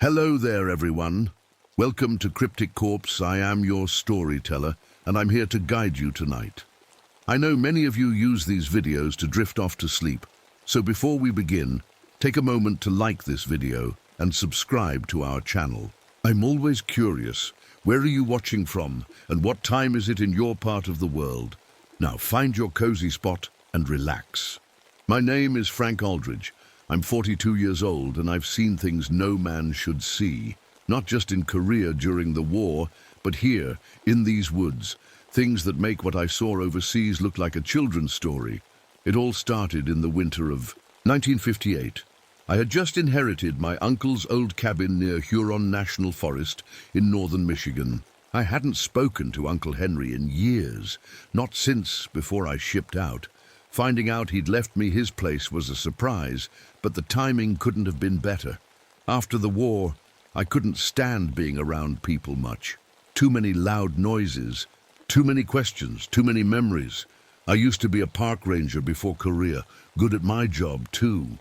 Hello there, everyone. Welcome to Cryptic Corpse. I am your storyteller, and I'm here to guide you tonight. I know many of you use these videos to drift off to sleep, so before we begin, take a moment to like this video and subscribe to our channel. I'm always curious, where are you watching from, and what time is it in your part of the world? Now find your cozy spot and relax. My name is Frank Aldridge. I'm 42 years old and I've seen things no man should see, not just in Korea during the war, but here, in these woods, things that make what I saw overseas look like a children's story. It all started in the winter of 1958. I had just inherited my uncle's old cabin near Huron National Forest in northern Michigan. I hadn't spoken to Uncle Henry in years, not since before I shipped out. Finding out he'd left me his place was a surprise, but the timing couldn't have been better. After the war, I couldn't stand being around people much. Too many loud noises, too many questions, too many memories. I used to be a park ranger before Korea, good at my job too.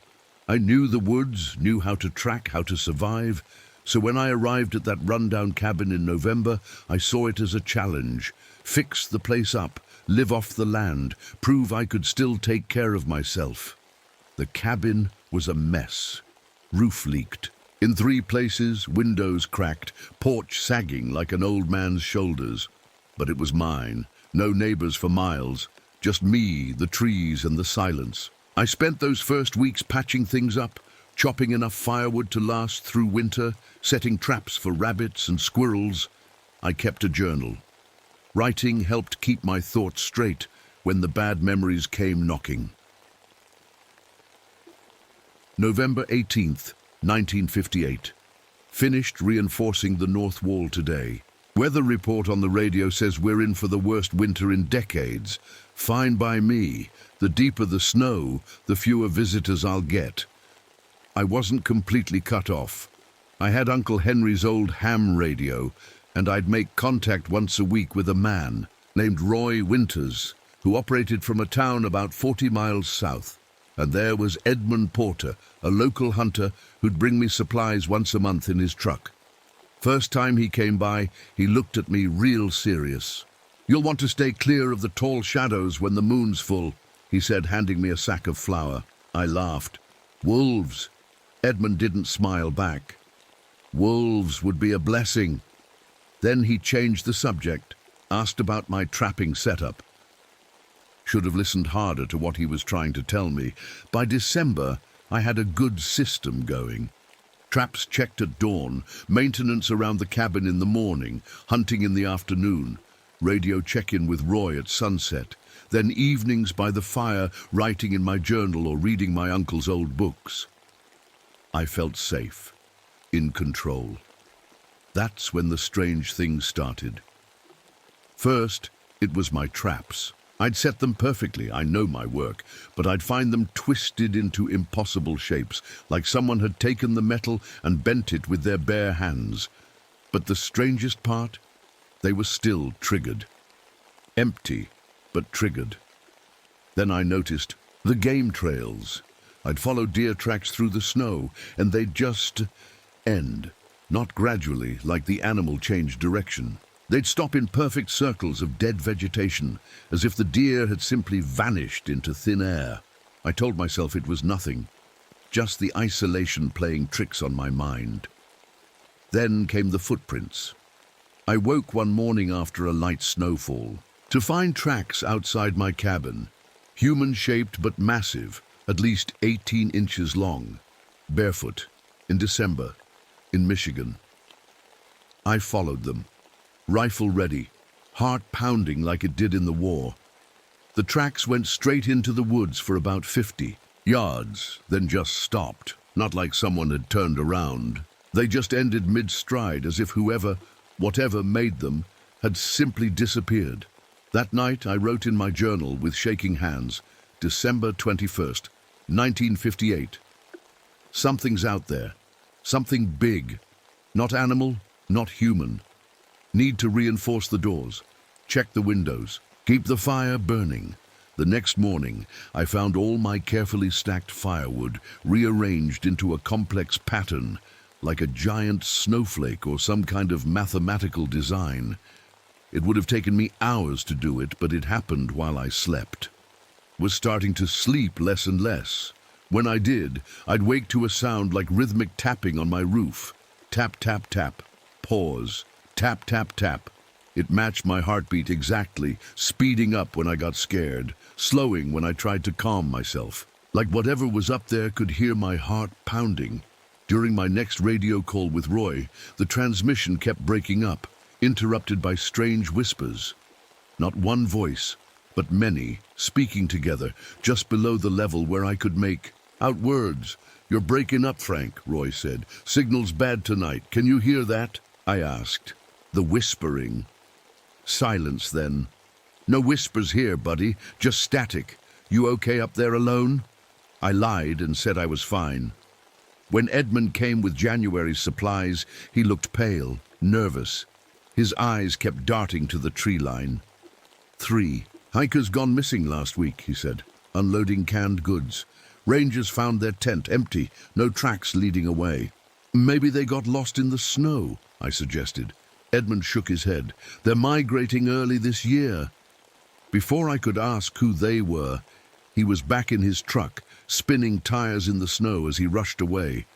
I knew the woods, knew how to track, how to survive. So when I arrived at that rundown cabin in November, I saw it as a challenge. Fix the place up, live off the land, prove I could still take care of myself. The cabin was a mess. Roof leaked. In 3 places, windows cracked, porch sagging like an old man's shoulders. But it was mine. No neighbors for miles. Just me, the trees, and the silence. I spent those first weeks patching things up, chopping enough firewood to last through winter, setting traps for rabbits and squirrels. I kept a journal. Writing helped keep my thoughts straight when the bad memories came knocking. November 18th, 1958. Finished reinforcing the north wall today. Weather report on the radio says we're in for the worst winter in decades. Fine by me. The deeper the snow, the fewer visitors I'll get. I wasn't completely cut off. I had Uncle Henry's old ham radio, and I'd make contact once a week with a man named Roy Winters, who operated from a town about 40 miles south. And there was Edmund Porter, a local hunter who'd bring me supplies once a month in his truck. First time he came by, he looked at me real serious. "You'll want to stay clear of the tall shadows when the moon's full," he said, handing me a sack of flour. I laughed. "Wolves." Edmund didn't smile back. "Wolves would be a blessing." Then he changed the subject, asked about my trapping setup. Should have listened harder to what he was trying to tell me. By December, I had a good system going. Traps checked at dawn, maintenance around the cabin in the morning, hunting in the afternoon, radio check-in with Roy at sunset, then evenings by the fire, writing in my journal or reading my uncle's old books. I felt safe, in control. That's when the strange things started. First, it was my traps. I'd set them perfectly, I know my work, but I'd find them twisted into impossible shapes, like someone had taken the metal and bent it with their bare hands. But the strangest part? They were still triggered. Empty, but triggered. Then I noticed the game trails. I'd follow deer tracks through the snow, and they'd just end. Not gradually, like the animal changed direction. They'd stop in perfect circles of dead vegetation, as if the deer had simply vanished into thin air. I told myself it was nothing, just the isolation playing tricks on my mind. Then came the footprints. I woke one morning after a light snowfall to find tracks outside my cabin, human-shaped but massive, at least 18 inches long, barefoot, in December, in Michigan. I followed them, rifle ready, heart pounding like it did in the war. The tracks went straight into the woods for about 50 yards, then just stopped, not like someone had turned around. They just ended mid-stride, as if whoever, whatever made them, had simply disappeared. That night I wrote in my journal with shaking hands, December 21st, 1958. Something's out there. Something big. Not animal, not human. Need to reinforce the doors. Check the windows. Keep the fire burning. The next morning, I found all my carefully stacked firewood rearranged into a complex pattern. like a giant snowflake or some kind of mathematical design. It would have taken me hours to do it, but it happened while I slept. Was starting to sleep less and less. When I did, I'd wake to a sound like rhythmic tapping on my roof. Tap, tap, tap. Pause. Tap, tap, tap. It matched my heartbeat exactly, speeding up when I got scared, slowing when I tried to calm myself. Like whatever was up there could hear my heart pounding. During my next radio call with Roy, the transmission kept breaking up, interrupted by strange whispers. Not one voice, but many, speaking together, just below the level where I could make out words. "You're breaking up, Frank," Roy said. "Signal's bad tonight. Can you hear that?" I asked. The whispering. Silence then. "No whispers here, buddy. Just static. You okay up there alone?" I lied and said I was fine. When Edmund came with January's supplies, he looked pale, nervous. His eyes kept darting to the tree line. 3 hikers gone missing last week, he said, unloading canned goods. Rangers found their tent empty, no tracks leading away. "Maybe they got lost in the snow," I suggested. Edmund shook his head. "They're migrating early this year." Before I could ask who they were, he was back in his truck, spinning tires in the snow as he rushed away.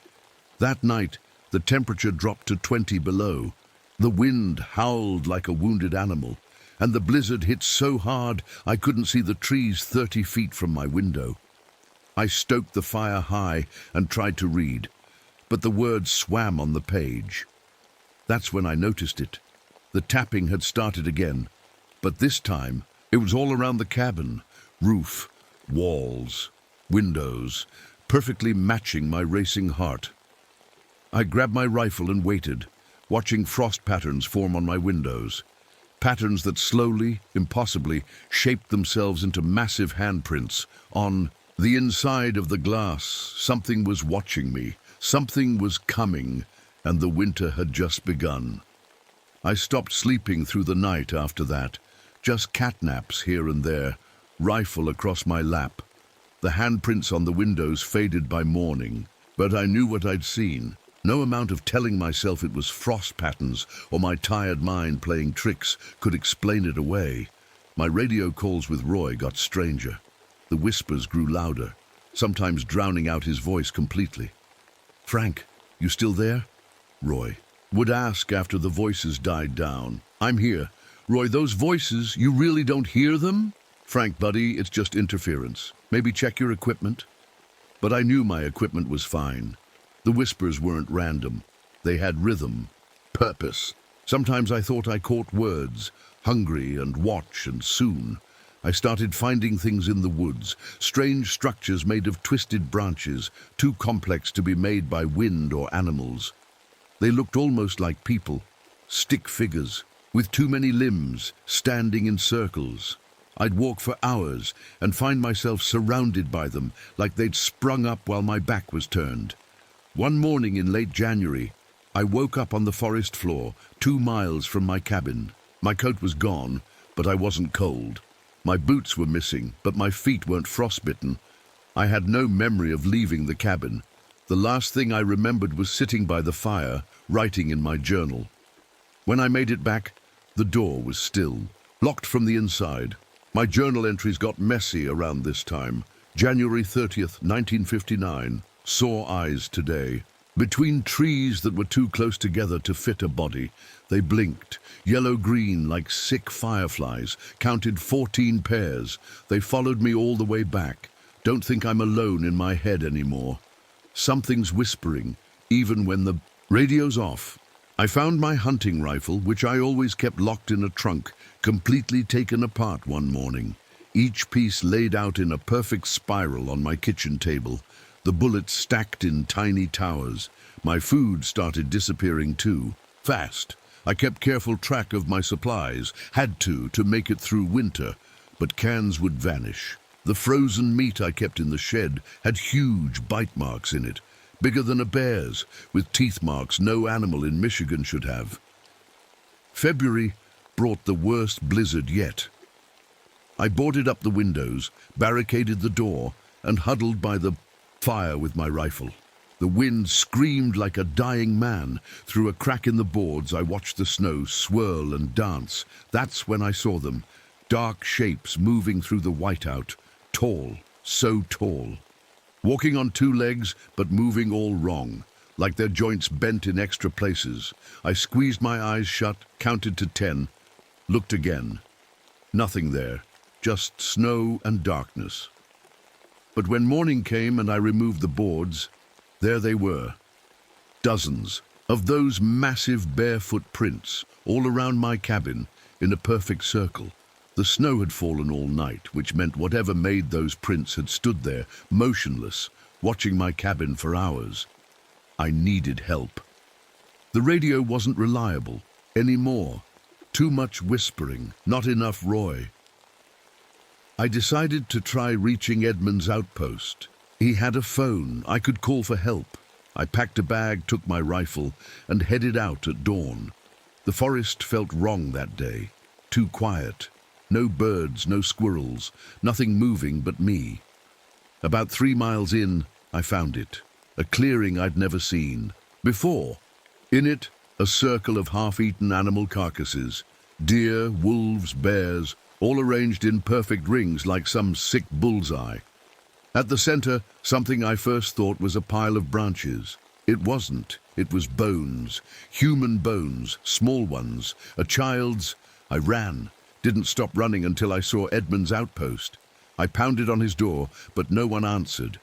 That night, the temperature dropped to 20 below. The wind howled like a wounded animal, and the blizzard hit so hard I couldn't see the trees 30 feet from my window. I stoked the fire high and tried to read, but the words swam on the page. That's when I noticed it. The tapping had started again, but this time it was all around the cabin. Roof, walls, windows, perfectly matching my racing heart. I grabbed my rifle and waited, watching frost patterns form on my windows. Patterns that slowly, impossibly, shaped themselves into massive handprints. On the inside of the glass, something was watching me. Something was coming, and the winter had just begun. I stopped sleeping through the night after that, just catnaps here and there, rifle across my lap. The handprints on the windows faded by morning, but I knew what I'd seen. No amount of telling myself it was frost patterns or my tired mind playing tricks could explain it away. My radio calls with Roy got stranger. The whispers grew louder, sometimes drowning out his voice completely. "Frank, you still there?" Roy would ask after the voices died down. "I'm here. Roy, those voices, you really don't hear them?" "Frank, buddy, it's just interference. Maybe check your equipment." But I knew my equipment was fine. The whispers weren't random. They had rhythm, purpose. Sometimes I thought I caught words, hungry and watch and soon. I started finding things in the woods, strange structures made of twisted branches, too complex to be made by wind or animals. They looked almost like people, stick figures, with too many limbs, standing in circles. I'd walk for hours and find myself surrounded by them, like they'd sprung up while my back was turned. One morning in late January, I woke up on the forest floor, 2 miles from my cabin. My coat was gone, but I wasn't cold. My boots were missing, but my feet weren't frostbitten. I had no memory of leaving the cabin. The last thing I remembered was sitting by the fire, writing in my journal. When I made it back, the door was still, locked from the inside. My journal entries got messy around this time. January 30th, 1959. Sore eyes today. Between trees that were too close together to fit a body, they blinked, yellow-green like sick fireflies, counted 14 pairs. They followed me all the way back. Don't think I'm alone in my head anymore. Something's whispering, even when the radio's off. I found my hunting rifle, which I always kept locked in a trunk, completely taken apart one morning. Each piece laid out in a perfect spiral on my kitchen table. The bullets stacked in tiny towers. My food started disappearing too, fast. I kept careful track of my supplies, had to make it through winter, but cans would vanish. The frozen meat I kept in the shed had huge bite marks in it, bigger than a bear's, with teeth marks no animal in Michigan should have. February brought the worst blizzard yet. I boarded up the windows, barricaded the door, and huddled by the fire with my rifle. The wind screamed like a dying man. Through a crack in the boards, I watched the snow swirl and dance. That's when I saw them. Dark shapes moving through the whiteout. Tall, so tall. Walking on two legs, but moving all wrong, like their joints bent in extra places. I squeezed my eyes shut, counted to 10, looked again. Nothing there, just snow and darkness. But when morning came and I removed the boards, there they were. Dozens of those massive barefoot prints all around my cabin in a perfect circle. The snow had fallen all night, which meant whatever made those prints had stood there, motionless, watching my cabin for hours. I needed help. The radio wasn't reliable anymore. Too much whispering, not enough Roy. I decided to try reaching Edmund's outpost. He had a phone. I could call for help. I packed a bag, took my rifle, and headed out at dawn. The forest felt wrong that day. Too quiet. No birds, no squirrels, nothing moving but me. About 3 miles in, I found it. A clearing I'd never seen before. In it, a circle of half-eaten animal carcasses. Deer, wolves, bears, all arranged in perfect rings like some sick bullseye. At the center, something I first thought was a pile of branches. It wasn't. It was bones. Human bones, small ones. A child's. I ran. Didn't stop running until I saw Edmund's outpost. I pounded on his door, but no one answered.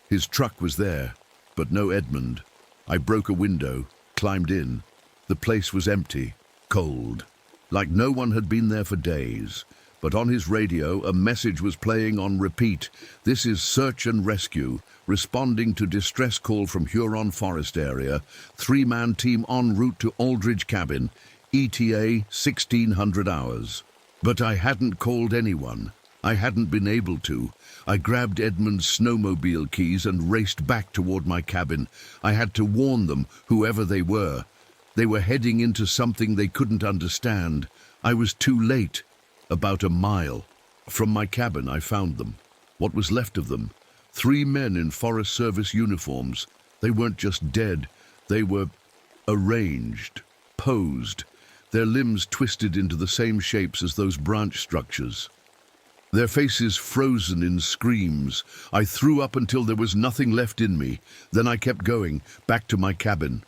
His truck was there, but no Edmund. I broke a window, climbed in. The place was empty, cold, like no one had been there for days. But on his radio, a message was playing on repeat. This is search and rescue, responding to distress call from Huron Forest area. 3-man team en route to Aldridge Cabin, ETA 1600 hours. But I hadn't called anyone. I hadn't been able to. I grabbed Edmund's snowmobile keys and raced back toward my cabin. I had to warn them, whoever they were. They were heading into something they couldn't understand. I was too late. About a mile. From my cabin, I found them. What was left of them? 3 men in Forest Service uniforms. They weren't just dead. They were arranged, posed. Their limbs twisted into the same shapes as those branch structures. Their faces frozen in screams. I threw up until there was nothing left in me. Then I kept going, back to my cabin.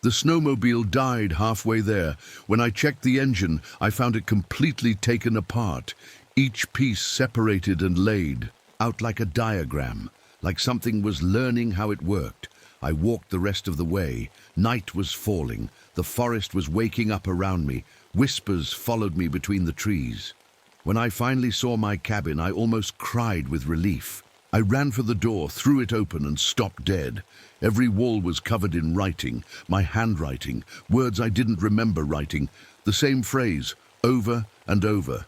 The snowmobile died halfway there. When I checked the engine, I found it completely taken apart. Each piece separated and laid out like a diagram, like something was learning how it worked. I walked the rest of the way. Night was falling. The forest was waking up around me. Whispers followed me between the trees. When I finally saw my cabin, I almost cried with relief. I ran for the door, threw it open, and stopped dead. Every wall was covered in writing, my handwriting, words I didn't remember writing, the same phrase, over and over.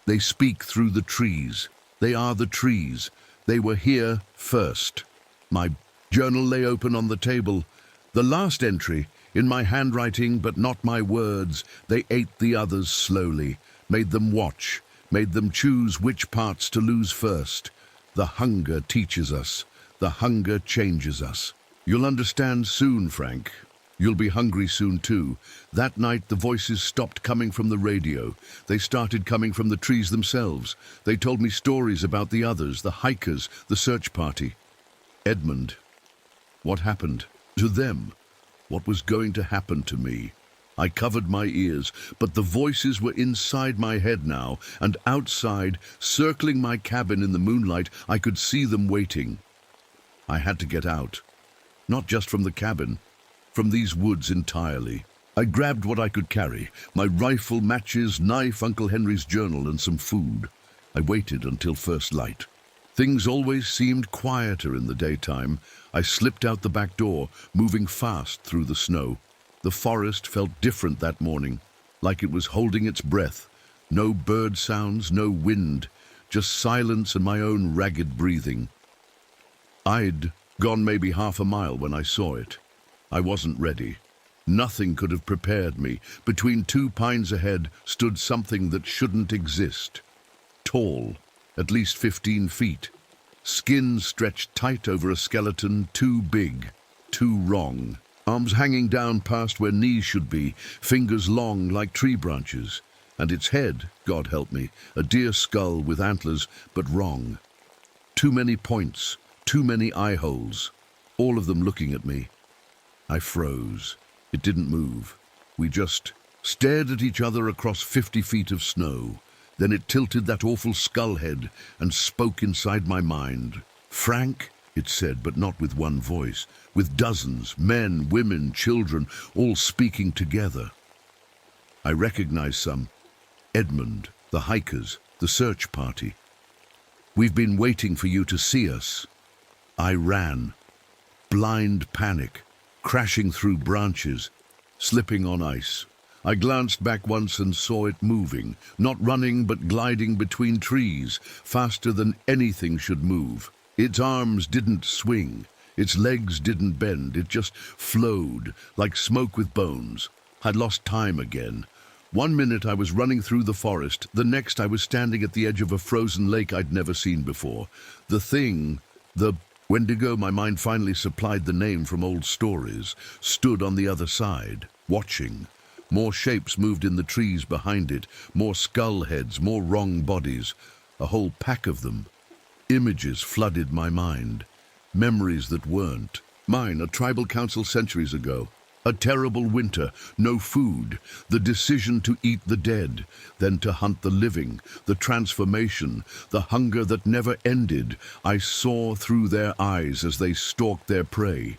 They speak through the trees. They are the trees. They were here first. My journal lay open on the table. The last entry, in my handwriting, but not my words. They ate the others slowly, made them watch, made them choose which parts to lose first. The hunger teaches us. The hunger changes us. You'll understand soon, Frank. You'll be hungry soon, too. That night, the voices stopped coming from the radio. They started coming from the trees themselves. They told me stories about the others, the hikers, the search party. Edmund. What happened to them? What was going to happen to me? I covered my ears, but the voices were inside my head now, and outside, circling my cabin in the moonlight, I could see them waiting. I had to get out. Not just from the cabin, from these woods entirely. I grabbed what I could carry, my rifle, matches, knife, Uncle Henry's journal, and some food. I waited until first light. Things always seemed quieter in the daytime. I slipped out the back door, moving fast through the snow. The forest felt different that morning, like it was holding its breath. No bird sounds, no wind, just silence and my own ragged breathing. I'd gone maybe half a mile when I saw it. I wasn't ready. Nothing could have prepared me. Between 2 pines ahead stood something that shouldn't exist. Tall, at least 15 feet. Skin stretched tight over a skeleton too big. too wrong. Arms hanging down past where knees should be, fingers long like tree branches. And its head, God help me, a deer skull with antlers, but wrong. Too many points, too many eye holes, all of them looking at me. I froze. It didn't move. We just stared at each other across 50 feet of snow. Then it tilted that awful skull head and spoke inside my mind. "Frank," it said, but not with one voice, with dozens, men, women, children, all speaking together. I recognized some. Edmund, the hikers, the search party. "We've been waiting for you to see us." I ran. Blind panic, crashing through branches, slipping on ice. I glanced back once and saw it moving, not running but gliding between trees, faster than anything should move. Its arms didn't swing, its legs didn't bend, it just flowed, like smoke with bones. I'd lost time again. 1 minute I was running through the forest, the next I was standing at the edge of a frozen lake I'd never seen before. The Wendigo, my mind finally supplied the name from old stories, stood on the other side, watching. More shapes moved in the trees behind it, more skull heads, more wrong bodies, a whole pack of them. Images flooded my mind, memories that weren't. Mine, a tribal council centuries ago. A terrible winter, no food, the decision to eat the dead, then to hunt the living, the transformation, the hunger that never ended. I saw through their eyes as they stalked their prey,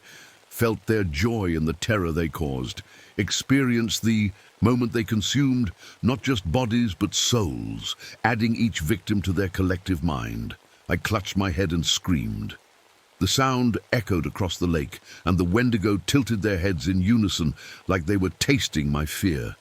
felt their joy in the terror they caused, experienced the moment they consumed not just bodies but souls, adding each victim to their collective mind. I clutched my head and screamed. The sound echoed across the lake, and the Wendigo tilted their heads in unison like they were tasting my fear.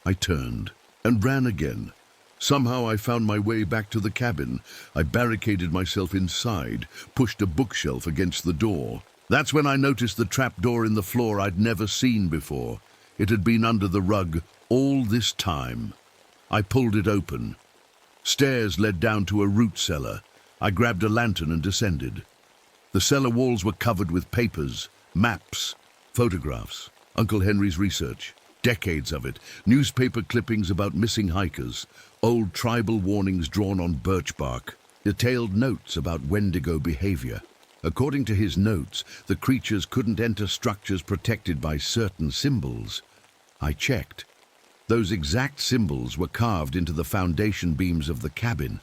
I turned and ran again. Somehow I found my way back to the cabin. I barricaded myself inside, pushed a bookshelf against the door. That's when I noticed the trapdoor in the floor I'd never seen before. It had been under the rug all this time. I pulled it open. Stairs led down to a root cellar. I grabbed a lantern and descended. The cellar walls were covered with papers, maps, photographs, Uncle Henry's research, decades of it, newspaper clippings about missing hikers, old tribal warnings drawn on birch bark, detailed notes about Wendigo behavior. According to his notes, the creatures couldn't enter structures protected by certain symbols. I checked. Those exact symbols were carved into the foundation beams of the cabin.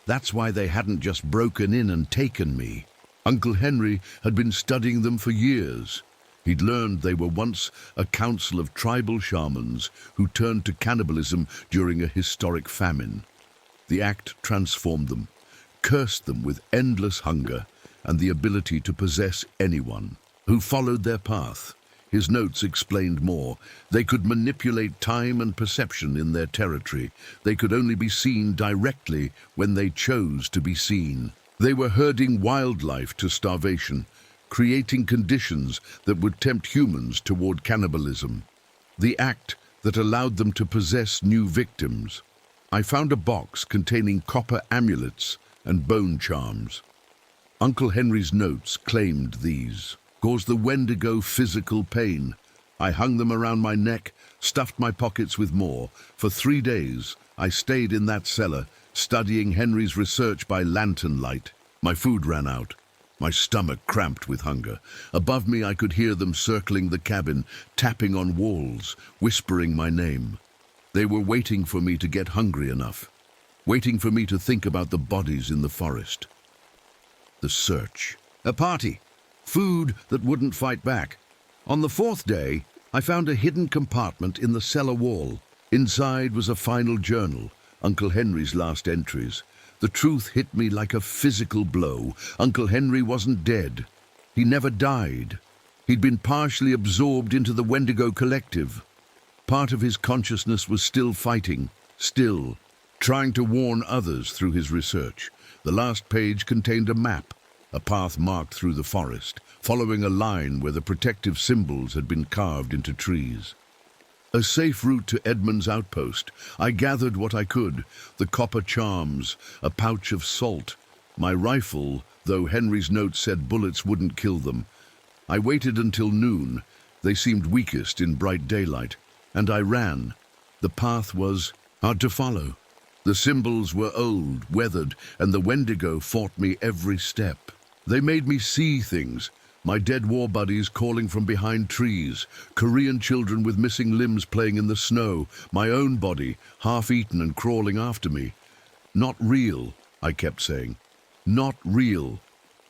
That's why they hadn't just broken in and taken me. Uncle Henry had been studying them for years. He'd learned they were once a council of tribal shamans who turned to cannibalism during a historic famine. The act transformed them, cursed them with endless hunger and the ability to possess anyone who followed their path. His notes explained more. They could manipulate time and perception in their territory. They could only be seen directly when they chose to be seen. They were herding wildlife to starvation, creating conditions that would tempt humans toward cannibalism. The act that allowed them to possess new victims. I found a box containing copper amulets and bone charms. Uncle Henry's notes claimed these. Caused the Wendigo physical pain. I hung them around my neck, stuffed my pockets with more. For 3 days, I stayed in that cellar, studying Henry's research by lantern light. My food ran out. My stomach cramped with hunger. Above me I could hear them circling the cabin, tapping on walls, whispering my name. They were waiting for me to get hungry enough, waiting for me to think about the bodies in the forest. The search. A party. Food that wouldn't fight back. On the 4th day, I found a hidden compartment in the cellar wall. Inside was a final journal, Uncle Henry's last entries. The truth hit me like a physical blow. Uncle Henry wasn't dead. He never died. He'd been partially absorbed into the Wendigo collective. Part of his consciousness was still fighting, still, trying to warn others through his research. The last page contained a map, a path marked through the forest, following a line where the protective symbols had been carved into trees. A safe route to Edmund's outpost. I gathered what I could, the copper charms, a pouch of salt, my rifle, though Henry's note said bullets wouldn't kill them, I waited until noon. They seemed weakest in bright daylight, and I ran. The path was hard to follow. The symbols were old, weathered, and the Wendigo fought me every step. They made me see things. My dead war buddies calling from behind trees, Korean children with missing limbs playing in the snow, my own body, half-eaten and crawling after me. Not real, I kept saying. Not real.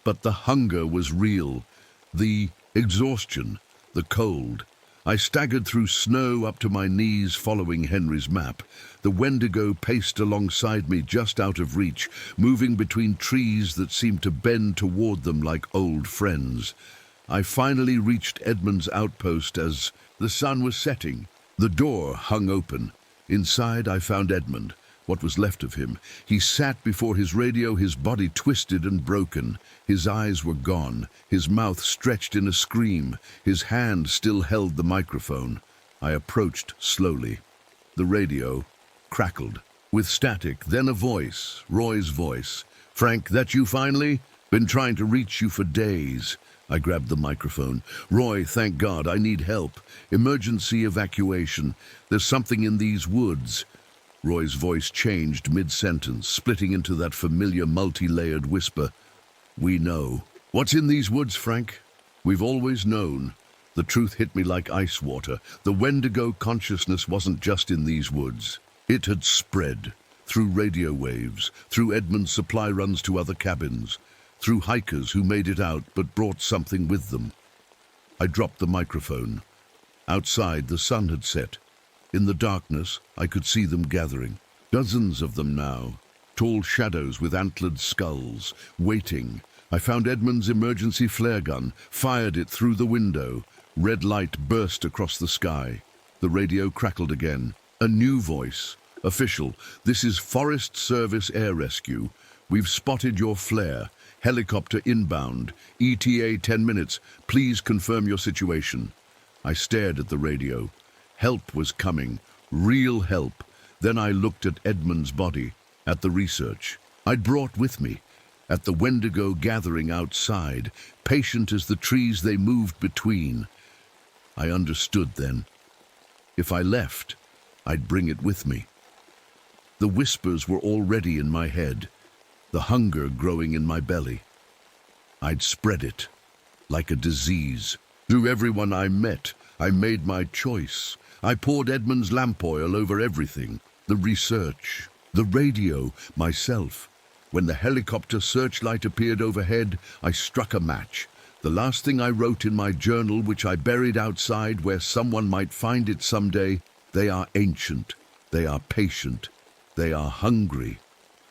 But the hunger was real. The exhaustion, the cold. I staggered through snow up to my knees following Henry's map. The Wendigo paced alongside me just out of reach, moving between trees that seemed to bend toward them like old friends. I finally reached Edmund's outpost as the sun was setting. The door hung open. Inside I found Edmund, what was left of him. He sat before his radio, his body twisted and broken. His eyes were gone, his mouth stretched in a scream. His hand still held the microphone. I approached slowly. The radio crackled. With static, then a voice, Roy's voice. "Frank, that you finally? Been trying to reach you for days." I grabbed the microphone. "Roy, thank God, I need help. Emergency evacuation. There's something in these woods." Roy's voice changed mid-sentence, splitting into that familiar multi-layered whisper. "We know." "What's in these woods, Frank?" "We've always known." The truth hit me like ice water. The Wendigo consciousness wasn't just in these woods. It had spread through radio waves, through Edmund's supply runs to other cabins, through hikers who made it out but brought something with them. I dropped the microphone. Outside, the sun had set. In the darkness, I could see them gathering. Dozens of them now. Tall shadows with antlered skulls, waiting. I found Edmund's emergency flare gun, fired it through the window. Red light burst across the sky. The radio crackled again. A new voice. "Official, this is Forest Service Air Rescue. We've spotted your flare. Helicopter inbound. ETA 10 minutes. Please confirm your situation." I stared at the radio. Help was coming. Real help. Then I looked at Edmund's body, at the research I'd brought with me, at the Wendigo gathering outside, patient as the trees they moved between. I understood then. If I left, I'd bring it with me. The whispers were already in my head, the hunger growing in my belly. I'd spread it, like a disease. Through everyone I met, I made my choice. I poured Edmund's lamp oil over everything. The research, the radio, myself. When the helicopter searchlight appeared overhead, I struck a match. The last thing I wrote in my journal, which I buried outside where someone might find it someday: "They are ancient, they are patient, they are hungry."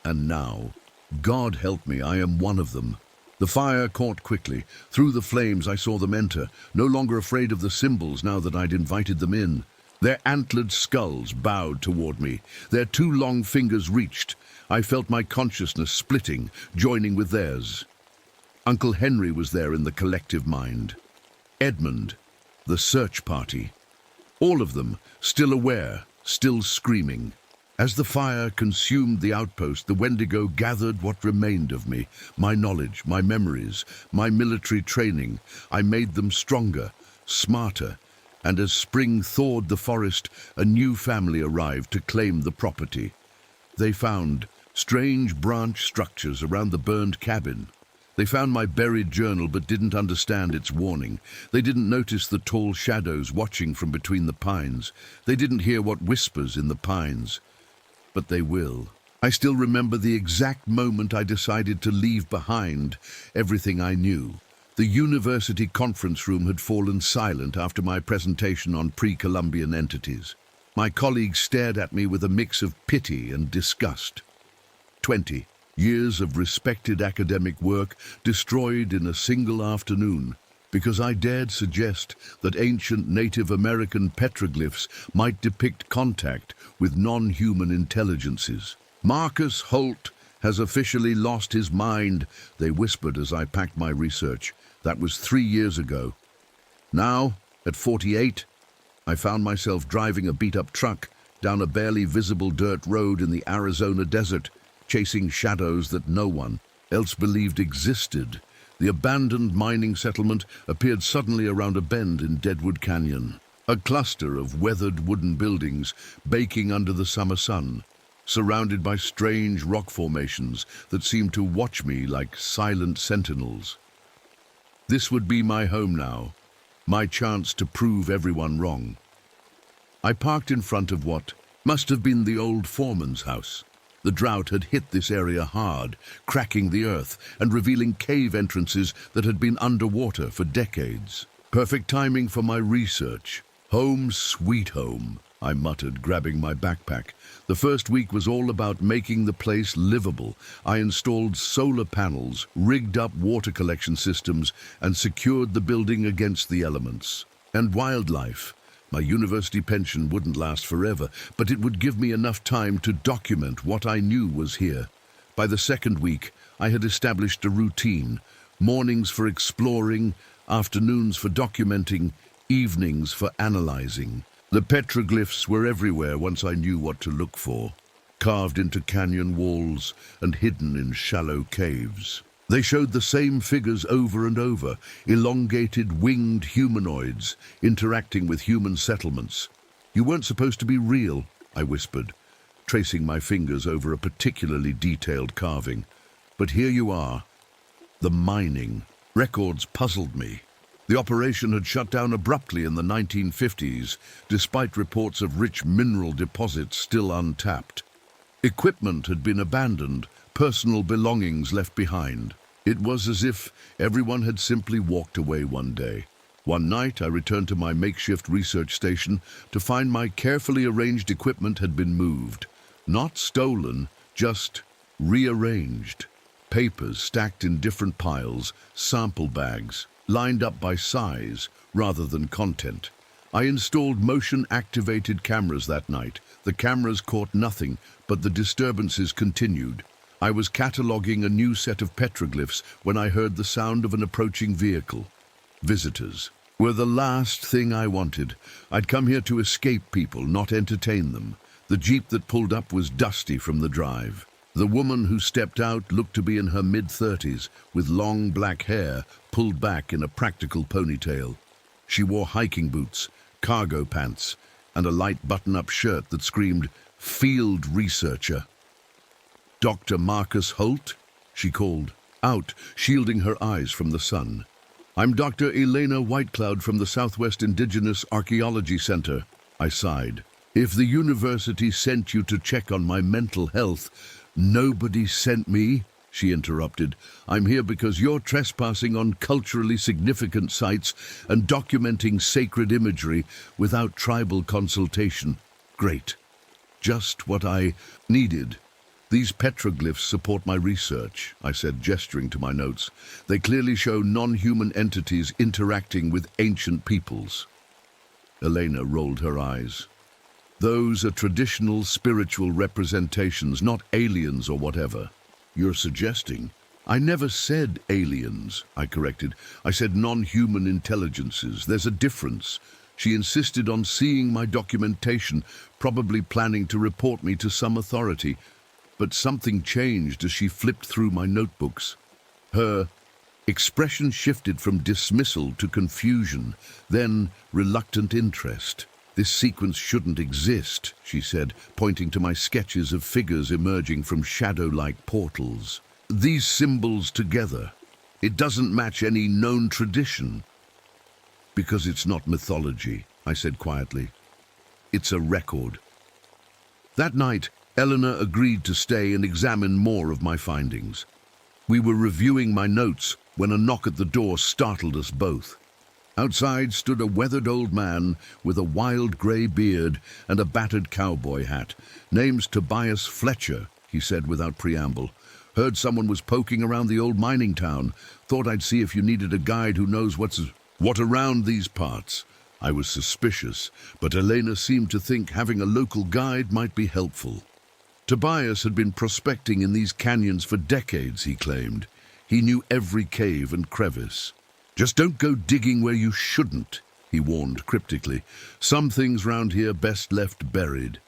And now, God help me, I am one of them. The fire caught quickly. Through the flames I saw them enter, no longer afraid of the symbols now that I'd invited them in. Their antlered skulls bowed toward me. Their two long fingers reached. I felt my consciousness splitting, joining with theirs. Uncle Henry was there in the collective mind. Edmund, the search party. All of them, still aware, still screaming. As the fire consumed the outpost, the Wendigo gathered what remained of me, my knowledge, my memories, my military training. I made them stronger, smarter, and as spring thawed the forest, a new family arrived to claim the property. They found strange branch structures around the burned cabin. They found my buried journal but didn't understand its warning. They didn't notice the tall shadows watching from between the pines. They didn't hear what whispers in the pines. But they will. I still remember the exact moment I decided to leave behind everything I knew. The university conference room had fallen silent after my presentation on pre-Columbian entities. My colleagues stared at me with a mix of pity and disgust. 20 years of respected academic work destroyed in a single afternoon because I dared suggest that ancient Native American petroglyphs might depict contact with non-human intelligences. "Marcus Holt has officially lost his mind," they whispered as I packed my research. That was 3 years ago. Now, at 48, I found myself driving a beat-up truck down a barely visible dirt road in the Arizona desert, chasing shadows that no one else believed existed. The abandoned mining settlement appeared suddenly around a bend in Deadwood Canyon. A cluster of weathered wooden buildings baking under the summer sun, surrounded by strange rock formations that seemed to watch me like silent sentinels. This would be my home now, my chance to prove everyone wrong. I parked in front of what must have been the old foreman's house. The drought had hit this area hard, cracking the earth and revealing cave entrances that had been underwater for decades. Perfect timing for my research. Home sweet home, I muttered, grabbing my backpack. The first week was all about making the place livable. I installed solar panels, rigged up water collection systems, and secured the building against the elements. And wildlife. My university pension wouldn't last forever, but it would give me enough time to document what I knew was here. By the second week, I had established a routine. Mornings for exploring, afternoons for documenting, evenings for analyzing. The petroglyphs were everywhere once I knew what to look for, carved into canyon walls and hidden in shallow caves. They showed the same figures over and over, elongated winged humanoids interacting with human settlements. "You weren't supposed to be real," I whispered, tracing my fingers over a particularly detailed carving. "But here you are." The mining records puzzled me. The operation had shut down abruptly in the 1950s, despite reports of rich mineral deposits still untapped. Equipment had been abandoned, personal belongings left behind. It was as if everyone had simply walked away one day. One night, I returned to my makeshift research station to find my carefully arranged equipment had been moved. Not stolen, just rearranged. Papers stacked in different piles, sample bags, lined up by size rather than content. I installed motion-activated cameras that night. The cameras caught nothing, but the disturbances continued. I was cataloging a new set of petroglyphs when I heard the sound of an approaching vehicle. Visitors were the last thing I wanted. I'd come here to escape people, not entertain them. The jeep that pulled up was dusty from the drive. The woman who stepped out looked to be in her mid-30s, with long black hair pulled back in a practical ponytail. She wore hiking boots, cargo pants, and a light button-up shirt that screamed, "Field Researcher." "Dr. Marcus Holt?" she called, out, shielding her eyes from the sun. "I'm Dr. Elena Whitecloud from the Southwest Indigenous Archaeology Center," I sighed. "If the university sent you to check on my mental health—" "Nobody sent me," she interrupted. "I'm here because you're trespassing on culturally significant sites and documenting sacred imagery without tribal consultation." "Great. Just what I needed." "These petroglyphs support my research," I said, gesturing to my notes. "They clearly show non-human entities interacting with ancient peoples." Elena rolled her eyes. "Those are traditional spiritual representations, not aliens or whatever you're suggesting." "I never said aliens," I corrected. "I said non-human intelligences. There's a difference." She insisted on seeing my documentation, probably planning to report me to some authority. But something changed as she flipped through my notebooks. Her expression shifted from dismissal to confusion, then reluctant interest. "This sequence shouldn't exist," she said, pointing to my sketches of figures emerging from shadow-like portals. "These symbols together, it doesn't match any known tradition." "Because it's not mythology," I said quietly. "It's a record." That night, Eleanor agreed to stay and examine more of my findings. We were reviewing my notes when a knock at the door startled us both. Outside stood a weathered old man with a wild grey beard and a battered cowboy hat. "Name's Tobias Fletcher," he said without preamble. "Heard someone was poking around the old mining town. Thought I'd see if you needed a guide who knows what around these parts." I was suspicious, but Elena seemed to think having a local guide might be helpful. Tobias had been prospecting in these canyons for decades, he claimed. He knew every cave and crevice. "Just don't go digging where you shouldn't," he warned cryptically. "Some things round here best left buried."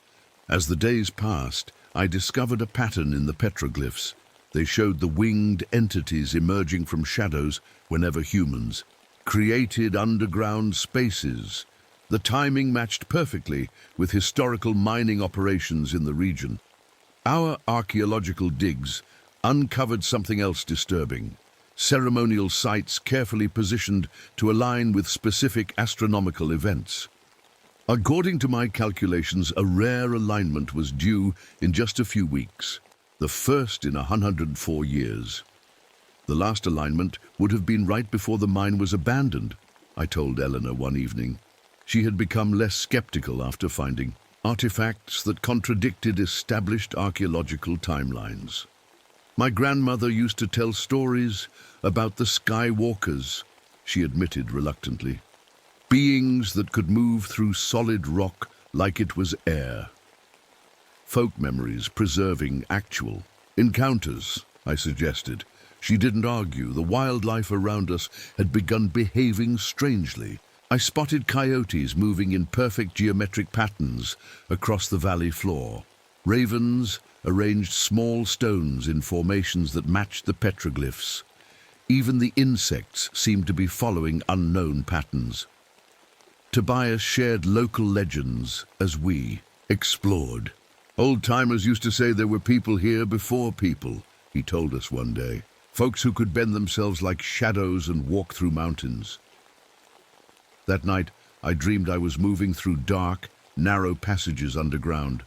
As the days passed, I discovered a pattern in the petroglyphs. They showed the winged entities emerging from shadows whenever humans created underground spaces. The timing matched perfectly with historical mining operations in the region. Our archaeological digs uncovered something else disturbing. Ceremonial sites carefully positioned to align with specific astronomical events. According to my calculations, a rare alignment was due in just a few weeks, the first in 104 years. The last alignment would have been right before the mine was abandoned, I told Eleanor one evening. She had become less skeptical after finding artifacts that contradicted established archaeological timelines. My grandmother used to tell stories about the Skywalkers, she admitted reluctantly. Beings that could move through solid rock like it was air. Folk memories preserving actual encounters, I suggested. She didn't argue. The wildlife around us had begun behaving strangely. I spotted coyotes moving in perfect geometric patterns across the valley floor. Ravens arranged small stones in formations that matched the petroglyphs. Even the insects seemed to be following unknown patterns. Tobias shared local legends as we explored. Old-timers used to say there were people here before people, he told us one day. Folks who could bend themselves like shadows and walk through mountains. That night, I dreamed I was moving through dark, narrow passages underground.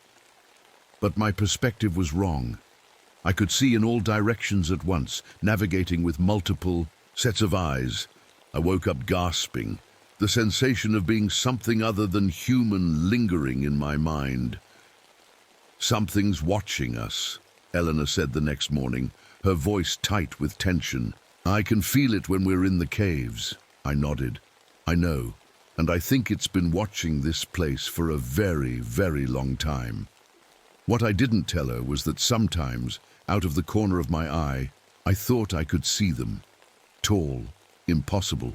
But my perspective was wrong. I could see in all directions at once, navigating with multiple sets of eyes. I woke up gasping, the sensation of being something other than human lingering in my mind. Something's watching us, Eleanor said the next morning, her voice tight with tension. I can feel it when we're in the caves. I nodded. I know, and I think it's been watching this place for a very, very long time. What I didn't tell her was that sometimes, out of the corner of my eye, I thought I could see them. Tall, impossible.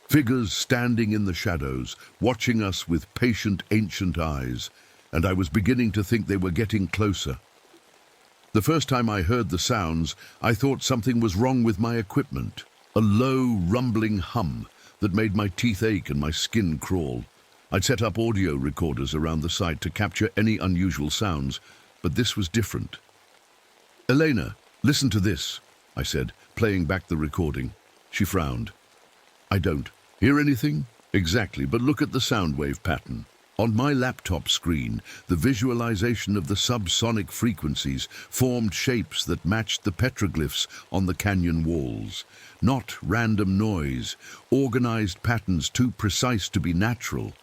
Figures standing in the shadows, watching us with patient, ancient eyes, and I was beginning to think they were getting closer. The first time I heard the sounds, I thought something was wrong with my equipment. A low, rumbling hum that made my teeth ache and my skin crawl. I'd set up audio recorders around the site to capture any unusual sounds, but this was different. Elena, listen to this, I said, playing back the recording. She frowned. I don't hear anything? Exactly, but look at the sound wave pattern. On my laptop screen, the visualization of the subsonic frequencies formed shapes that matched the petroglyphs on the canyon walls. Not random noise, organized patterns too precise to be natural.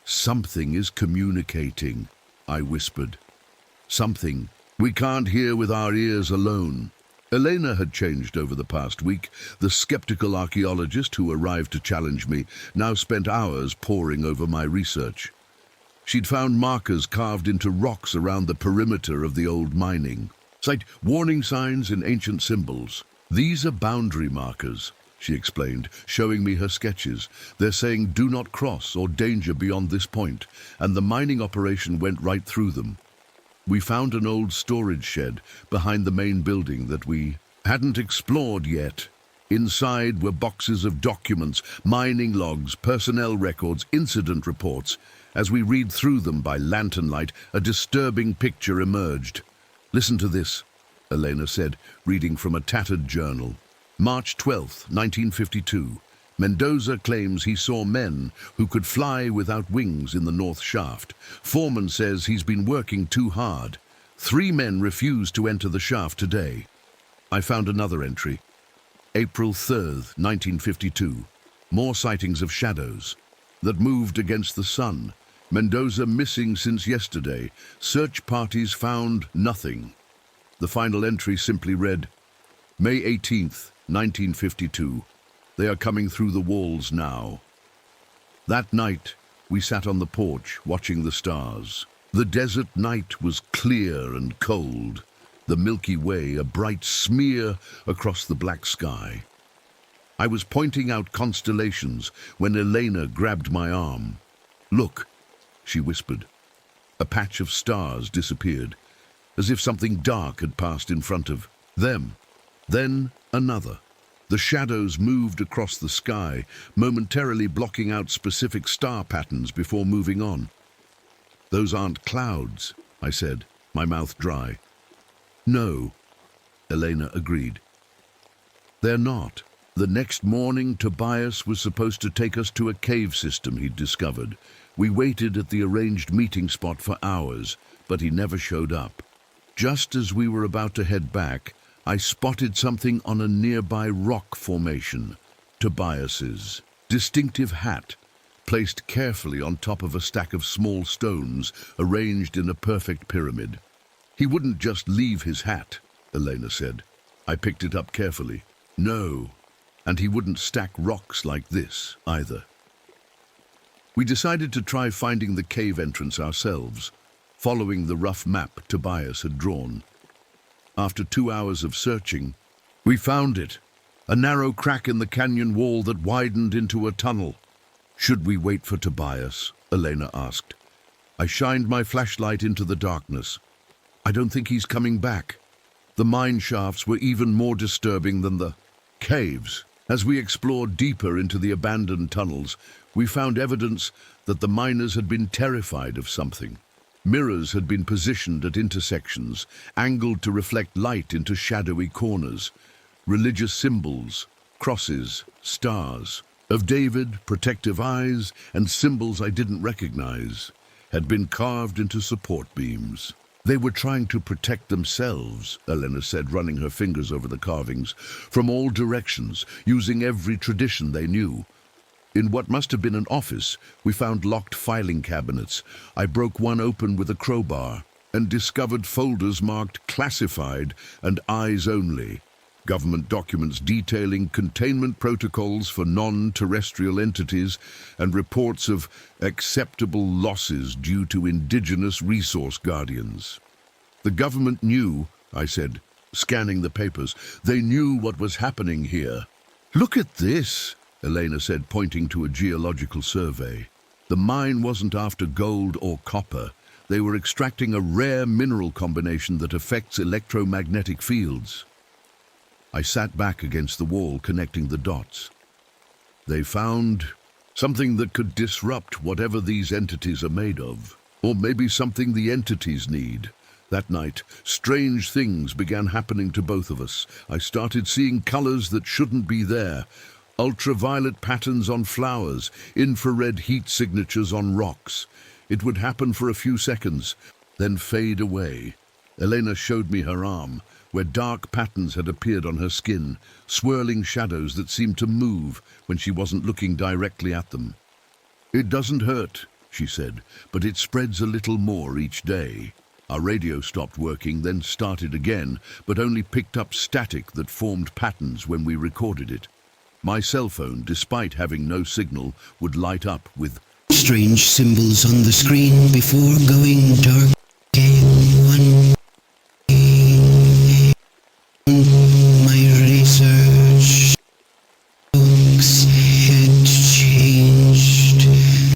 Something is communicating, I whispered. Something we can't hear with our ears alone. Elena had changed over the past week. The skeptical archaeologist who arrived to challenge me now spent hours poring over my research. She'd found markers carved into rocks around the perimeter of the old mining. Site warning signs and ancient symbols. These are boundary markers, she explained, showing me her sketches. They're saying do not cross or danger beyond this point, and the mining operation went right through them. We found an old storage shed behind the main building that we hadn't explored yet. Inside were boxes of documents, mining logs, personnel records, incident reports. As we read through them by lantern light, a disturbing picture emerged. Listen to this, Elena said, reading from a tattered journal. March 12th, 1952. Mendoza claims he saw men who could fly without wings in the North Shaft. Foreman says he's been working too hard. 3 men refused to enter the shaft today. I found another entry. April 3rd, 1952. More sightings of shadows that moved against the sun. Mendoza missing since yesterday. Search parties found nothing. The final entry simply read, May 18th, 1952. They are coming through the walls now. That night, we sat on the porch watching the stars. The desert night was clear and cold. The Milky Way a bright smear across the black sky. I was pointing out constellations when Elena grabbed my arm. Look, she whispered. A patch of stars disappeared, as if something dark had passed in front of Them. Then another. The shadows moved across the sky, momentarily blocking out specific star patterns before moving on. "Those aren't clouds," I said, my mouth dry. "No," Elena agreed. "They're not." The next morning, Tobias was supposed to take us to a cave system he'd discovered. We waited at the arranged meeting spot for hours, but he never showed up. Just as we were about to head back, I spotted something on a nearby rock formation. Tobias's distinctive hat, placed carefully on top of a stack of small stones arranged in a perfect pyramid. "He wouldn't just leave his hat," Elena said. I picked it up carefully. "No, and he wouldn't stack rocks like this either." We decided to try finding the cave entrance ourselves, following the rough map Tobias had drawn. After 2 hours of searching, we found it, a narrow crack in the canyon wall that widened into a tunnel. "Should we wait for Tobias?" Elena asked. I shined my flashlight into the darkness. "I don't think he's coming back." The mine shafts were even more disturbing than the caves. As we explored deeper into the abandoned tunnels, we found evidence that the miners had been terrified of something. Mirrors had been positioned at intersections, angled to reflect light into shadowy corners. Religious symbols, crosses, stars, of David, protective eyes, and symbols I didn't recognize, had been carved into support beams. "They were trying to protect themselves," Elena said, running her fingers over the carvings, "from all directions, using every tradition they knew." In what must have been an office, we found locked filing cabinets. I broke one open with a crowbar and discovered folders marked classified and eyes only. Government documents detailing containment protocols for non-terrestrial entities and reports of acceptable losses due to indigenous resource guardians. "The government knew," I said, scanning the papers. "They knew what was happening here." "Look at this," Elena said, pointing to a geological survey. The mine wasn't after gold or copper. They were extracting a rare mineral combination that affects electromagnetic fields. I sat back against the wall, connecting the dots. They found something that could disrupt whatever these entities are made of. Or maybe something the entities need. That night, strange things began happening to both of us. I started seeing colors that shouldn't be there. Ultraviolet patterns on flowers, infrared heat signatures on rocks. It would happen for a few seconds, then fade away. Elena showed me her arm, where dark patterns had appeared on her skin, swirling shadows that seemed to move when she wasn't looking directly at them. "It doesn't hurt," she said, "but it spreads a little more each day." Our radio stopped working, then started again, but only picked up static that formed patterns when we recorded it. My cell phone, despite having no signal, would light up with strange symbols on the screen before going dark. My research books had changed.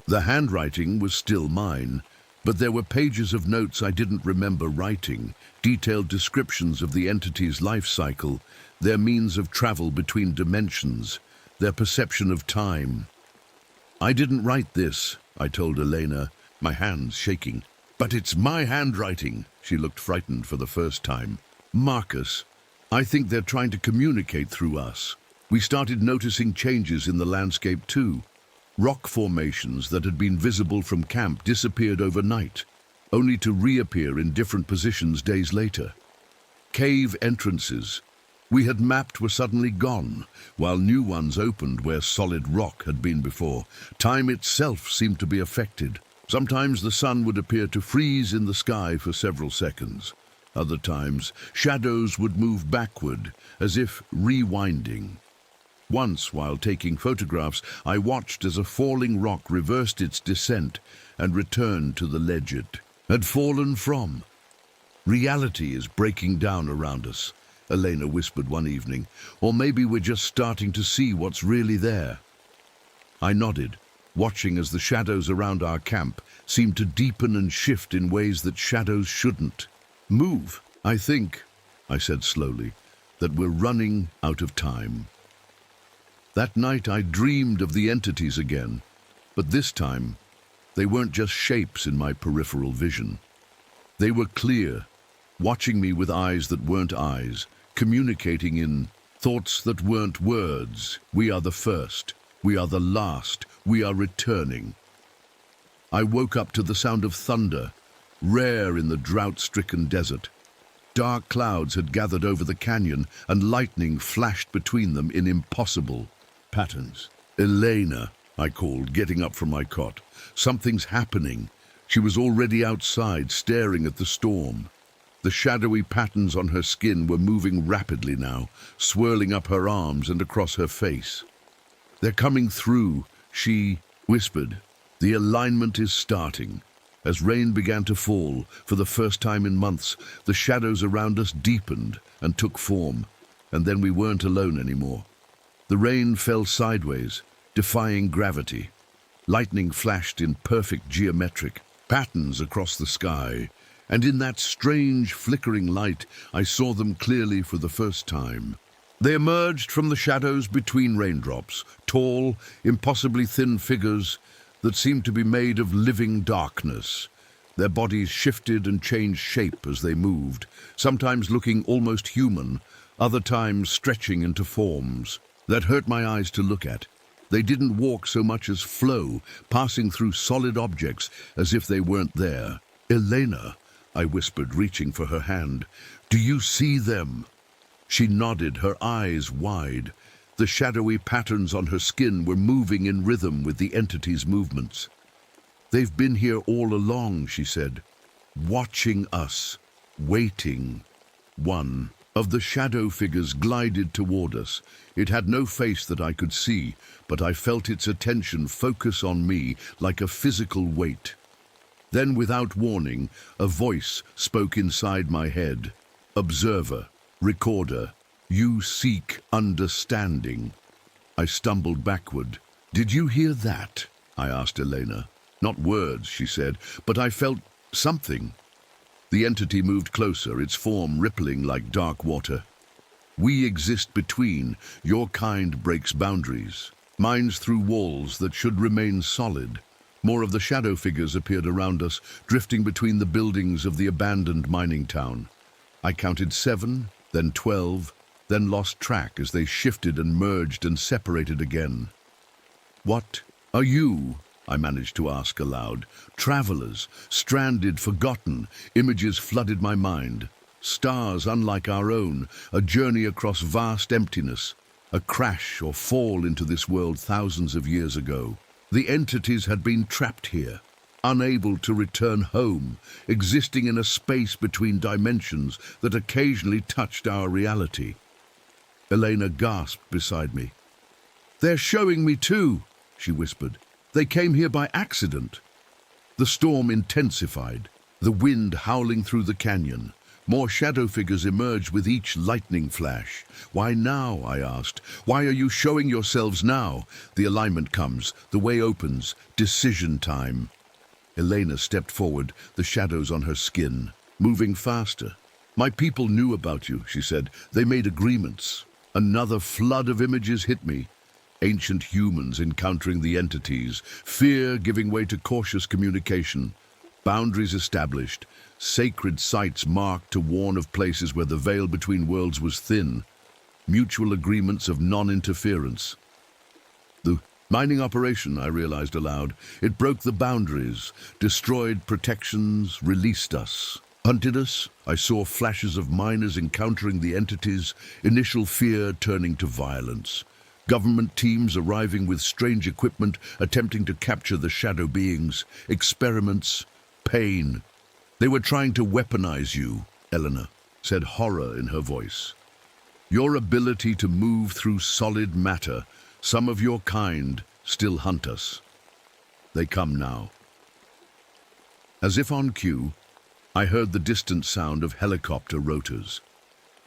The handwriting was still mine, but there were pages of notes I didn't remember writing, detailed descriptions of the entity's life cycle, their means of travel between dimensions, their perception of time. "I didn't write this," I told Elena, my hands shaking. "But it's my handwriting." She looked frightened for the first time. "Marcus, I think they're trying to communicate through us." We started noticing changes in the landscape too. Rock formations that had been visible from camp disappeared overnight, only to reappear in different positions days later. Cave entrances we had mapped were suddenly gone, while new ones opened where solid rock had been before. Time itself seemed to be affected. Sometimes the sun would appear to freeze in the sky for several seconds. Other times, shadows would move backward, as if rewinding. Once, while taking photographs, I watched as a falling rock reversed its descent and returned to the ledge it had fallen from. "Reality is breaking down around us," Elena whispered one evening. "Or maybe we're just starting to see what's really there." I nodded, watching as the shadows around our camp seemed to deepen and shift in ways that shadows shouldn't. "Move, I think," I said slowly. that we're running out of time. That night I dreamed of the entities again, but this time they weren't just shapes in my peripheral vision. They were clear, watching me with eyes that weren't eyes, communicating in thoughts that weren't words. We are the first, we are the last, we are returning. I woke up to the sound of thunder, rare in the drought-stricken desert. Dark clouds had gathered over the canyon, and lightning flashed between them in impossible patterns. "Elena," I called, getting up from my cot. "Something's happening." She was already outside, staring at the storm. The shadowy patterns on her skin were moving rapidly now, swirling up her arms and across her face. "They're coming through," she whispered. "The alignment is starting." As rain began to fall, for the first time in months, the shadows around us deepened and took form, and then we weren't alone anymore. The rain fell sideways, defying gravity. Lightning flashed in perfect geometric patterns across the sky, and in that strange flickering light, I saw them clearly for the first time. They emerged from the shadows between raindrops, tall, impossibly thin figures that seemed to be made of living darkness. Their bodies shifted and changed shape as they moved, sometimes looking almost human, other times stretching into forms that hurt my eyes to look at. They didn't walk so much as flow, passing through solid objects as if they weren't there. "Elena," I whispered, reaching for her hand, "do you see them?" She nodded, her eyes wide. The shadowy patterns on her skin were moving in rhythm with the entity's movements. "They've been here all along," she said, "watching us, waiting." One of the shadow figures glided toward us. It had no face that I could see, but I felt its attention focus on me like a physical weight. Then, without warning, a voice spoke inside my head. "Observer, recorder, you seek understanding." I stumbled backward. "Did you hear that?" I asked Elena. "Not words," she said, "but I felt something." The entity moved closer, its form rippling like dark water. "We exist between. Your kind breaks boundaries. Mine's through walls that should remain solid." More of the shadow figures appeared around us, drifting between the buildings of the abandoned mining town. I counted 7, then 12, then lost track as they shifted and merged and separated again. "What are you?" I managed to ask aloud. "Travelers, stranded, forgotten." Images flooded my mind. Stars unlike our own, a journey across vast emptiness, a crash or fall into this world thousands of years ago. The entities had been trapped here, unable to return home, existing in a space between dimensions that occasionally touched our reality. Elena gasped beside me. "They're showing me too," she whispered. "They came here by accident." The storm intensified, the wind howling through the canyon. More shadow figures emerged with each lightning flash. "Why now?" I asked. "Why are you showing yourselves now?" The alignment comes, the way opens, decision time. Elena stepped forward, the shadows on her skin, moving faster. "My people knew about you," she said. "They made agreements." Another flood of images hit me. Ancient humans encountering the entities, fear giving way to cautious communication, boundaries established, sacred sites marked to warn of places where the veil between worlds was thin, mutual agreements of non-interference. The mining operation, I realized aloud, it broke the boundaries, destroyed protections, released us. Hunted us, I saw flashes of miners encountering the entities, initial fear turning to violence. Government teams arriving with strange equipment, attempting to capture the shadow beings. Experiments, pain. "They were trying to weaponize you," Elena said, horror in her voice. "Your ability to move through solid matter, some of your kind still hunt us. They come now." As if on cue, I heard the distant sound of helicopter rotors.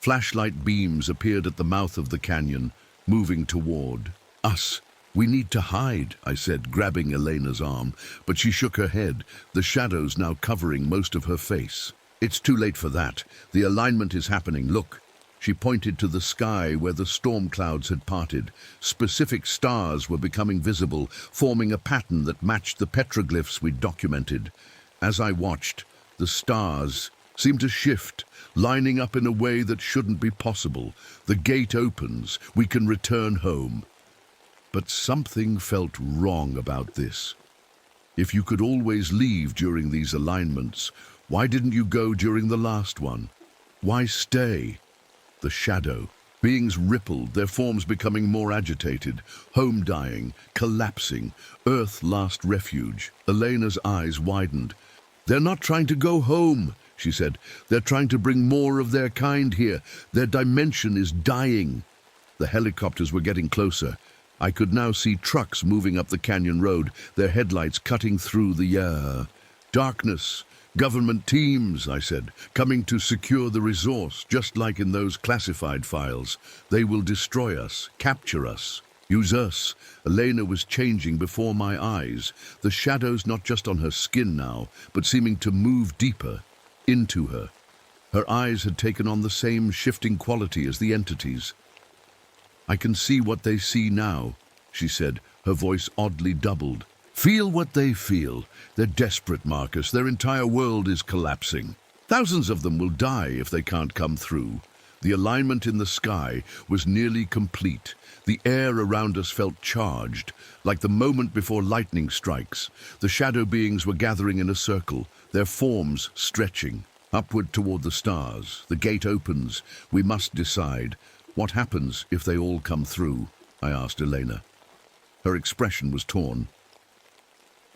Flashlight beams appeared at the mouth of the canyon, moving toward us. "We need to hide," I said, grabbing Elena's arm, but she shook her head, the shadows now covering most of her face. "It's too late for that. The alignment is happening. Look." She pointed to the sky where the storm clouds had parted. Specific stars were becoming visible, forming a pattern that matched the petroglyphs we'd documented. As I watched, the stars seemed to shift, lining up in a way that shouldn't be possible. The gate opens. We can return home. But something felt wrong about this. If you could always leave during these alignments, why didn't you go during the last one? Why stay? The shadow. Beings rippled, their forms becoming more agitated. Home dying, collapsing. Earth last refuge. Elena's eyes widened. They're not trying to go home, she said. They're trying to bring more of their kind here. Their dimension is dying. The helicopters were getting closer. I could now see trucks moving up the canyon road, their headlights cutting through the air. Darkness. Government teams, I said, coming to secure the resource, just like in those classified files. They will destroy us, capture us, use us. Elena was changing before my eyes, the shadows not just on her skin now, but seeming to move deeper into her. Her eyes had taken on the same shifting quality as the entities. I can see what they see now, she said, her voice oddly doubled. Feel what they feel. They're desperate, Marcus. Their entire world is collapsing. Thousands of them will die if they can't come through. The alignment in the sky was nearly complete. The air around us felt charged, like the moment before lightning strikes. The shadow beings were gathering in a circle, their forms stretching. Upward toward the stars. The gate opens. We must decide. What happens if they all come through? I asked Elena. Her expression was torn.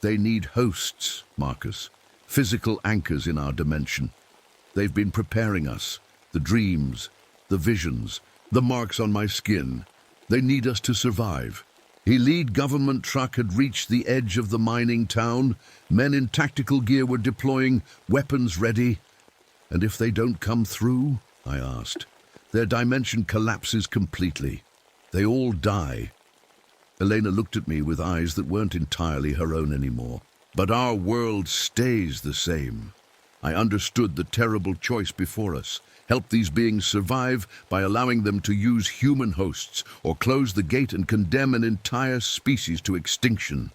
They need hosts, Marcus, physical anchors in our dimension. They've been preparing us, the dreams, the visions, the marks on my skin. They need us to survive. A lead government truck had reached the edge of the mining town. Men in tactical gear were deploying, weapons ready. And if they don't come through, I asked, their dimension collapses completely. They all die. Elena looked at me with eyes that weren't entirely her own anymore. But our world stays the same. I understood the terrible choice before us. Help these beings survive by allowing them to use human hosts, or close the gate and condemn an entire species to extinction.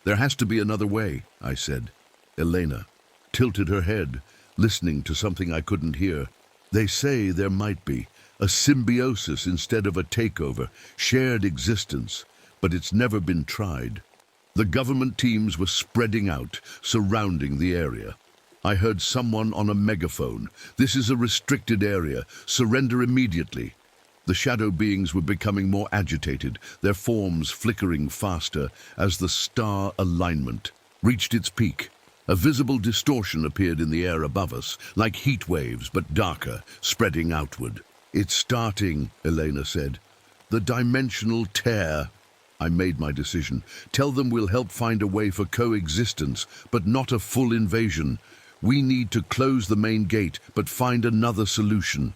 There has to be another way, I said. Elena tilted her head, listening to something I couldn't hear. They say there might be a symbiosis instead of a takeover, shared existence. But it's never been tried. The government teams were spreading out, surrounding the area. I heard someone on a megaphone. This is a restricted area. Surrender immediately. The shadow beings were becoming more agitated, their forms flickering faster as the star alignment reached its peak. A visible distortion appeared in the air above us, like heat waves, but darker, spreading outward. It's starting, Elena said. The dimensional tear. I made my decision. Tell them we'll help find a way for coexistence, but not a full invasion. We need to close the main gate, but find another solution.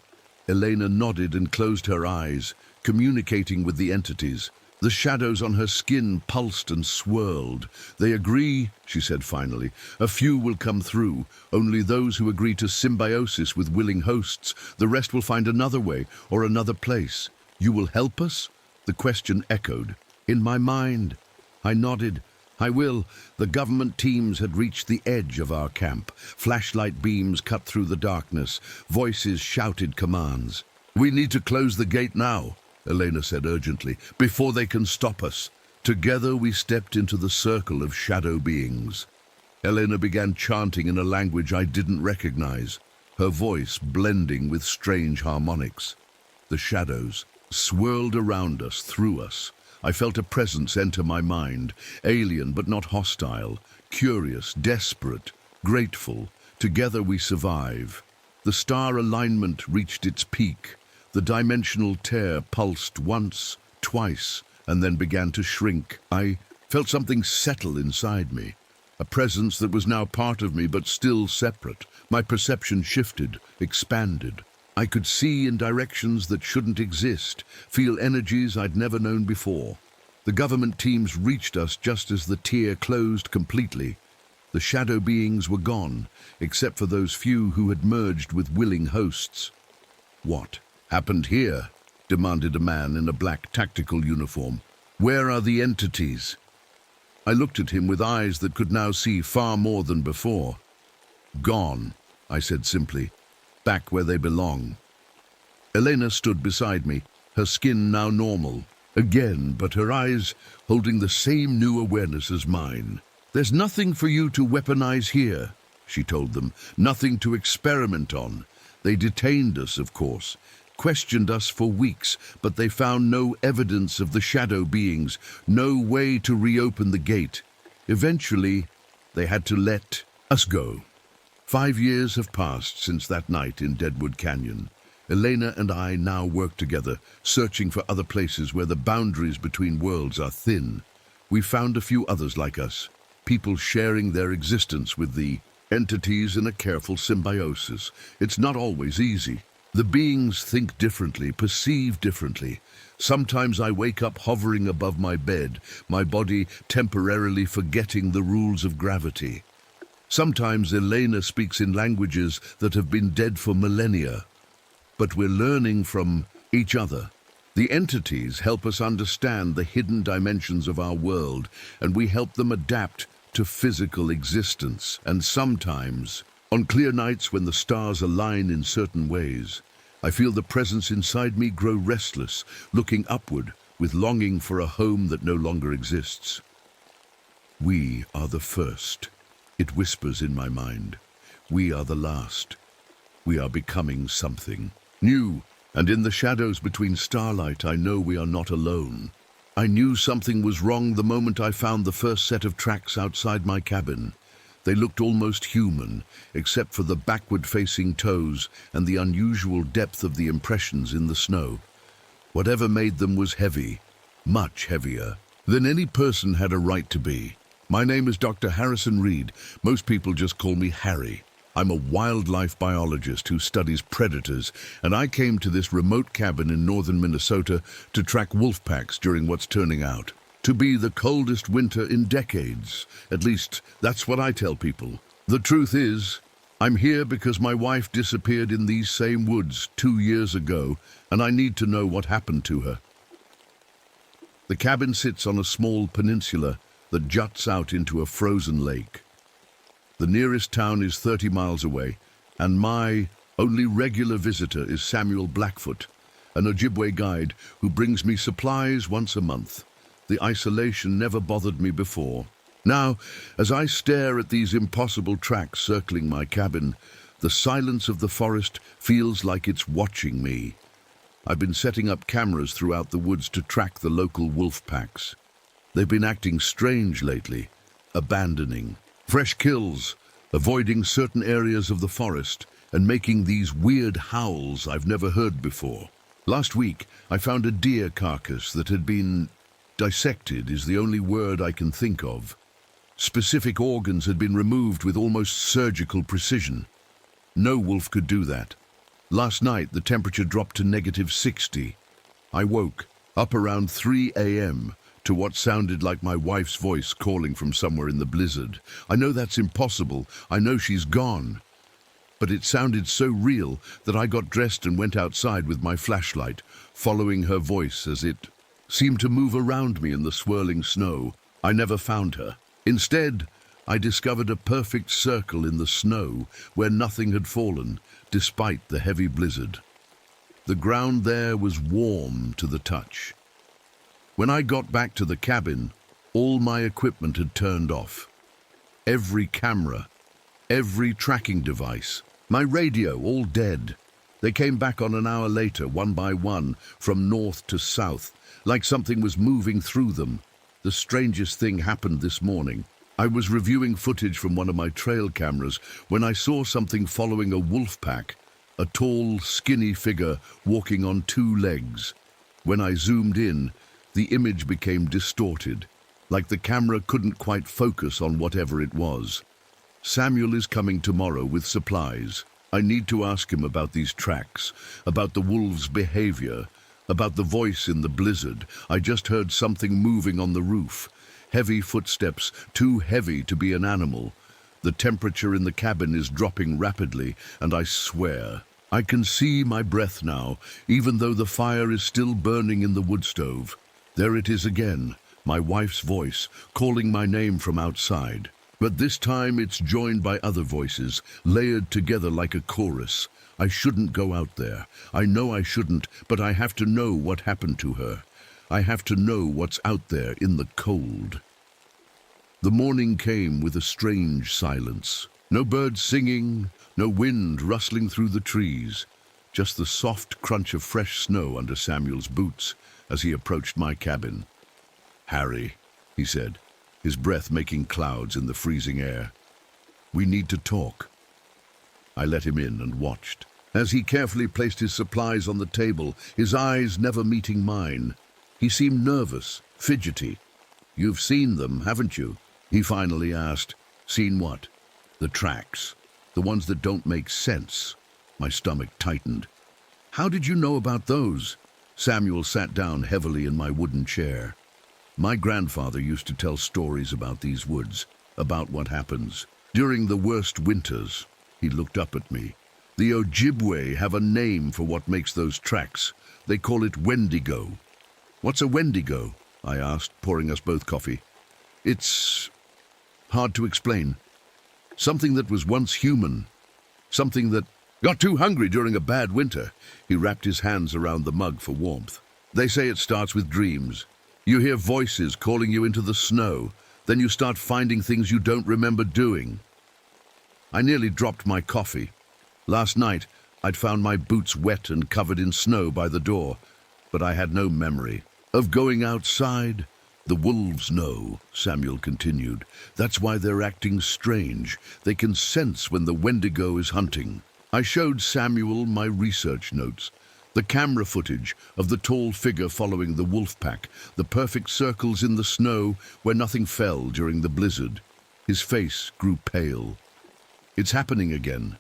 Elena nodded and closed her eyes, communicating with the entities. The shadows on her skin pulsed and swirled. They agree, she said finally. A few will come through, only those who agree to symbiosis with willing hosts. The rest will find another way or another place. You will help us? The question echoed. In my mind. I nodded. I will. The government teams had reached the edge of our camp. Flashlight beams cut through the darkness. Voices shouted commands. We need to close the gate now, Elena said urgently, before they can stop us. Together we stepped into the circle of shadow beings. Elena began chanting in a language I didn't recognize, her voice blending with strange harmonics. The shadows swirled around us, through us. I felt a presence enter my mind, alien but not hostile, curious, desperate, grateful. Together we survive. The star alignment reached its peak. The dimensional tear pulsed once, twice, and then began to shrink. I felt something settle inside me, a presence that was now part of me but still separate. My perception shifted, expanded. I could see in directions that shouldn't exist, feel energies I'd never known before. The government teams reached us just as the tier closed completely. The shadow beings were gone, except for those few who had merged with willing hosts. What Happened here? Demanded a man in a black tactical uniform. Where are the entities? I looked at him with eyes that could now see far more than before. Gone, I said simply. Back where they belong. Elena stood beside me, her skin now normal. Again, but her eyes holding the same new awareness as mine. There's nothing for you to weaponize here, she told them. Nothing to experiment on. They detained us, of course. Questioned us for weeks, but they found no evidence of the shadow beings, no way to reopen the gate. Eventually, they had to let us go. 5 years have passed since that night in Deadwood Canyon. Elena and I now work together, searching for other places where the boundaries between worlds are thin. We found a few others like us, people sharing their existence with the entities in a careful symbiosis. It's not always easy. The beings think differently, perceive differently. Sometimes I wake up hovering above my bed, my body temporarily forgetting the rules of gravity. Sometimes Elena speaks in languages that have been dead for millennia. But we're learning from each other. The entities help us understand the hidden dimensions of our world, and we help them adapt to physical existence. And sometimes, on clear nights when the stars align in certain ways, I feel the presence inside me grow restless, looking upward with longing for a home that no longer exists. We are the first, it whispers in my mind. We are the last. We are becoming something new, and in the shadows between starlight I know we are not alone. I knew something was wrong the moment I found the first set of tracks outside my cabin. They looked almost human, except for the backward-facing toes and the unusual depth of the impressions in the snow. Whatever made them was heavy, much heavier than any person had a right to be. My name is Dr. Harrison Reed. Most people just call me Harry. I'm a wildlife biologist who studies predators, and I came to this remote cabin in northern Minnesota to track wolf packs during what's turning out to be the coldest winter in decades. At least, that's what I tell people. The truth is, I'm here because my wife disappeared in these same woods 2 years ago, and I need to know what happened to her. The cabin sits on a small peninsula that juts out into a frozen lake. The nearest town is 30 miles away, and my only regular visitor is Samuel Blackfoot, an Ojibwe guide who brings me supplies once a month. The isolation never bothered me before. Now, as I stare at these impossible tracks circling my cabin, the silence of the forest feels like it's watching me. I've been setting up cameras throughout the woods to track the local wolf packs. They've been acting strange lately, abandoning fresh kills, avoiding certain areas of the forest, and making these weird howls I've never heard before. Last week, I found a deer carcass that had been dissected is the only word I can think of. Specific organs had been removed with almost surgical precision. No wolf could do that. Last night, the temperature dropped to -60. I woke up around 3 a.m. to what sounded like my wife's voice calling from somewhere in the blizzard. I know that's impossible. I know she's gone. But it sounded so real that I got dressed and went outside with my flashlight, following her voice as it seemed to move around me in the swirling snow. I never found her. Instead, I discovered a perfect circle in the snow where nothing had fallen, despite the heavy blizzard. The ground there was warm to the touch. When I got back to the cabin, all my equipment had turned off. Every camera, every tracking device, my radio, all dead. They came back on an hour later, one by one, from north to south, like something was moving through them. The strangest thing happened this morning. I was reviewing footage from one of my trail cameras when I saw something following a wolf pack, a tall, skinny figure walking on 2 legs. When I zoomed in, the image became distorted, like the camera couldn't quite focus on whatever it was. Samuel is coming tomorrow with supplies. I need to ask him about these tracks, about the wolves' behavior, about the voice in the blizzard. I just heard something moving on the roof. Heavy footsteps, too heavy to be an animal. The temperature in the cabin is dropping rapidly, and I swear I can see my breath now, even though the fire is still burning in the wood stove. There it is again, my wife's voice, calling my name from outside. But this time it's joined by other voices, layered together like a chorus. I shouldn't go out there. I know I shouldn't, but I have to know what happened to her. I have to know what's out there in the cold. The morning came with a strange silence. No birds singing, no wind rustling through the trees. Just the soft crunch of fresh snow under Samuel's boots as he approached my cabin. "Harry," he said, his breath making clouds in the freezing air. "We need to talk." I let him in and watched. As he carefully placed his supplies on the table, his eyes never meeting mine, he seemed nervous, fidgety. "You've seen them, haven't you?" he finally asked. "Seen what?" "The tracks. The ones that don't make sense." My stomach tightened. "How did you know about those?" Samuel sat down heavily in my wooden chair. "My grandfather used to tell stories about these woods, about what happens during the worst winters." He looked up at me. "The Ojibwe have a name for what makes those tracks. They call it Wendigo." "What's a Wendigo?" I asked, pouring us both coffee. "It's hard to explain. Something that was once human. Something that got too hungry during a bad winter." He wrapped his hands around the mug for warmth. "They say it starts with dreams. You hear voices calling you into the snow. Then you start finding things you don't remember doing." I nearly dropped my coffee. Last night, I'd found my boots wet and covered in snow by the door, but I had no memory of going outside. "The wolves know," Samuel continued. "That's why they're acting strange. They can sense when the Wendigo is hunting." I showed Samuel my research notes, the camera footage of the tall figure following the wolf pack, the perfect circles in the snow where nothing fell during the blizzard. His face grew pale. "It's happening again,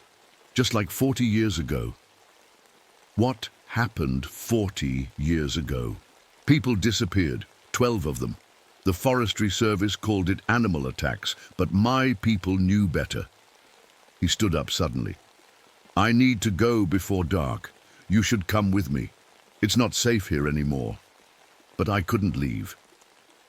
just like 40 years ago." What happened 40 years ago? People disappeared, 12 of them. The Forestry Service called it animal attacks, but my people knew better. He stood up suddenly. "I need to go before dark. You should come with me. It's not safe here anymore." But I couldn't leave.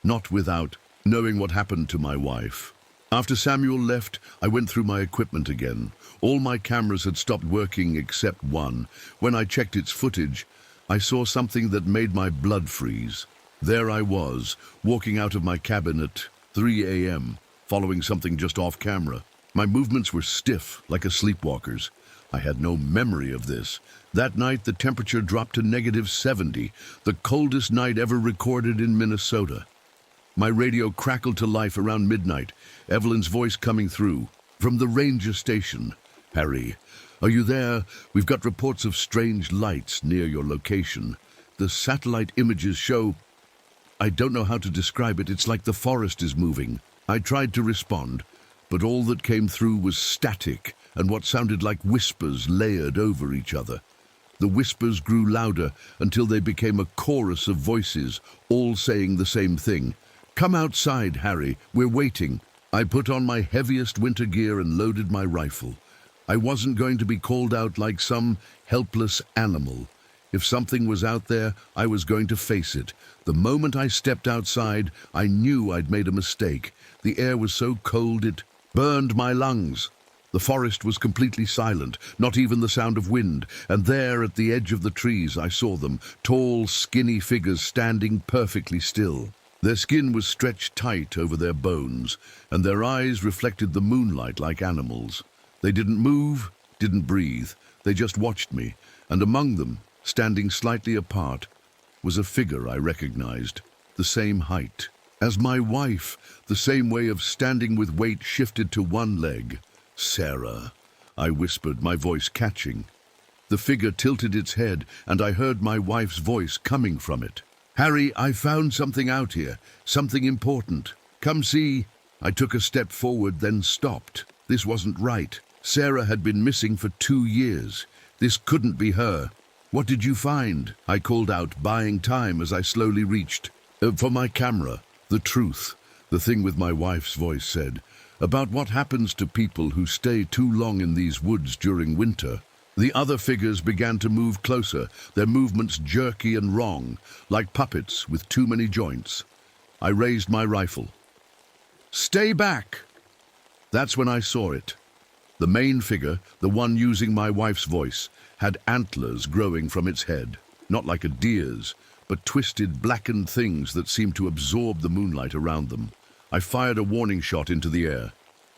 Not without knowing what happened to my wife. After Samuel left, I went through my equipment again. All my cameras had stopped working except one. When I checked its footage, I saw something that made my blood freeze. There I was, walking out of my cabin at 3 a.m., following something just off camera. My movements were stiff, like a sleepwalker's. I had no memory of this. That night, the temperature dropped to -70, the coldest night ever recorded in Minnesota. My radio crackled to life around midnight, Evelyn's voice coming through. From the ranger station. "Harry, are you there? We've got reports of strange lights near your location. The satellite images show..." I don't know how to describe it. It's like the forest is moving. I tried to respond, but all that came through was static and what sounded like whispers layered over each other. The whispers grew louder until they became a chorus of voices, all saying the same thing. "Come outside, Harry. We're waiting." I put on my heaviest winter gear and loaded my rifle. I wasn't going to be called out like some helpless animal. If something was out there, I was going to face it. The moment I stepped outside, I knew I'd made a mistake. The air was so cold it burned my lungs. The forest was completely silent, not even the sound of wind, and there at the edge of the trees I saw them, tall, skinny figures standing perfectly still. Their skin was stretched tight over their bones, and their eyes reflected the moonlight like animals. They didn't move, didn't breathe. They just watched me, and among them, standing slightly apart, was a figure I recognized, the same height as my wife, the same way of standing with weight shifted to one leg. "Sarah," I whispered, my voice catching. The figure tilted its head, and I heard my wife's voice coming from it. "Harry, I found something out here, something important. Come see." I took a step forward, then stopped. This wasn't right. Sarah had been missing for 2 years. This couldn't be her. "What did you find?" I called out, buying time as I slowly reached. For my camera, the truth, the thing with my wife's voice said, about what happens to people who stay too long in these woods during winter. The other figures began to move closer, their movements jerky and wrong, like puppets with too many joints. I raised my rifle. "Stay back!" That's when I saw it. The main figure, the one using my wife's voice, had antlers growing from its head, not like a deer's, but twisted, blackened things that seemed to absorb the moonlight around them. I fired a warning shot into the air.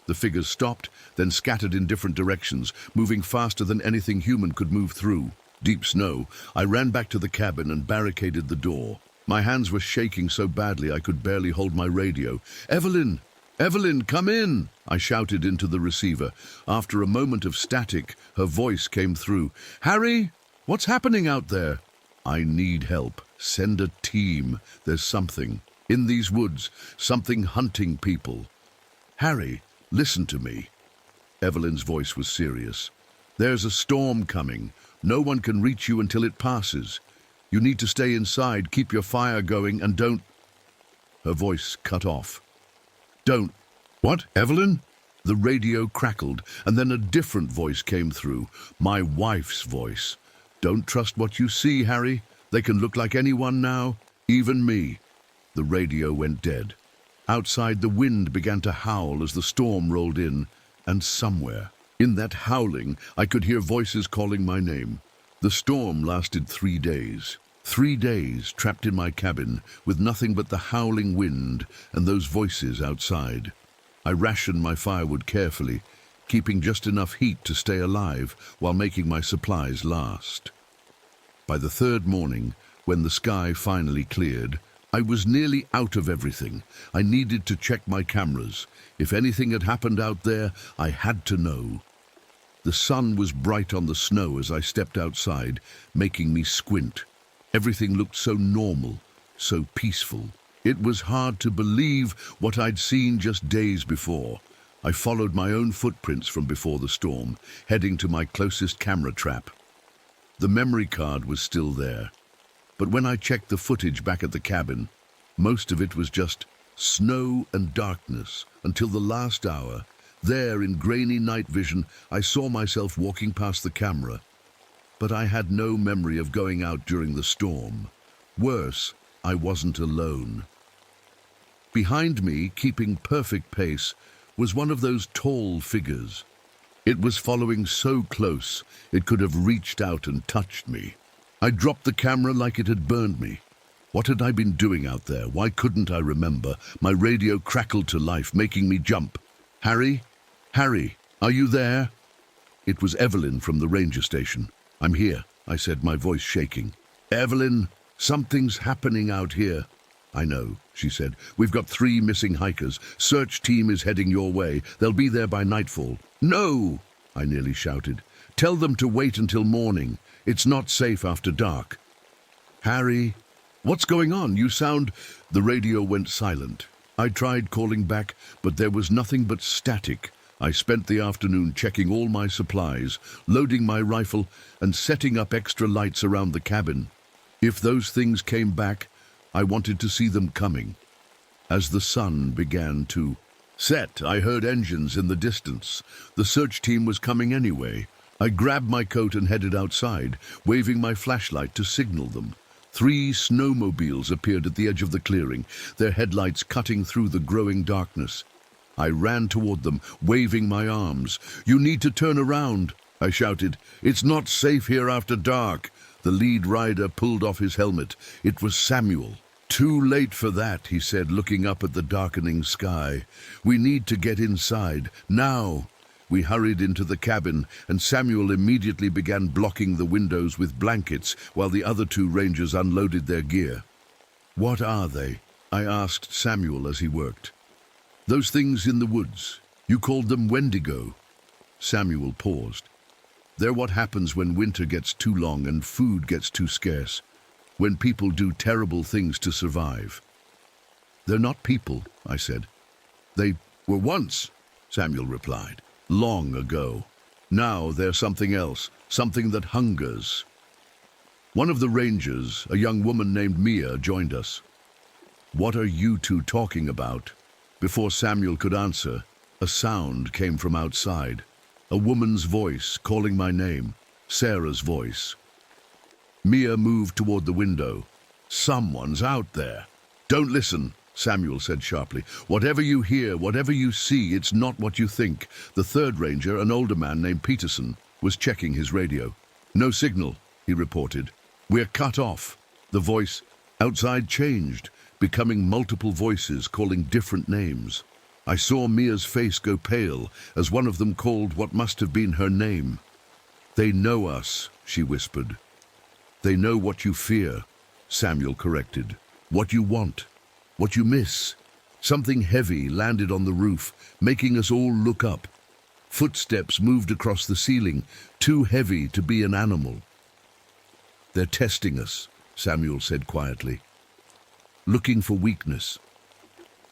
The figures stopped, then scattered in different directions, moving faster than anything human could move through. Deep snow. I ran back to the cabin and barricaded the door. My hands were shaking so badly I could barely hold my radio. "Evelyn! Evelyn, come in!" I shouted into the receiver. After a moment of static, her voice came through. "Harry, what's happening out there?" "I need help. Send a team. There's something. In these woods, something hunting people." "Harry, listen to me." Evelyn's voice was serious. "There's a storm coming. No one can reach you until it passes. You need to stay inside, keep your fire going, and don't—" Her voice cut off. "Don't—" "What, Evelyn?" The radio crackled, and then a different voice came through. My wife's voice. "Don't trust what you see, Harry. They can look like anyone now, even me." The radio went dead. Outside, the wind began to howl as the storm rolled in, and somewhere, in that howling, I could hear voices calling my name. The storm lasted 3 days. 3 days trapped in my cabin, with nothing but the howling wind and those voices outside. I rationed my firewood carefully, keeping just enough heat to stay alive while making my supplies last. By the 3rd morning, when the sky finally cleared, I was nearly out of everything. I needed to check my cameras. If anything had happened out there, I had to know. The sun was bright on the snow as I stepped outside, making me squint. Everything looked so normal, so peaceful. It was hard to believe what I'd seen just days before. I followed my own footprints from before the storm, heading to my closest camera trap. The memory card was still there. But when I checked the footage back at the cabin, most of it was just snow and darkness until the last hour. There, in grainy night vision, I saw myself walking past the camera. But I had no memory of going out during the storm. Worse, I wasn't alone. Behind me, keeping perfect pace, was one of those tall figures. It was following so close, it could have reached out and touched me. I dropped the camera like it had burned me. What had I been doing out there? Why couldn't I remember? My radio crackled to life, making me jump. "Harry? Harry, are you there?" It was Evelyn from the ranger station. "I'm here," I said, my voice shaking. "Evelyn, something's happening out here." "I know," she said. "We've got 3 missing hikers. Search team is heading your way. They'll be there by nightfall." "No!" I nearly shouted. "Tell them to wait until morning. It's not safe after dark." "Harry, what's going on? You sound—" The radio went silent. I tried calling back, but there was nothing but static. I spent the afternoon checking all my supplies, loading my rifle, and setting up extra lights around the cabin. If those things came back, I wanted to see them coming. As the sun began to set, I heard engines in the distance. The search team was coming anyway. I grabbed my coat and headed outside, waving my flashlight to signal them. 3 snowmobiles appeared at the edge of the clearing, their headlights cutting through the growing darkness. I ran toward them, waving my arms. "You need to turn around," I shouted. "It's not safe here after dark." The lead rider pulled off his helmet. It was Samuel. "Too late for that," he said, looking up at the darkening sky. "We need to get inside, now." We hurried into the cabin, and Samuel immediately began blocking the windows with blankets while the other 2 rangers unloaded their gear. "What are they?" I asked Samuel as he worked. "Those things in the woods. You called them Wendigo." Samuel paused. "They're what happens when winter gets too long and food gets too scarce. When people do terrible things to survive." "They're not people," I said. "They were once," Samuel replied. "Long ago. Now they're something else, something that hungers." One of the rangers, a young woman named Mia, joined us. "What are you 2 talking about?" Before Samuel could answer, a sound came from outside. A woman's voice calling my name. Sarah's voice. Mia moved toward the window. Someone's out there. Don't listen, Samuel said sharply. Whatever you hear, whatever you see, it's not what you think. The third ranger, an older man named Peterson, was checking his radio. No signal, he reported. We're cut off. The voice outside changed, becoming multiple voices calling different names. I saw Mia's face go pale as one of them called what must have been her name. They know us, she whispered. They know what you fear, Samuel corrected. What you want, what you miss. Something heavy landed on the roof, making us all look up. Footsteps moved across the ceiling, too heavy to be an animal. They're testing us, Samuel said quietly. Looking for weakness.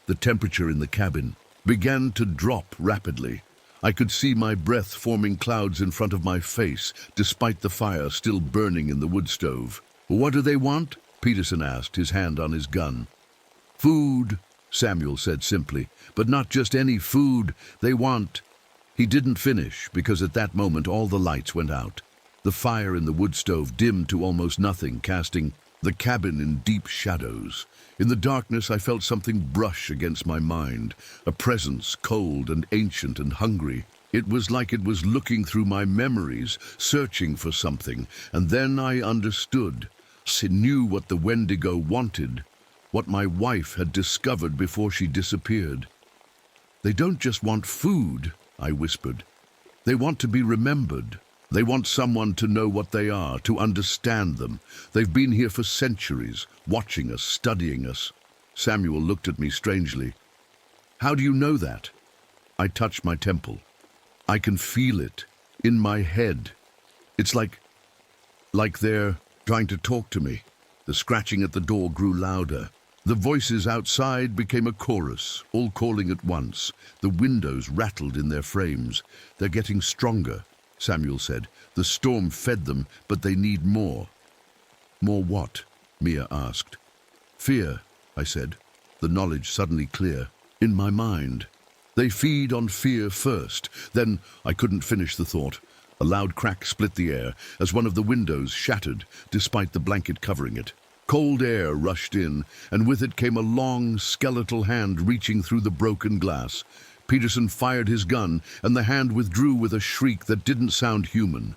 The temperature in the cabin began to drop rapidly. I could see my breath forming clouds in front of my face, despite the fire still burning in the wood stove. What do they want? Peterson asked, his hand on his gun. Food, Samuel said simply, but not just any food. They want... He didn't finish, because at that moment all the lights went out. The fire in the wood stove dimmed to almost nothing, casting the cabin in deep shadows. In the darkness, I felt something brush against my mind, a presence cold and ancient and hungry. It was like it was looking through my memories, searching for something, and then I understood. I knew what the Wendigo wanted, what my wife had discovered before she disappeared. They don't just want food, I whispered. They want to be remembered. They want someone to know what they are, to understand them. They've been here for centuries, watching us, studying us. Samuel looked at me strangely. How do you know that? I touched my temple. I can feel it, in my head. It's like they're trying to talk to me. The scratching at the door grew louder. The voices outside became a chorus, all calling at once. The windows rattled in their frames. They're getting stronger, Samuel said. The storm fed them, but they need more. More what? Mia asked. Fear, I said, the knowledge suddenly clear. In my mind. They feed on fear first. Then I couldn't finish the thought. A loud crack split the air as one of the windows shattered, despite the blanket covering it. Cold air rushed in, and with it came a long, skeletal hand reaching through the broken glass. Peterson fired his gun, and the hand withdrew with a shriek that didn't sound human.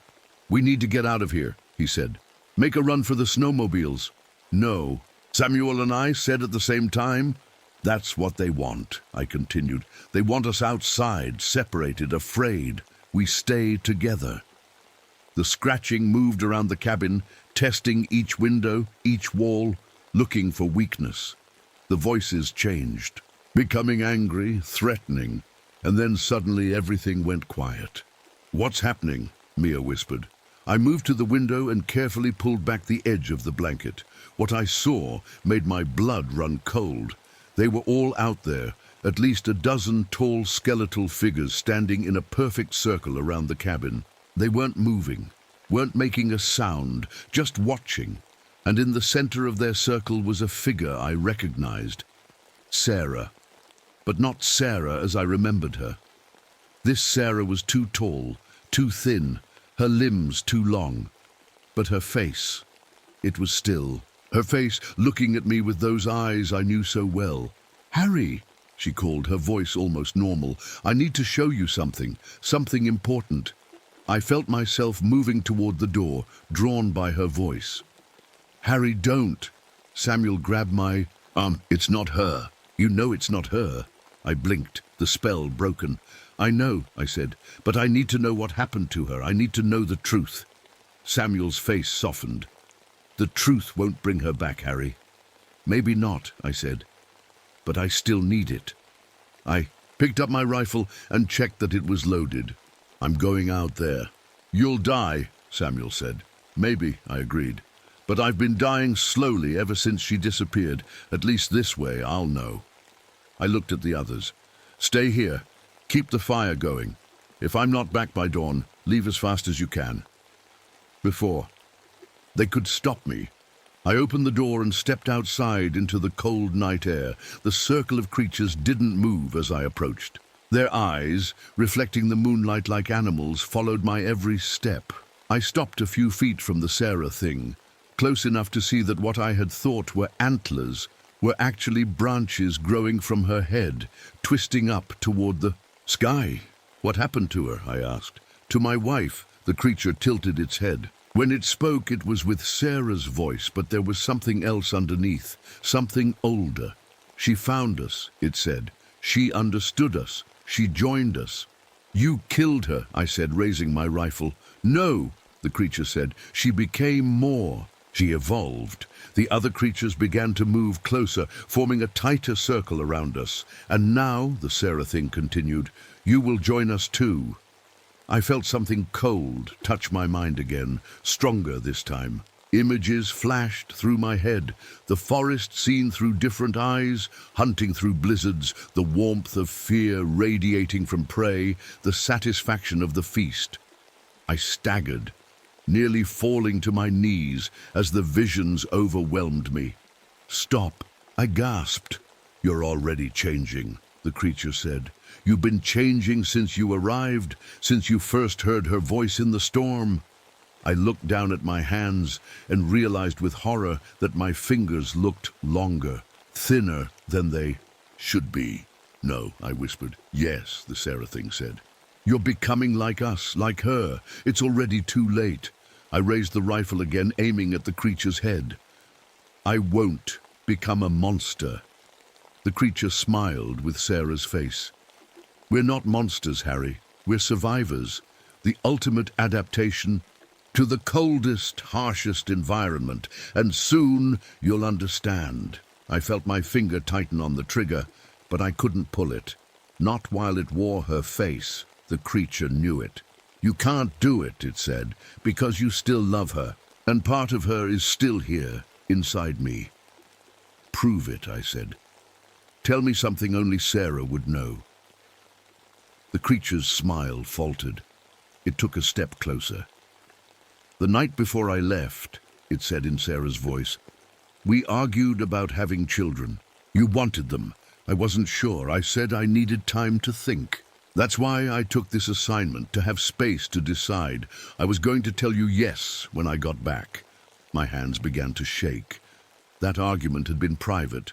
We need to get out of here, he said. Make a run for the snowmobiles. No, Samuel and I said at the same time. That's what they want, I continued. They want us outside, separated, afraid. We stay together. The scratching moved around the cabin, testing each window, each wall, looking for weakness. The voices changed, becoming angry, threatening, and then suddenly everything went quiet. What's happening? Mia whispered. I moved to the window and carefully pulled back the edge of the blanket. What I saw made my blood run cold. They were all out there, at least a dozen tall skeletal figures standing in a perfect circle around the cabin. They weren't moving, weren't making a sound, just watching. And in the center of their circle was a figure I recognized. Sarah. But not Sarah as I remembered her. This Sarah was too tall, too thin, her limbs too long. But her face, it was still. Her face looking at me with those eyes I knew so well. Harry, she called, her voice almost normal. I need to show you something important. I felt myself moving toward the door, drawn by her voice. Harry, don't. Samuel grabbed my it's not her. You know it's not her. I blinked, the spell broken. I know, I said, but I need to know what happened to her. I need to know the truth. Samuel's face softened. The truth won't bring her back, Harry. Maybe not, I said, but I still need it. I picked up my rifle and checked that it was loaded. I'm going out there. You'll die, Samuel said. Maybe, I agreed. But I've been dying slowly ever since she disappeared. At least this way I'll know. I looked at the others. Stay here. Keep the fire going. If I'm not back by dawn, leave as fast as you can. Before they could stop me, I opened the door and stepped outside into the cold night air. The circle of creatures didn't move as I approached. Their eyes, reflecting the moonlight like animals, followed my every step. I stopped a few feet from the Sarah thing, close enough to see that what I had thought were antlers were actually branches growing from her head, twisting up toward the sky. What happened to her? I asked. To my wife. The creature tilted its head. When it spoke, it was with Sarah's voice, but there was something else underneath, something older. She found us, it said. She understood us. She joined us. You killed her, I said, raising my rifle. No, the creature said. She became more. She evolved. The other creatures began to move closer, forming a tighter circle around us. And now, the Sarah thing continued, you will join us too. I felt something cold touch my mind again, stronger this time. Images flashed through my head, the forest seen through different eyes, hunting through blizzards, the warmth of fear radiating from prey, the satisfaction of the feast. I staggered, nearly falling to my knees as the visions overwhelmed me. Stop, I gasped. You're already changing, the creature said. You've been changing since you arrived, since you first heard her voice in the storm. I looked down at my hands and realized with horror that my fingers looked longer, thinner than they should be. No, I whispered. Yes, the Sarah thing said. You're becoming like us, like her. It's already too late. I raised the rifle again, aiming at the creature's head. I won't become a monster. The creature smiled with Sarah's face. We're not monsters, Harry. We're survivors. The ultimate adaptation to the coldest, harshest environment. And soon you'll understand. I felt my finger tighten on the trigger, but I couldn't pull it. Not while it wore her face. The creature knew it. You can't do it, it said, because you still love her. And part of her is still here, inside me. Prove it, I said. Tell me something only Sarah would know. The creature's smile faltered. It took a step closer. The night before I left, it said in Sarah's voice, we argued about having children. You wanted them. I wasn't sure. I said I needed time to think. That's why I took this assignment, to have space to decide. I was going to tell you yes when I got back. My hands began to shake. That argument had been private.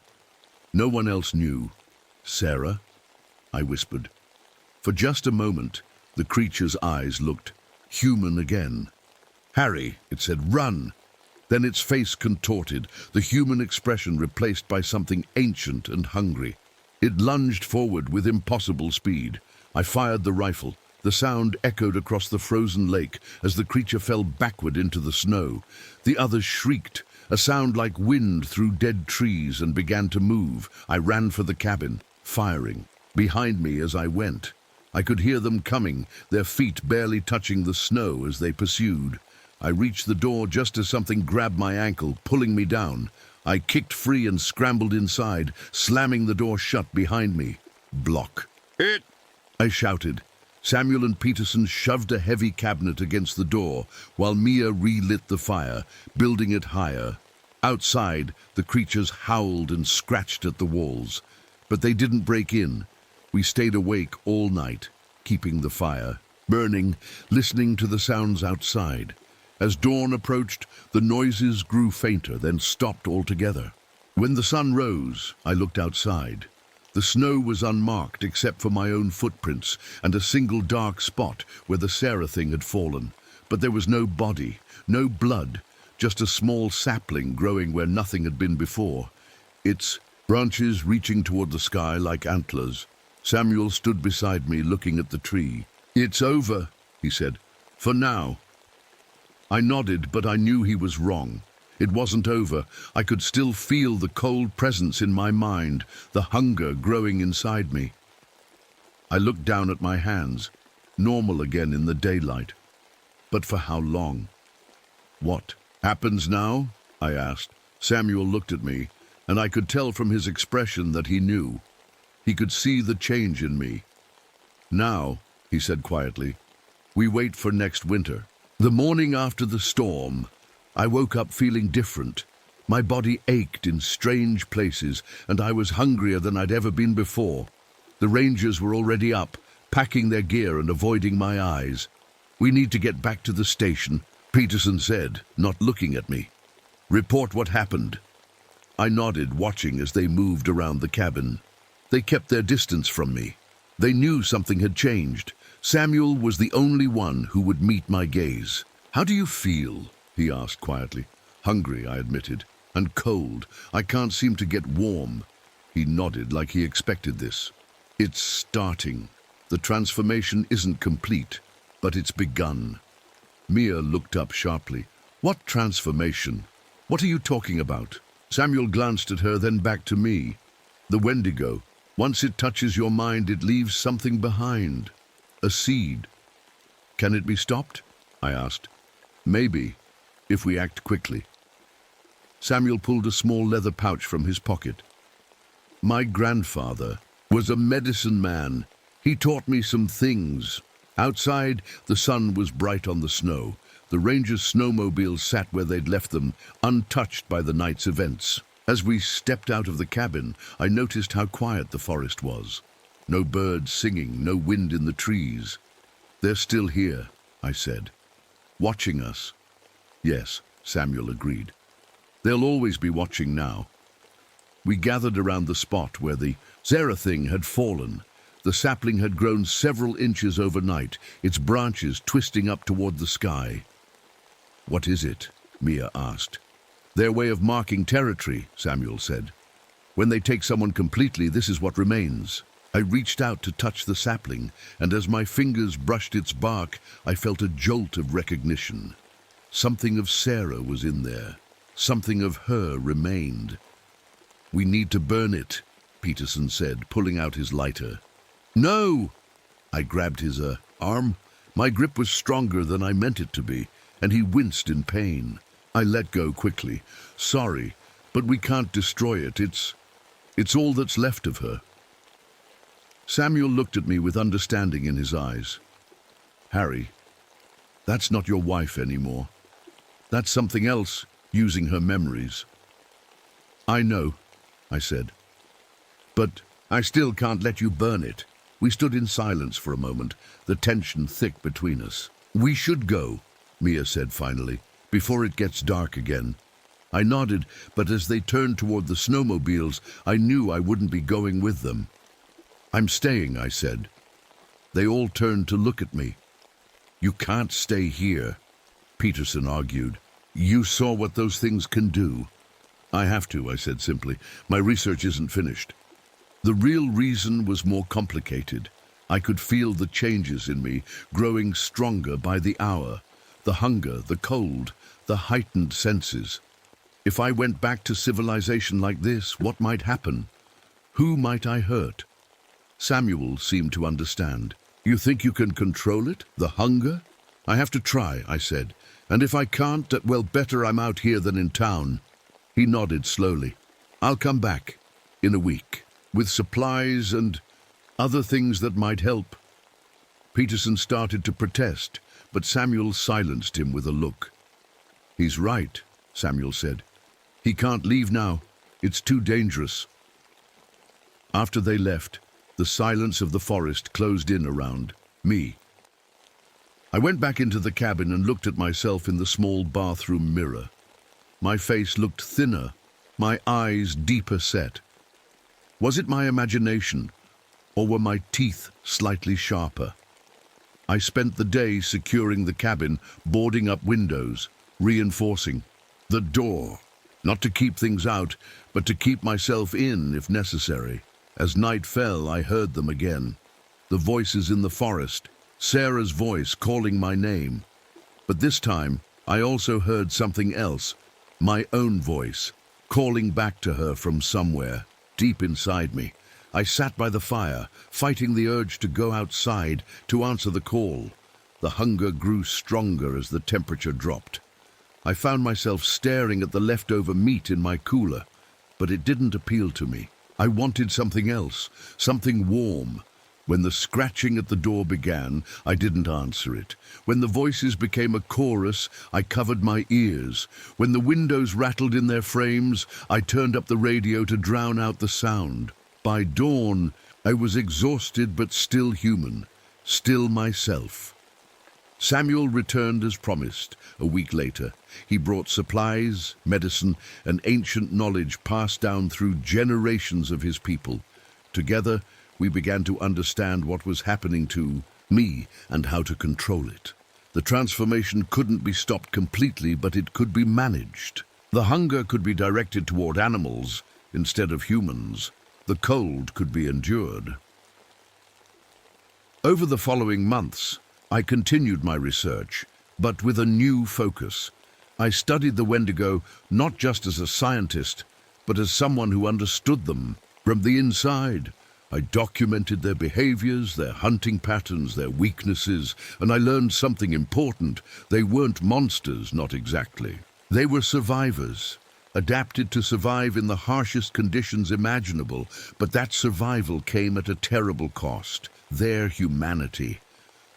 No one else knew. Sarah? I whispered. For just a moment, the creature's eyes looked human again. Harry, it said, run. Then its face contorted, the human expression replaced by something ancient and hungry. It lunged forward with impossible speed. I fired the rifle. The sound echoed across the frozen lake as the creature fell backward into the snow. The others shrieked, a sound like wind through dead trees, and began to move. I ran for the cabin, firing. Behind me as I went, I could hear them coming, their feet barely touching the snow as they pursued. I reached the door just as something grabbed my ankle, pulling me down. I kicked free and scrambled inside, slamming the door shut behind me. Block. It! I shouted. Samuel and Peterson shoved a heavy cabinet against the door, while Mia relit the fire, building it higher. Outside, the creatures howled and scratched at the walls. But they didn't break in. We stayed awake all night, keeping the fire burning, listening to the sounds outside. As dawn approached, the noises grew fainter, then stopped altogether. When the sun rose, I looked outside. The snow was unmarked except for my own footprints and a single dark spot where the Sarah thing had fallen. But there was no body, no blood, just a small sapling growing where nothing had been before, its branches reaching toward the sky like antlers. Samuel stood beside me, looking at the tree. It's over, he said. For now. I nodded, but I knew he was wrong. It wasn't over. I could still feel the cold presence in my mind, the hunger growing inside me. I looked down at my hands, normal again in the daylight. But for how long? What happens now? I asked. Samuel looked at me, and I could tell from his expression that he knew. He could see the change in me. Now, he said quietly, we wait for next winter. The morning after the storm, I woke up feeling different. My body ached in strange places, and I was hungrier than I'd ever been before. The Rangers were already up, packing their gear and avoiding my eyes. We need to get back to the station, Peterson said, not looking at me. Report what happened. I nodded, watching as they moved around the cabin. They kept their distance from me. They knew something had changed. Samuel was the only one who would meet my gaze. How do you feel? He asked quietly. Hungry, I admitted. And cold. I can't seem to get warm. He nodded like he expected this. It's starting. The transformation isn't complete, but it's begun. Mia looked up sharply. What transformation? What are you talking about? Samuel glanced at her, then back to me. The Wendigo. Once it touches your mind, it leaves something behind. A seed. Can it be stopped? I asked. Maybe, if we act quickly. Samuel pulled a small leather pouch from his pocket. My grandfather was a medicine man. He taught me some things. Outside, the sun was bright on the snow. The Rangers' snowmobiles sat where they'd left them, untouched by the night's events. As we stepped out of the cabin, I noticed how quiet the forest was. No birds singing, no wind in the trees. They're still here, I said. Watching us. Yes, Samuel agreed. They'll always be watching now. We gathered around the spot where the Zerathing had fallen. The sapling had grown several inches overnight, its branches twisting up toward the sky. What is it? Mia asked. Their way of marking territory, Samuel said. When they take someone completely, this is what remains. I reached out to touch the sapling, and as my fingers brushed its bark, I felt a jolt of recognition. Something of Sarah was in there. Something of her remained. We need to burn it, Peterson said, pulling out his lighter. No! I grabbed his arm. My grip was stronger than I meant it to be, and he winced in pain. I let go quickly. Sorry, but we can't destroy it. It's all that's left of her. Samuel looked at me with understanding in his eyes. Harry, that's not your wife anymore. That's something else, using her memories. I know, I said. But I still can't let you burn it. We stood in silence for a moment, the tension thick between us. We should go, Mia said finally, before it gets dark again. I nodded, but as they turned toward the snowmobiles, I knew I wouldn't be going with them. I'm staying, I said. They all turned to look at me. You can't stay here, Peterson argued. You saw what those things can do. I have to, I said simply. My research isn't finished. The real reason was more complicated. I could feel the changes in me, growing stronger by the hour. The hunger, the cold, the heightened senses. If I went back to civilization like this, what might happen? Who might I hurt? Samuel seemed to understand. You think you can control it? The hunger? I have to try, I said. And if I can't, well, better I'm out here than in town. He nodded slowly. I'll come back in a week with supplies and other things that might help. Peterson started to protest, but Samuel silenced him with a look. He's right, Samuel said. He can't leave now. It's too dangerous. After they left, the silence of the forest closed in around me. I went back into the cabin and looked at myself in the small bathroom mirror. My face looked thinner, my eyes deeper set. Was it my imagination, or were my teeth slightly sharper? I spent the day securing the cabin, boarding up windows, reinforcing the door, not to keep things out, but to keep myself in if necessary. As night fell, I heard them again. The voices in the forest, Sarah's voice calling my name. But this time, I also heard something else, my own voice, calling back to her from somewhere, deep inside me. I sat by the fire, fighting the urge to go outside to answer the call. The hunger grew stronger as the temperature dropped. I found myself staring at the leftover meat in my cooler, but it didn't appeal to me. I wanted something else, something warm. When the scratching at the door began, I didn't answer it. When the voices became a chorus, I covered my ears. When the windows rattled in their frames, I turned up the radio to drown out the sound. By dawn, I was exhausted but still human, still myself. Samuel returned as promised a week later. He brought supplies, medicine, and ancient knowledge passed down through generations of his people. Together, we began to understand what was happening to me and how to control it. The transformation couldn't be stopped completely, but it could be managed. The hunger could be directed toward animals instead of humans. The cold could be endured. Over the following months, I continued my research, but with a new focus. I studied the Wendigo not just as a scientist, but as someone who understood them from the inside. I documented their behaviors, their hunting patterns, their weaknesses, and I learned something important. They weren't monsters, not exactly. They were survivors, adapted to survive in the harshest conditions imaginable, but that survival came at a terrible cost, their humanity.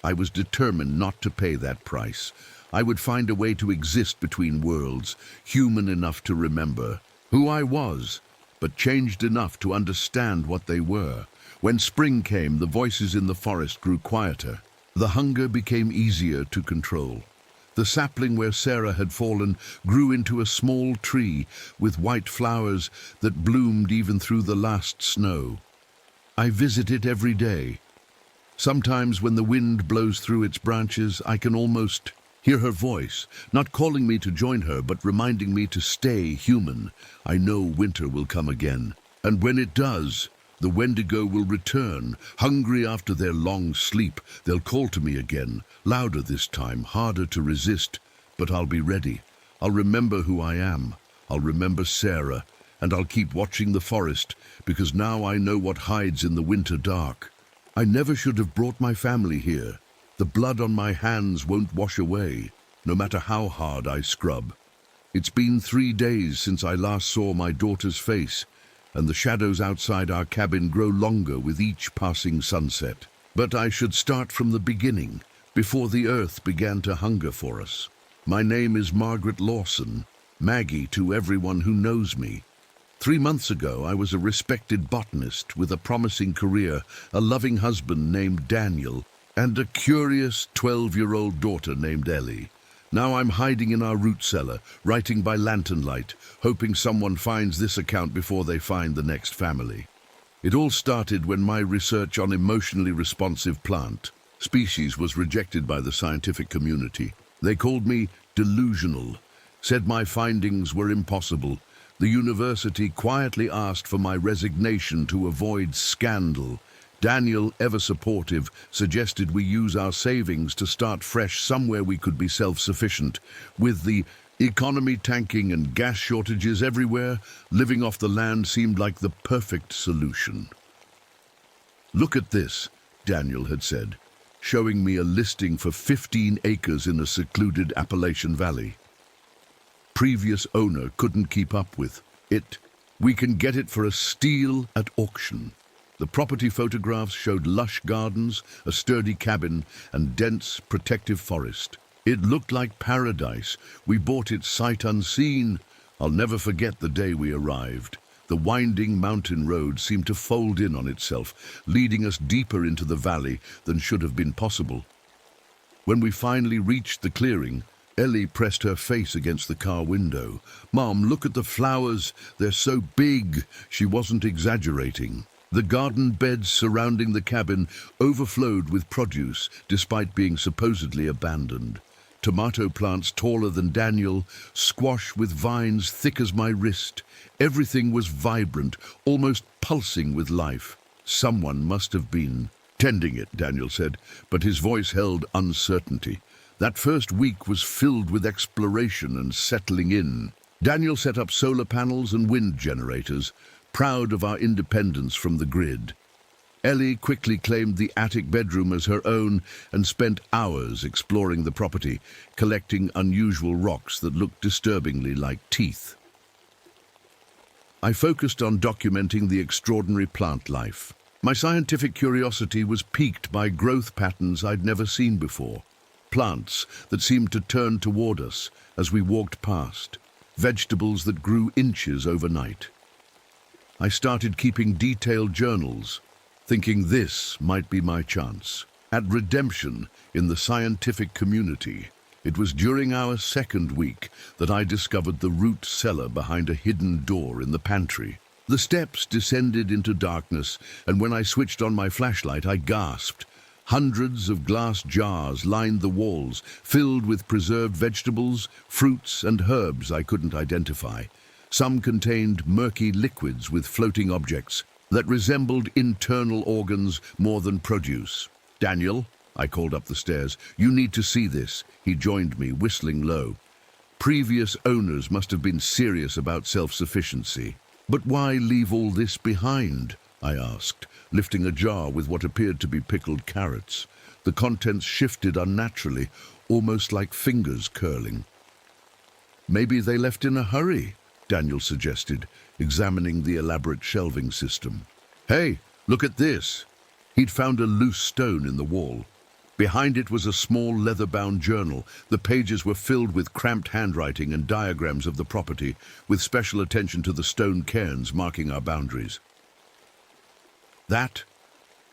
I was determined not to pay that price. I would find a way to exist between worlds, human enough to remember who I was, but changed enough to understand what they were. When spring came, the voices in the forest grew quieter. The hunger became easier to control. The sapling where Sarah had fallen grew into a small tree with white flowers that bloomed even through the last snow. I visit it every day. Sometimes when the wind blows through its branches, I can almost hear her voice, not calling me to join her, but reminding me to stay human. I know winter will come again. And when it does, the Wendigo will return, hungry after their long sleep. They'll call to me again, louder this time, harder to resist. But I'll be ready. I'll remember who I am. I'll remember Sarah, and I'll keep watching the forest, because now I know what hides in the winter dark. I never should have brought my family here. The blood on my hands won't wash away, no matter how hard I scrub. It's been 3 days since I last saw my daughter's face, and the shadows outside our cabin grow longer with each passing sunset. But I should start from the beginning, before the earth began to hunger for us. My name is Margaret Lawson, Maggie to everyone who knows me. 3 months ago, I was a respected botanist with a promising career, a loving husband named Daniel, and a curious 12-year-old daughter named Ellie. Now I'm hiding in our root cellar, writing by lantern light, hoping someone finds this account before they find the next family. It all started when my research on emotionally responsive plant species was rejected by the scientific community. They called me delusional, said my findings were impossible. The university quietly asked for my resignation to avoid scandal. Daniel, ever supportive, suggested we use our savings to start fresh somewhere we could be self-sufficient. With the economy tanking and gas shortages everywhere, living off the land seemed like the perfect solution. "Look at this," Daniel had said, showing me a listing for 15 acres in a secluded Appalachian Valley. Previous owner couldn't keep up with it. We can get it for a steal at auction. The property photographs showed lush gardens, a sturdy cabin, and dense, protective forest. It looked like paradise. We bought it sight unseen. I'll never forget the day we arrived. The winding mountain road seemed to fold in on itself, leading us deeper into the valley than should have been possible. When we finally reached the clearing, Ellie pressed her face against the car window. "Mom, look at the flowers. They're so big." She wasn't exaggerating. The garden beds surrounding the cabin overflowed with produce, despite being supposedly abandoned. Tomato plants taller than Daniel, squash with vines thick as my wrist. Everything was vibrant, almost pulsing with life. Someone must have been tending it, Daniel said, but his voice held uncertainty. That first week was filled with exploration and settling in. Daniel set up solar panels and wind generators, proud of our independence from the grid. Ellie quickly claimed the attic bedroom as her own and spent hours exploring the property, collecting unusual rocks that looked disturbingly like teeth. I focused on documenting the extraordinary plant life. My scientific curiosity was piqued by growth patterns I'd never seen before. Plants that seemed to turn toward us as we walked past. Vegetables that grew inches overnight. I started keeping detailed journals, thinking this might be my chance. At Redemption, in the scientific community, it was during our second week that I discovered the root cellar behind a hidden door in the pantry. The steps descended into darkness, and when I switched on my flashlight, I gasped. Hundreds of glass jars lined the walls, filled with preserved vegetables, fruits, and herbs I couldn't identify. Some contained murky liquids with floating objects that resembled internal organs more than produce. "Daniel," I called up the stairs, "you need to see this." He joined me, whistling low. Previous owners must have been serious about self-sufficiency. "But why leave all this behind?" I asked, lifting a jar with what appeared to be pickled carrots. The contents shifted unnaturally, almost like fingers curling. "Maybe they left in a hurry," Daniel suggested, examining the elaborate shelving system. "Hey, look at this!" He'd found a loose stone in the wall. Behind it was a small leather-bound journal. The pages were filled with cramped handwriting and diagrams of the property, with special attention to the stone cairns marking our boundaries. That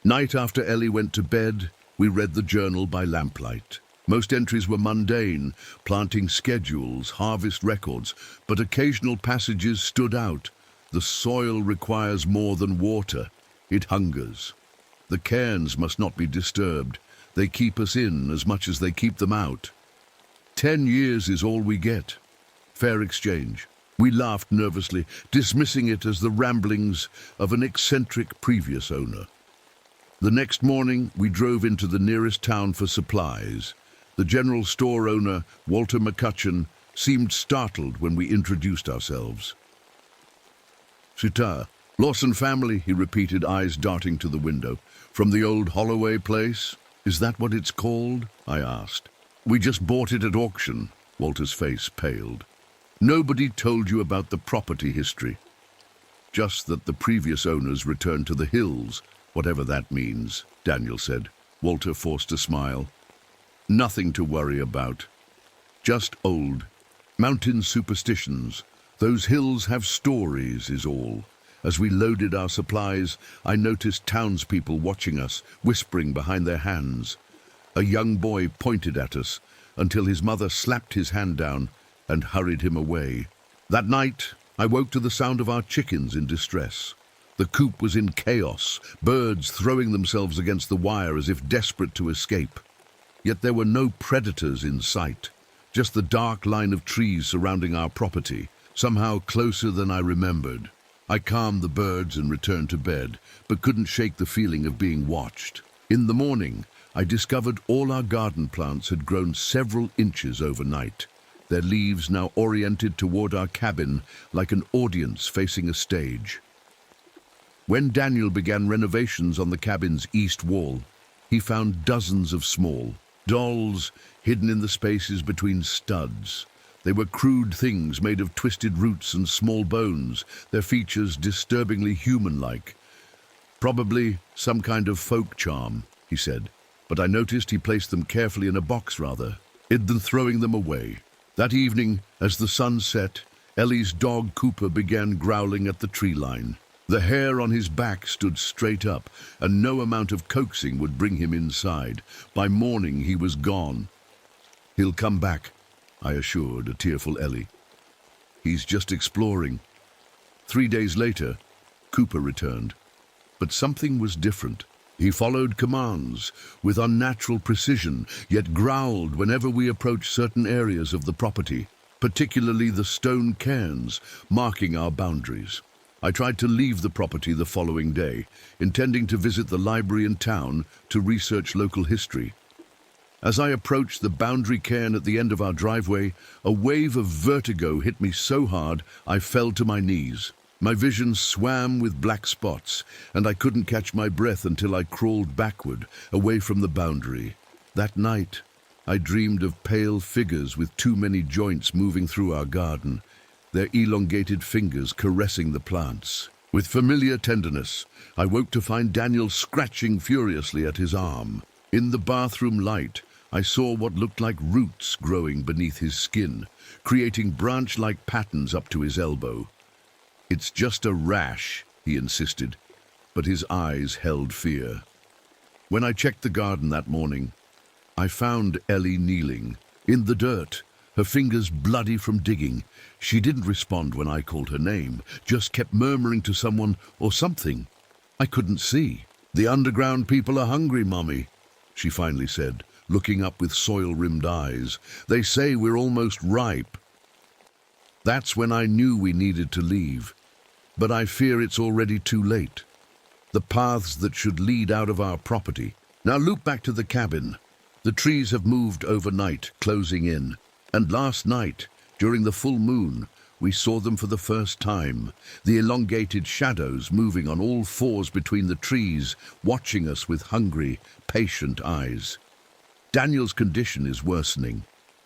night, after Ellie went to bed, we read the journal by lamplight. Most entries were mundane, planting schedules, harvest records, but occasional passages stood out. The soil requires more than water. It hungers. The cairns must not be disturbed. They keep us in as much as they keep them out. 10 years is all we get. Fair exchange. We laughed nervously, dismissing it as the ramblings of an eccentric previous owner. The next morning, we drove into the nearest town for supplies. The general store owner, Walter McCutcheon, seemed startled when we introduced ourselves. "Sita, Lawson family," he repeated, eyes darting to the window. "From the old Holloway place? Is that what it's called?" I asked. "We just bought it at auction." Walter's face paled. "Nobody told you about the property history." "Just that the previous owners returned to the hills, whatever that means," Daniel said. Walter forced a smile. "Nothing to worry about. Just old. Mountain superstitions. Those hills have stories, is all." As we loaded our supplies, I noticed townspeople watching us, whispering behind their hands. A young boy pointed at us until his mother slapped his hand down and hurried him away. That night, I woke to the sound of our chickens in distress. The coop was in chaos, birds throwing themselves against the wire as if desperate to escape. Yet there were no predators in sight, just the dark line of trees surrounding our property, somehow closer than I remembered. I calmed the birds and returned to bed, but couldn't shake the feeling of being watched. In the morning, I discovered all our garden plants had grown several inches overnight, their leaves now oriented toward our cabin like an audience facing a stage. When Daniel began renovations on the cabin's east wall, he found dozens of small dolls hidden in the spaces between studs. They were crude things made of twisted roots and small bones, their features disturbingly human-like. "Probably some kind of folk charm," he said, but I noticed he placed them carefully in a box rather than throwing them away. That evening, as the sun set, Ellie's dog Cooper began growling at the tree line. The hair on his back stood straight up, and no amount of coaxing would bring him inside. By morning, he was gone. "He'll come back," I assured a tearful Ellie. "He's just exploring." 3 days later, Cooper returned. But something was different. He followed commands with unnatural precision, yet growled whenever we approached certain areas of the property, particularly the stone cairns marking our boundaries. I tried to leave the property the following day, intending to visit the library in town to research local history. As I approached the boundary cairn at the end of our driveway, a wave of vertigo hit me so hard I fell to my knees. My vision swam with black spots, and I couldn't catch my breath until I crawled backward, away from the boundary. That night, I dreamed of pale figures with too many joints moving through our garden, their elongated fingers caressing the plants. With familiar tenderness, I woke to find Daniel scratching furiously at his arm. In the bathroom light, I saw what looked like roots growing beneath his skin, creating branch-like patterns up to his elbow. "It's just a rash," he insisted, but his eyes held fear. When I checked the garden that morning, I found Ellie kneeling, in the dirt, her fingers bloody from digging. She didn't respond when I called her name, just kept murmuring to someone or something. I couldn't see. "The underground people are hungry, Mummy," she finally said, looking up with soil-rimmed eyes. "They say we're almost ripe." That's when I knew we needed to leave. But I fear it's already too late. The paths that should lead out of our property. Now loop back to the cabin. The trees have moved overnight, closing in. And last night, during the full moon, we saw them for the first time, the elongated shadows moving on all fours between the trees, watching us with hungry, patient eyes. Daniel's condition is worsening.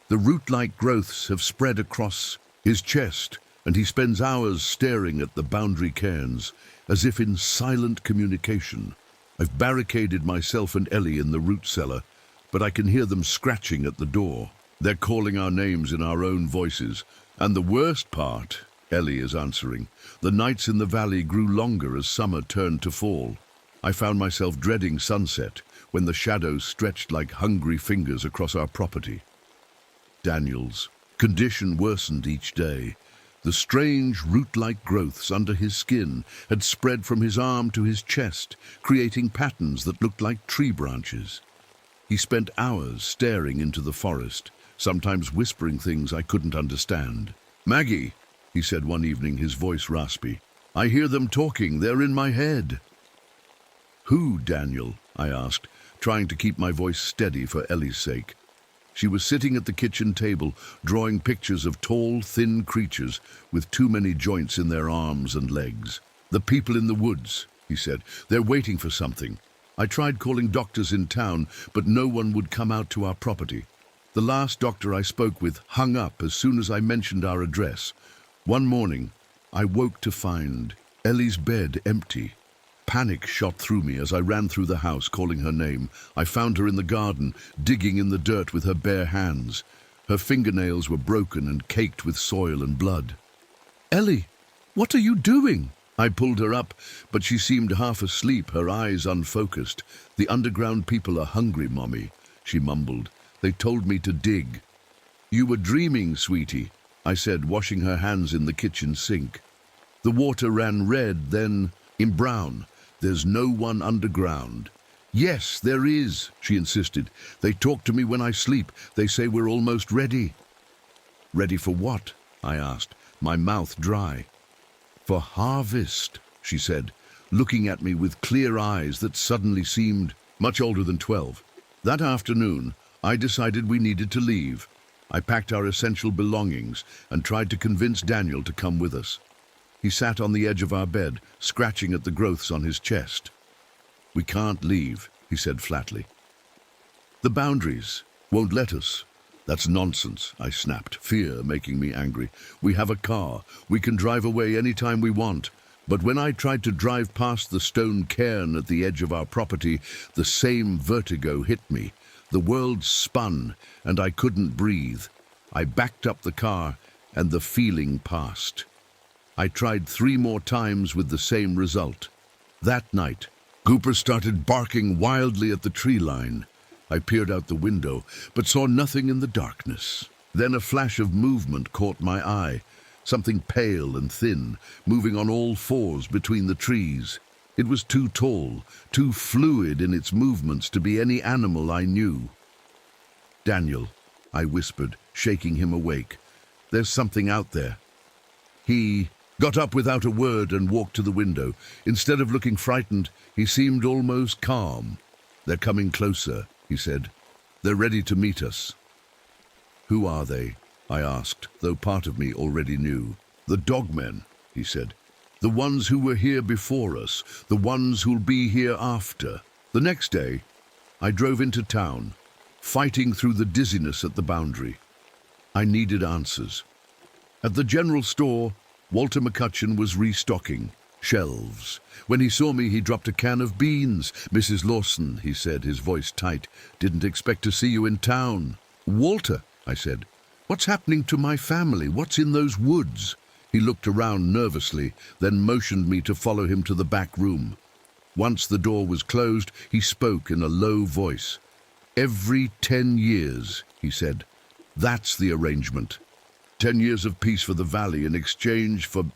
The root-like growths have spread across his chest, and he spends hours staring at the boundary cairns, as if in silent communication. I've barricaded myself and Ellie in the root cellar, but I can hear them scratching at the door. They're calling our names in our own voices. And the worst part, Ellie is answering, the nights in the valley grew longer as summer turned to fall. I found myself dreading sunset, when the shadows stretched like hungry fingers across our property. Daniel's condition worsened each day. The strange root-like growths under his skin had spread from his arm to his chest, creating patterns that looked like tree branches. He spent hours staring into the forest, sometimes whispering things I couldn't understand. "Maggie," he said one evening, his voice raspy, "I hear them talking. They're in my head." "Who, Daniel?" I asked, trying to keep my voice steady for Ellie's sake. She was sitting at the kitchen table, drawing pictures of tall, thin creatures with too many joints in their arms and legs. "The people in the woods," he said. "They're waiting for something. I tried calling doctors in town, but no one would come out to our property. The last doctor I spoke with hung up as soon as I mentioned our address. One morning, I woke to find Ellie's bed empty. Panic shot through me as I ran through the house calling her name. I found her in the garden, digging in the dirt with her bare hands. Her fingernails were broken and caked with soil and blood. "Ellie, what are you doing?" I pulled her up, but she seemed half asleep, her eyes unfocused. "The underground people are hungry, Mommy," she mumbled. "They told me to dig." "You were dreaming, sweetie," I said, washing her hands in the kitchen sink. The water ran red, then in brown. "There's no one underground." "Yes, there is," she insisted. "They talk to me when I sleep. They say we're almost ready." "Ready for what?" I asked, my mouth dry. "For harvest," she said, looking at me with clear eyes that suddenly seemed much older than 12. That afternoon, I decided we needed to leave. I packed our essential belongings and tried to convince Daniel to come with us. He sat on the edge of our bed, scratching at the growths on his chest. "We can't leave," he said flatly. "The boundaries won't let us." "That's nonsense," I snapped, fear making me angry. "We have a car. We can drive away any time we want." But when I tried to drive past the stone cairn at the edge of our property, the same vertigo hit me. The world spun, and I couldn't breathe. I backed up the car, and the feeling passed. I tried 3 more times with the same result. That night, Cooper started barking wildly at the tree line. I peered out the window, but saw nothing in the darkness. Then a flash of movement caught my eye, something pale and thin, moving on all fours between the trees. It was too tall, too fluid in its movements to be any animal I knew. "Daniel," I whispered, shaking him awake. "There's something out there." He got up without a word and walked to the window. Instead of looking frightened, he seemed almost calm. "They're coming closer," he said. "They're ready to meet us." "Who are they?" I asked, though part of me already knew. "The dogmen," he said. "The ones who were here before us, the ones who'll be here after." The next day, I drove into town, fighting through the dizziness at the boundary. I needed answers. At the general store, Walter McCutcheon was restocking shelves. When he saw me, he dropped a can of beans. "Mrs. Lawson," he said, his voice tight, "didn't expect to see you in town." "Walter," I said, "what's happening to my family? What's in those woods?" He looked around nervously, then motioned me to follow him to the back room. Once the door was closed, he spoke in a low voice. "Every 10 years, he said. That's the arrangement. 10 years of peace for the valley in exchange for—"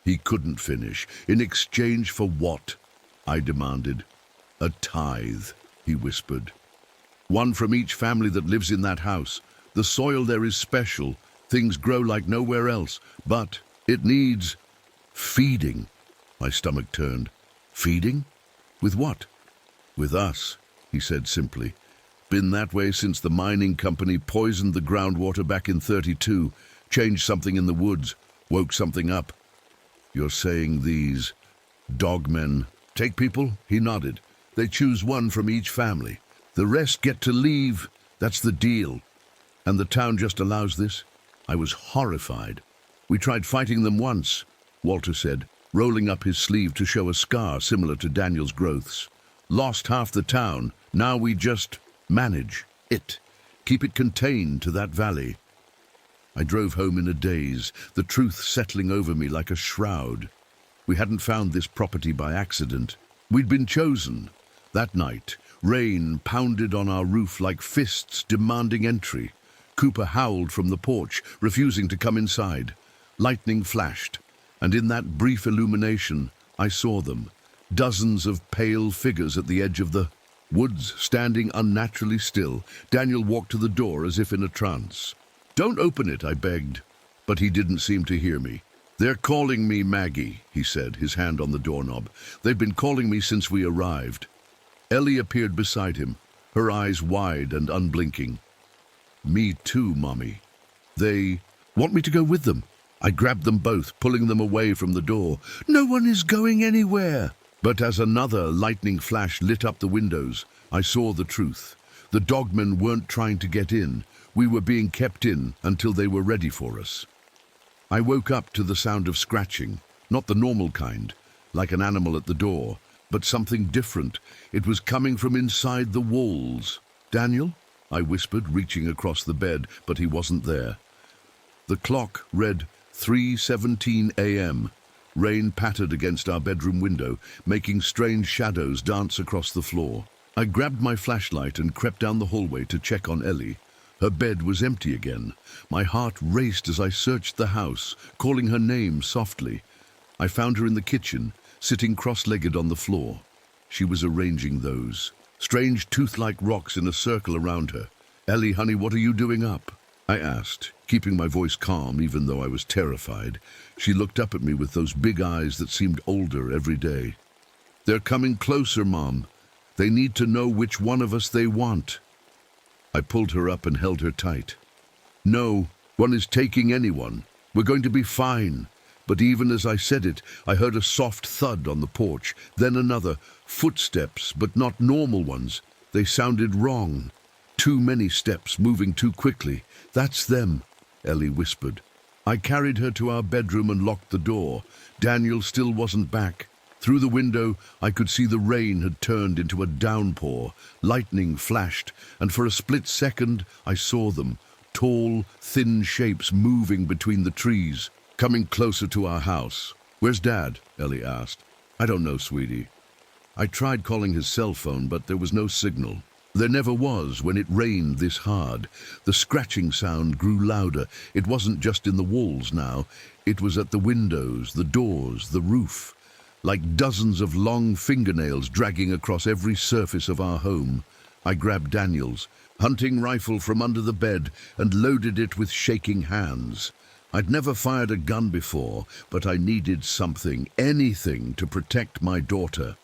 He couldn't finish. "In exchange for what?" I demanded. "A tithe," he whispered. "One from each family that lives in that house. The soil there is special. Things grow like nowhere else. But it needs feeding." My stomach turned. "Feeding? With what?" "With us," he said simply. "Been that way since the mining company poisoned the groundwater back in 32, changed something in the woods, woke something up. You're saying these dogmen take people?" He nodded. "They choose one from each family. The rest get to leave. That's the deal. And the town just allows this?" I was horrified. "We tried fighting them once," Walter said, rolling up his sleeve to show a scar similar to Daniel's growths. "Lost half the town. Now we just manage it. Keep it contained to that valley." I drove home in a daze, the truth settling over me like a shroud. We hadn't found this property by accident. We'd been chosen. That night, rain pounded on our roof like fists demanding entry. Cooper howled from the porch, refusing to come inside. Lightning flashed, and in that brief illumination, I saw them. Dozens of pale figures at the edge of the woods, standing unnaturally still. Daniel walked to the door as if in a trance. "Don't open it," I begged, but he didn't seem to hear me. "They're calling me Maggie," he said, his hand on the doorknob. "They've been calling me since we arrived." Ellie appeared beside him, her eyes wide and unblinking. "Me too, Mommy. They want me to go with them." I grabbed them both, pulling them away from the door. "No one is going anywhere." But as another lightning flash lit up the windows, I saw the truth. The dogmen weren't trying to get in. We were being kept in until they were ready for us. I woke up to the sound of scratching, not the normal kind, like an animal at the door, but something different. It was coming from inside the walls. "Daniel?" I whispered, reaching across the bed, but he wasn't there. The clock read 3:17 a.m. Rain pattered against our bedroom window, making strange shadows dance across the floor. I grabbed my flashlight and crept down the hallway to check on Ellie. Her bed was empty again. My heart raced as I searched the house, calling her name softly. I found her in the kitchen, sitting cross-legged on the floor. She was arranging those strange tooth-like rocks in a circle around her. "Ellie, honey, what are you doing up?" I asked, keeping my voice calm even though I was terrified. She looked up at me with those big eyes that seemed older every day. "They're coming closer, Mom. They need to know which one of us they want." I pulled her up and held her tight. "No one is taking anyone. We're going to be fine." But even as I said it, I heard a soft thud on the porch, then another. Footsteps, but not normal ones. They sounded wrong. Too many steps, moving too quickly. "That's them," Ellie whispered. I carried her to our bedroom and locked the door. Daniel still wasn't back. Through the window, I could see the rain had turned into a downpour. Lightning flashed, and for a split second, I saw them. Tall, thin shapes moving between the trees, coming closer to our house. "Where's Dad?" Ellie asked. "I don't know, sweetie." I tried calling his cell phone, but there was no signal. There never was when it rained this hard. The scratching sound grew louder. It wasn't just in the walls now. It was at the windows, the doors, the roof. Like dozens of long fingernails dragging across every surface of our home. I grabbed Daniel's hunting rifle from under the bed and loaded it with shaking hands. I'd never fired a gun before, but I needed something, anything, to protect my daughter.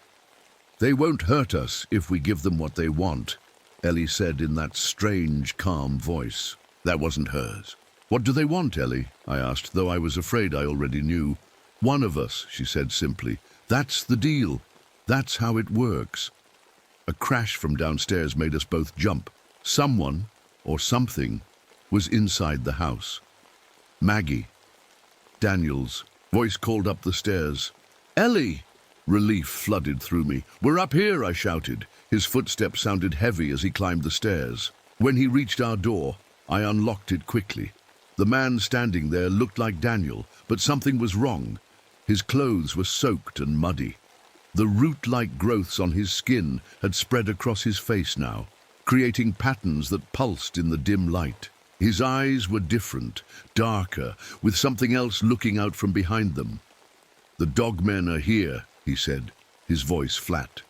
"They won't hurt us if we give them what they want," Ellie said in that strange, calm voice. That wasn't hers. "What do they want, Ellie?" I asked, though I was afraid I already knew. "One of us," she said simply. "That's the deal. That's how it works." A crash from downstairs made us both jump. Someone, or something, was inside the house. Maggie. Daniel's voice called up the stairs. "Ellie!" Relief flooded through me. "We're up here," I shouted. His footsteps sounded heavy as he climbed the stairs. When he reached our door, I unlocked it quickly. The man standing there looked like Daniel, but something was wrong. His clothes were soaked and muddy. The root-like growths on his skin had spread across his face now, creating patterns that pulsed in the dim light. His eyes were different, darker, with something else looking out from behind them. "The dogmen are here," he said, his voice flat.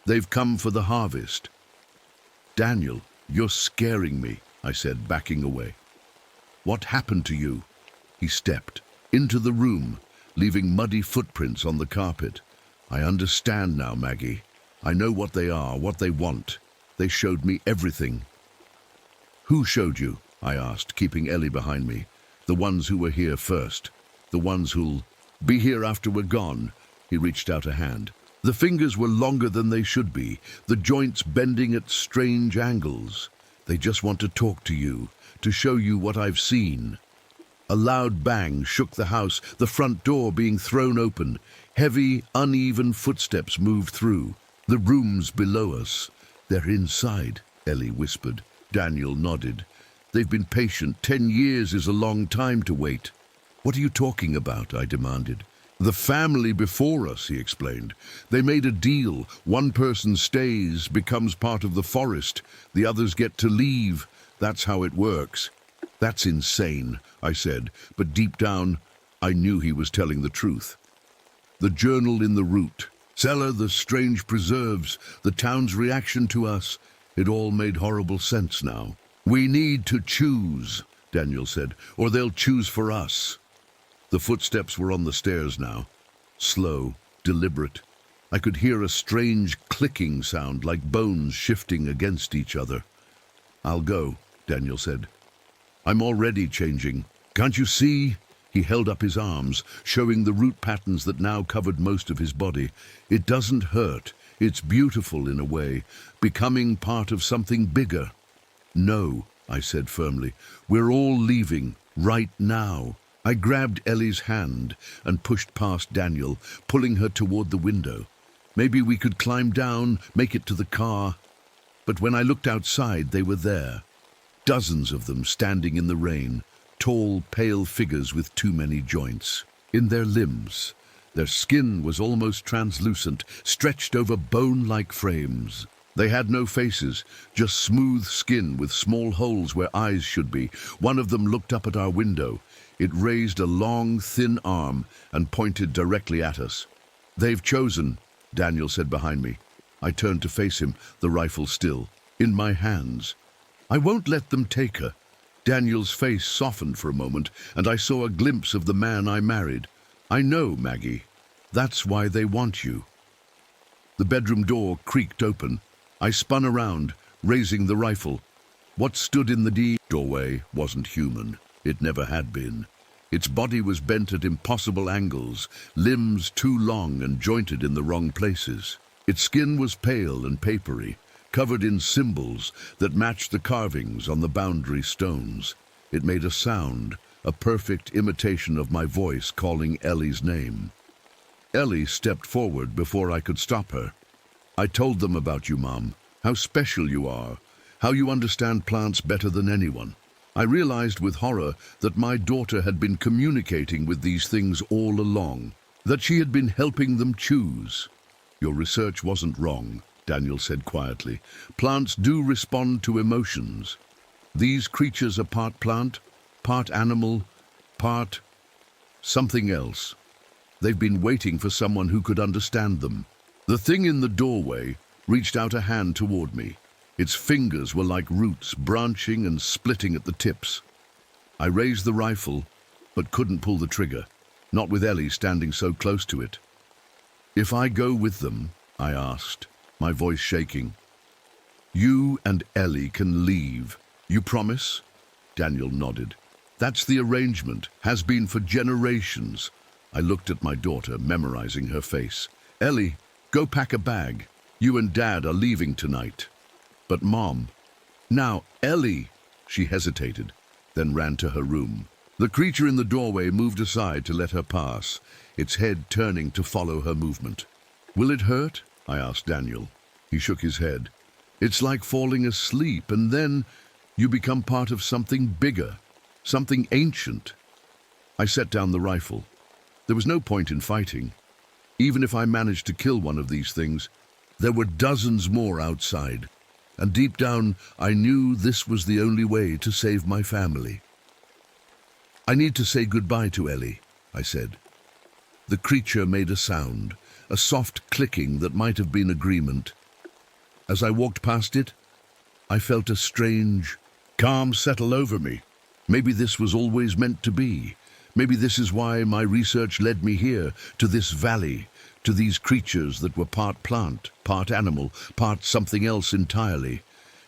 "They've come for the harvest." "Daniel, you're scaring me," I said, backing away. "What happened to you?" He stepped into the room, leaving muddy footprints on the carpet. "I understand now, Maggie. I know what they are, what they want. They showed me everything." "Who showed you?" I asked, keeping Ellie behind me. "The ones who were here first. The ones who'll be here after we're gone." He reached out a hand. The fingers were longer than they should be, the joints bending at strange angles. "They just want to talk to you, to show you what I've seen." A loud bang shook the house, the front door being thrown open. Heavy, uneven footsteps moved through. "The room's below us. They're inside," Ellie whispered. Daniel nodded. "They've been patient. 10 years is a long time to wait." "What are you talking about?" I demanded. "The family before us," he explained. "They made a deal. One person stays, becomes part of the forest. The others get to leave. That's how it works." "That's insane," I said, but deep down, I knew he was telling the truth. The journal in the root, cellar, the strange preserves, the town's reaction to us, it all made horrible sense now. "We need to choose," Daniel said, "or they'll choose for us." The footsteps were on the stairs now, slow, deliberate. I could hear a strange clicking sound, like bones shifting against each other. "I'll go," Daniel said. "I'm already changing. Can't you see?" He held up his arms, showing the root patterns that now covered most of his body. "It doesn't hurt. It's beautiful in a way, becoming part of something bigger." "No," I said firmly. "We're all leaving, right now." I grabbed Ellie's hand and pushed past Daniel, pulling her toward the window. Maybe we could climb down, make it to the car. But when I looked outside, they were there. Dozens of them standing in the rain, tall, pale figures with too many joints. In their limbs, their skin was almost translucent, stretched over bone-like frames. They had no faces, just smooth skin with small holes where eyes should be. One of them looked up at our window. It raised a long, thin arm and pointed directly at us. "They've chosen," Daniel said behind me. I turned to face him, the rifle still, in my hands. "I won't let them take her." Daniel's face softened for a moment, and I saw a glimpse of the man I married. "I know, Maggie. That's why they want you." The bedroom door creaked open. I spun around, raising the rifle. What stood in the doorway wasn't human. It never had been. Its body was bent at impossible angles, limbs too long and jointed in the wrong places. Its skin was pale and papery, covered in symbols that matched the carvings on the boundary stones. It made a sound, a perfect imitation of my voice calling Ellie's name. Ellie stepped forward before I could stop her. "I told them about you, Mom, how special you are, how you understand plants better than anyone." I realized with horror that my daughter had been communicating with these things all along, that she had been helping them choose. "Your research wasn't wrong," Daniel said quietly. "Plants do respond to emotions. These creatures are part plant, part animal, part something else. They've been waiting for someone who could understand them." The thing in the doorway reached out a hand toward me. Its fingers were like roots, branching and splitting at the tips. I raised the rifle, but couldn't pull the trigger, not with Ellie standing so close to it. "If I go with them," I asked, my voice shaking, "you and Ellie can leave. You promise?" Daniel nodded. "That's the arrangement, has been for generations." I looked at my daughter, memorizing her face. "Ellie, go pack a bag. You and Dad are leaving tonight." "But Mom..." "Now, Ellie..." She hesitated, then ran to her room. The creature in the doorway moved aside to let her pass, its head turning to follow her movement. "Will it hurt?" I asked Daniel. He shook his head. "It's like falling asleep, and then you become part of something bigger, something ancient." I set down the rifle. There was no point in fighting. Even if I managed to kill one of these things, there were dozens more outside, and deep down I knew this was the only way to save my family. "I need to say goodbye to Ellie," I said. The creature made a sound, a soft clicking that might have been agreement. As I walked past it, I felt a strange calm settle over me. Maybe this was always meant to be. Maybe this is why my research led me here, to this valley, to these creatures that were part plant, part animal, part something else entirely.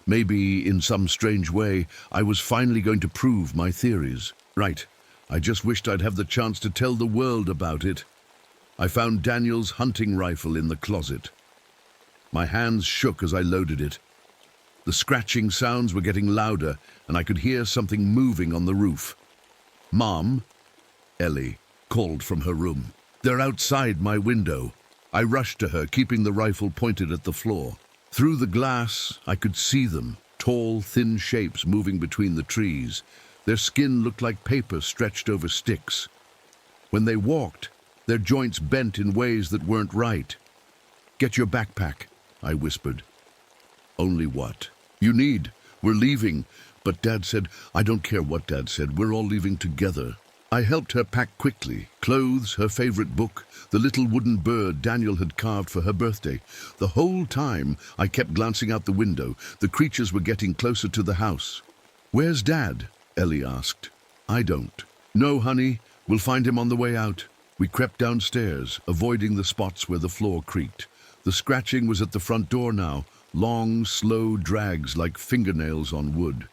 Maybe, in some strange way, I was finally going to prove my theories. Right. I just wished I'd have the chance to tell the world about it. I found Daniel's hunting rifle in the closet. My hands shook as I loaded it. The scratching sounds were getting louder, and I could hear something moving on the roof. "Mom," Ellie called from her room. "They're outside my window." I rushed to her, keeping the rifle pointed at the floor. Through the glass, I could see them, tall, thin shapes moving between the trees. Their skin looked like paper stretched over sticks. When they walked, their joints bent in ways that weren't right. "Get your backpack," I whispered. "Only what?" "You need. We're leaving." But Dad said, "I don't care what Dad said. We're all leaving together." I helped her pack quickly. Clothes, her favorite book, the little wooden bird Daniel had carved for her birthday. The whole time, I kept glancing out the window. The creatures were getting closer to the house. "Where's Dad?" Ellie asked. "I don't." "No, honey. We'll find him on the way out." We crept downstairs, avoiding the spots where the floor creaked. The scratching was at the front door now, long, slow drags like fingernails on wood.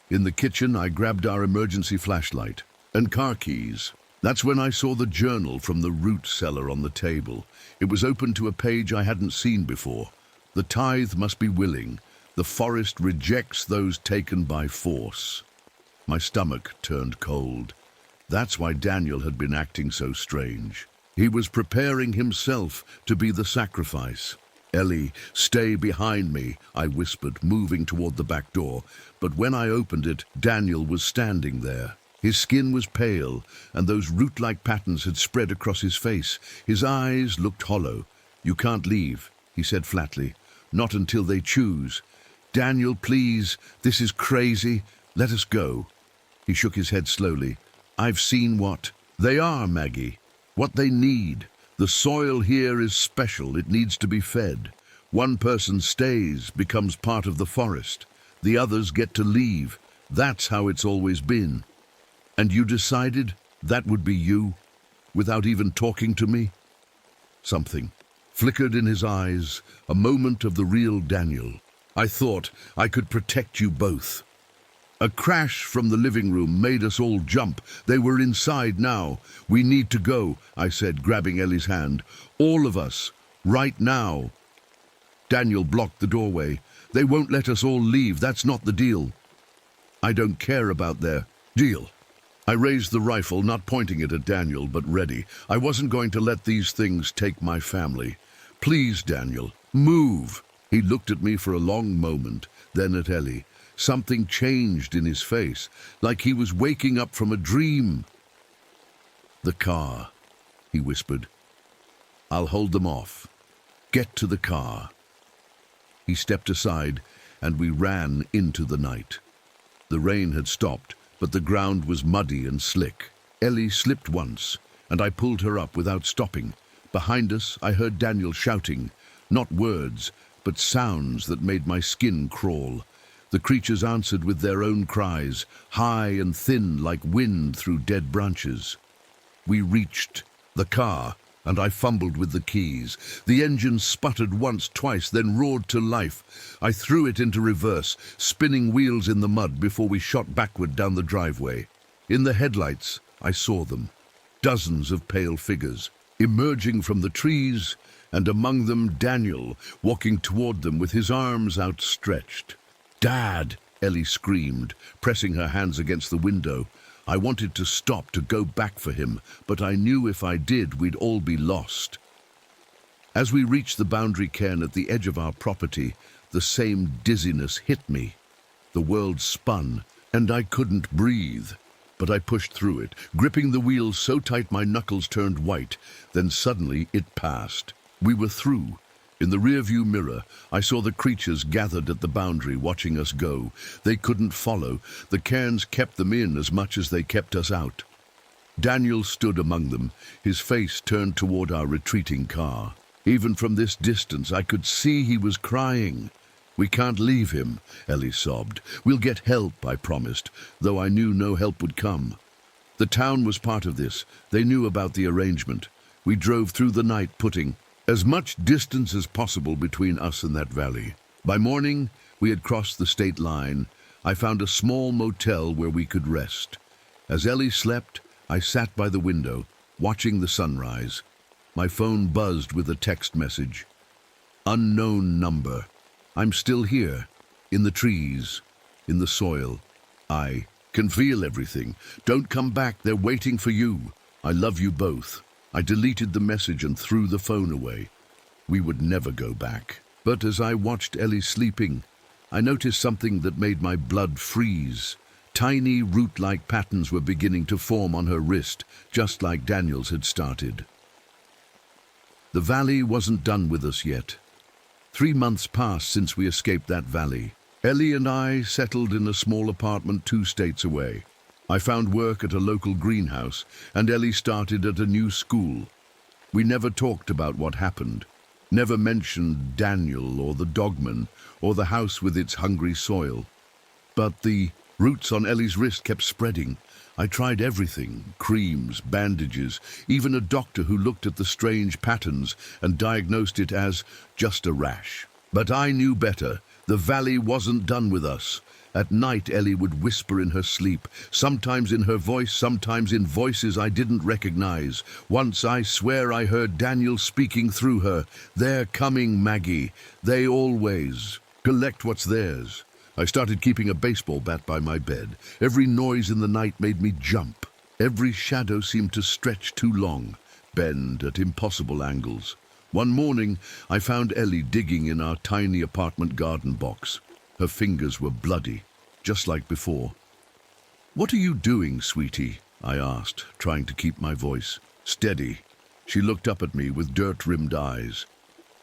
In the kitchen, I grabbed our emergency flashlight and car keys. That's when I saw the journal from the root cellar on the table. It was open to a page I hadn't seen before. "The tithe must be willing. The forest rejects those taken by force." My stomach turned cold. That's why Daniel had been acting so strange. He was preparing himself to be the sacrifice. "Ellie, stay behind me," I whispered, moving toward the back door. But when I opened it, Daniel was standing there. His skin was pale, and those root-like patterns had spread across his face. His eyes looked hollow. "You can't leave," he said flatly. "Not until they choose." "Daniel, please, this is crazy. Let us go." He shook his head slowly. "I've seen what they are, Maggie. What they need. The soil here is special. It needs to be fed. One person stays, becomes part of the forest. The others get to leave. That's how it's always been. And you decided that would be you, without even talking to me?" Something flickered in his eyes, a moment of the real Daniel. "I thought I could protect you both." A crash from the living room made us all jump. They were inside now. "We need to go," I said, grabbing Ellie's hand. "All of us, right now." Daniel blocked the doorway. "They won't let us all leave. That's not the deal." "I don't care about their deal." I raised the rifle, not pointing it at Daniel, but ready. I wasn't going to let these things take my family. "Please, Daniel, move." He looked at me for a long moment, then at Ellie. Something changed in his face, like he was waking up from a dream. "The car," he whispered. "I'll hold them off. Get to the car." He stepped aside, and we ran into the night. The rain had stopped, but the ground was muddy and slick. Ellie slipped once, and I pulled her up without stopping. Behind us, I heard Daniel shouting, not words, but sounds that made my skin crawl. The creatures answered with their own cries, high and thin like wind through dead branches. We reached the car, and I fumbled with the keys. The engine sputtered once, twice, then roared to life. I threw it into reverse, spinning wheels in the mud before we shot backward down the driveway. In the headlights, I saw them. Dozens of pale figures, emerging from the trees, and among them Daniel, walking toward them with his arms outstretched. "Dad!" Ellie screamed, pressing her hands against the window. I wanted to stop, to go back for him, but I knew if I did, we'd all be lost. As we reached the boundary cairn at the edge of our property, the same dizziness hit me. The world spun, and I couldn't breathe. but I pushed through it, gripping the wheel so tight my knuckles turned white. Then suddenly it passed. We were through. In the rearview mirror, I saw the creatures gathered at the boundary watching us go. They couldn't follow. The cairns kept them in as much as they kept us out. Daniel stood among them, his face turned toward our retreating car. Even from this distance, I could see he was crying. "We can't leave him," Ellie sobbed. "We'll get help," I promised, though I knew no help would come. The town was part of this. They knew about the arrangement. We drove through the night, putting as much distance as possible between us and that valley. By morning, we had crossed the state line. I found a small motel where we could rest. As Ellie slept, I sat by the window, watching the sunrise. My phone buzzed with a text message. "Unknown number. I'm still here, in the trees, in the soil. I can feel everything. Don't come back, they're waiting for you. I love you both." I deleted the message and threw the phone away. We would never go back. But as I watched Ellie sleeping, I noticed something that made my blood freeze. Tiny root-like patterns were beginning to form on her wrist, just like Daniel's had started. The valley wasn't done with us yet. 3 months passed since we escaped that valley. Ellie and I settled in a small apartment 2 states away. I found work at a local greenhouse, and Ellie started at a new school. We never talked about what happened, never mentioned Daniel or the dogman or the house with its hungry soil. But the roots on Ellie's wrist kept spreading. I tried everything, creams, bandages, even a doctor who looked at the strange patterns and diagnosed it as just a rash. But I knew better. The valley wasn't done with us. At night, Ellie would whisper in her sleep, sometimes in her voice, sometimes in voices I didn't recognize. Once I swear I heard Daniel speaking through her. "They're coming, Maggie. They always collect what's theirs." I started keeping a baseball bat by my bed. Every noise in the night made me jump. Every shadow seemed to stretch too long, bend at impossible angles. One morning, I found Ellie digging in our tiny apartment garden box. Her fingers were bloody, just like before. "What are you doing, sweetie?" I asked, trying to keep my voice steady. She looked up at me with dirt-rimmed eyes.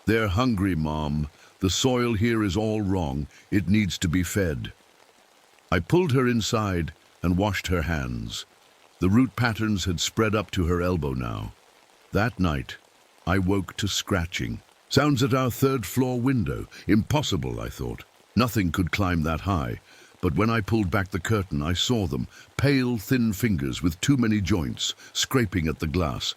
"They're hungry, Mom. The soil here is all wrong. It needs to be fed." I pulled her inside and washed her hands. The root patterns had spread up to her elbow now. That night, I woke to scratching. Sounds at our 3rd-floor window. Impossible, I thought. Nothing could climb that high. But when I pulled back the curtain, I saw them, pale, thin fingers with too many joints, scraping at the glass.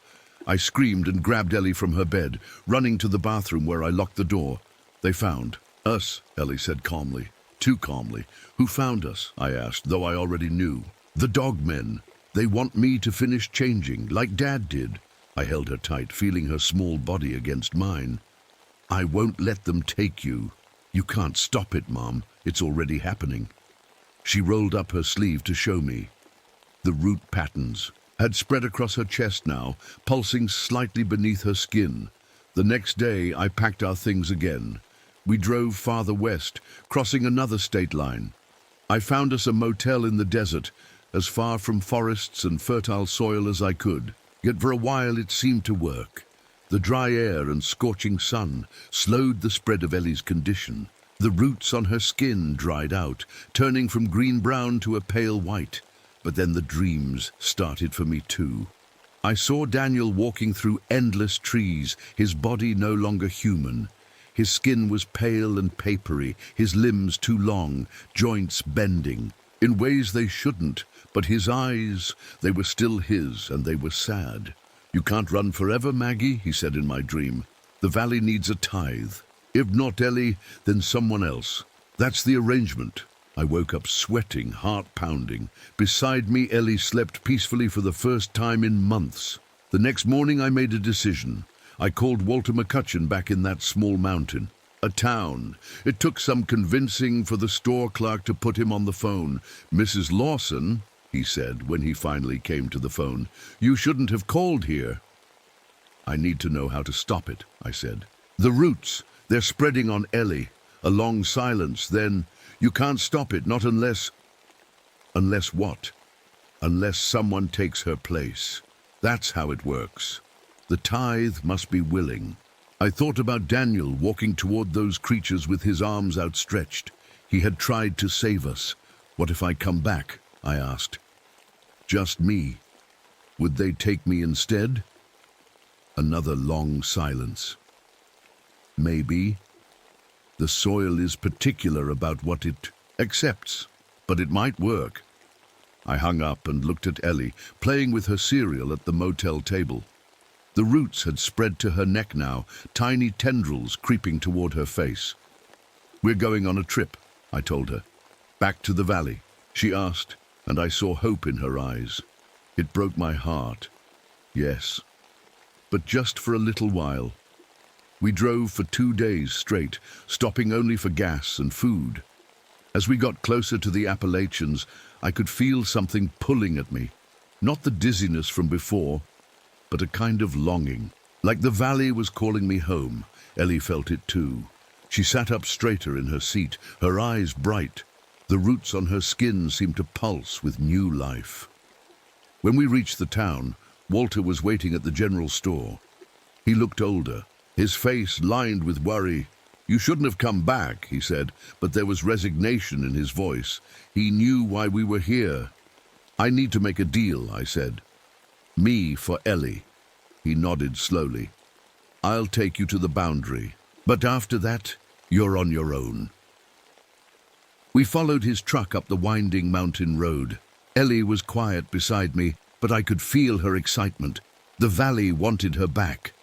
I screamed and grabbed Ellie from her bed, running to the bathroom where I locked the door. "They found us," Ellie said calmly. Too calmly. "Who found us?" I asked, though I already knew. "The dogmen. They want me to finish changing, like Dad did." I held her tight, feeling her small body against mine. "I won't let them take you. You can't stop it, Mom. It's already happening." She rolled up her sleeve to show me. The root patterns had spread across her chest now, pulsing slightly beneath her skin. The next day, I packed our things again. We drove farther west, crossing another state line. I found us a motel in the desert, as far from forests and fertile soil as I could. Yet for a while it seemed to work. The dry air and scorching sun slowed the spread of Ellie's condition. The roots on her skin dried out, turning from green-brown to a pale white. But then the dreams started for me too. I saw Daniel walking through endless trees, his body no longer human. His skin was pale and papery, his limbs too long, joints bending, in ways they shouldn't, but his eyes, they were still his, and they were sad. "You can't run forever, Maggie," he said in my dream. "The valley needs a tithe. If not Ellie, then someone else. That's the arrangement." I woke up sweating, heart pounding. Beside me, Ellie slept peacefully for the first time in months. The next morning, I made a decision. I called Walter McCutcheon back in that small mountain. A town. It took some convincing for the store clerk to put him on the phone. "Mrs. Lawson," he said when he finally came to the phone, "you shouldn't have called here." "I need to know how to stop it," I said. "The roots, they're spreading on Ellie." A long silence, then, "You can't stop it, not unless..." "Unless what?" unless someone takes her place. That's how it works. The tithe must be willing. I thought about Daniel walking toward those creatures with his arms outstretched. He had tried to save us. What if I come back? I asked. Just me. Would they take me instead? Another long silence. Maybe. The soil is particular about what it accepts, but it might work. I hung up and looked at Ellie, playing with her cereal at the motel table. The roots had spread to her neck now, tiny tendrils creeping toward her face. We're going on a trip, I told her. Back to the valley, she asked, and I saw hope in her eyes. It broke my heart. Yes, but just for a little while. We drove for 2 days straight, stopping only for gas and food. As we got closer to the Appalachians, I could feel something pulling at me. Not the dizziness from before, but a kind of longing. Like the valley was calling me home. Ellie felt it too. She sat up straighter in her seat, her eyes bright. The roots on her skin seemed to pulse with new life. When we reached the town, Walter was waiting at the general store. He looked older, his face lined with worry. "You shouldn't have come back," he said, but there was resignation in his voice. He knew why we were here. "I need to make a deal," I said. "Me for Ellie." He nodded slowly. "I'll take you to the boundary, but after that, you're on your own." We followed his truck up the winding mountain road. Ellie was quiet beside me, but I could feel her excitement. The valley wanted her back.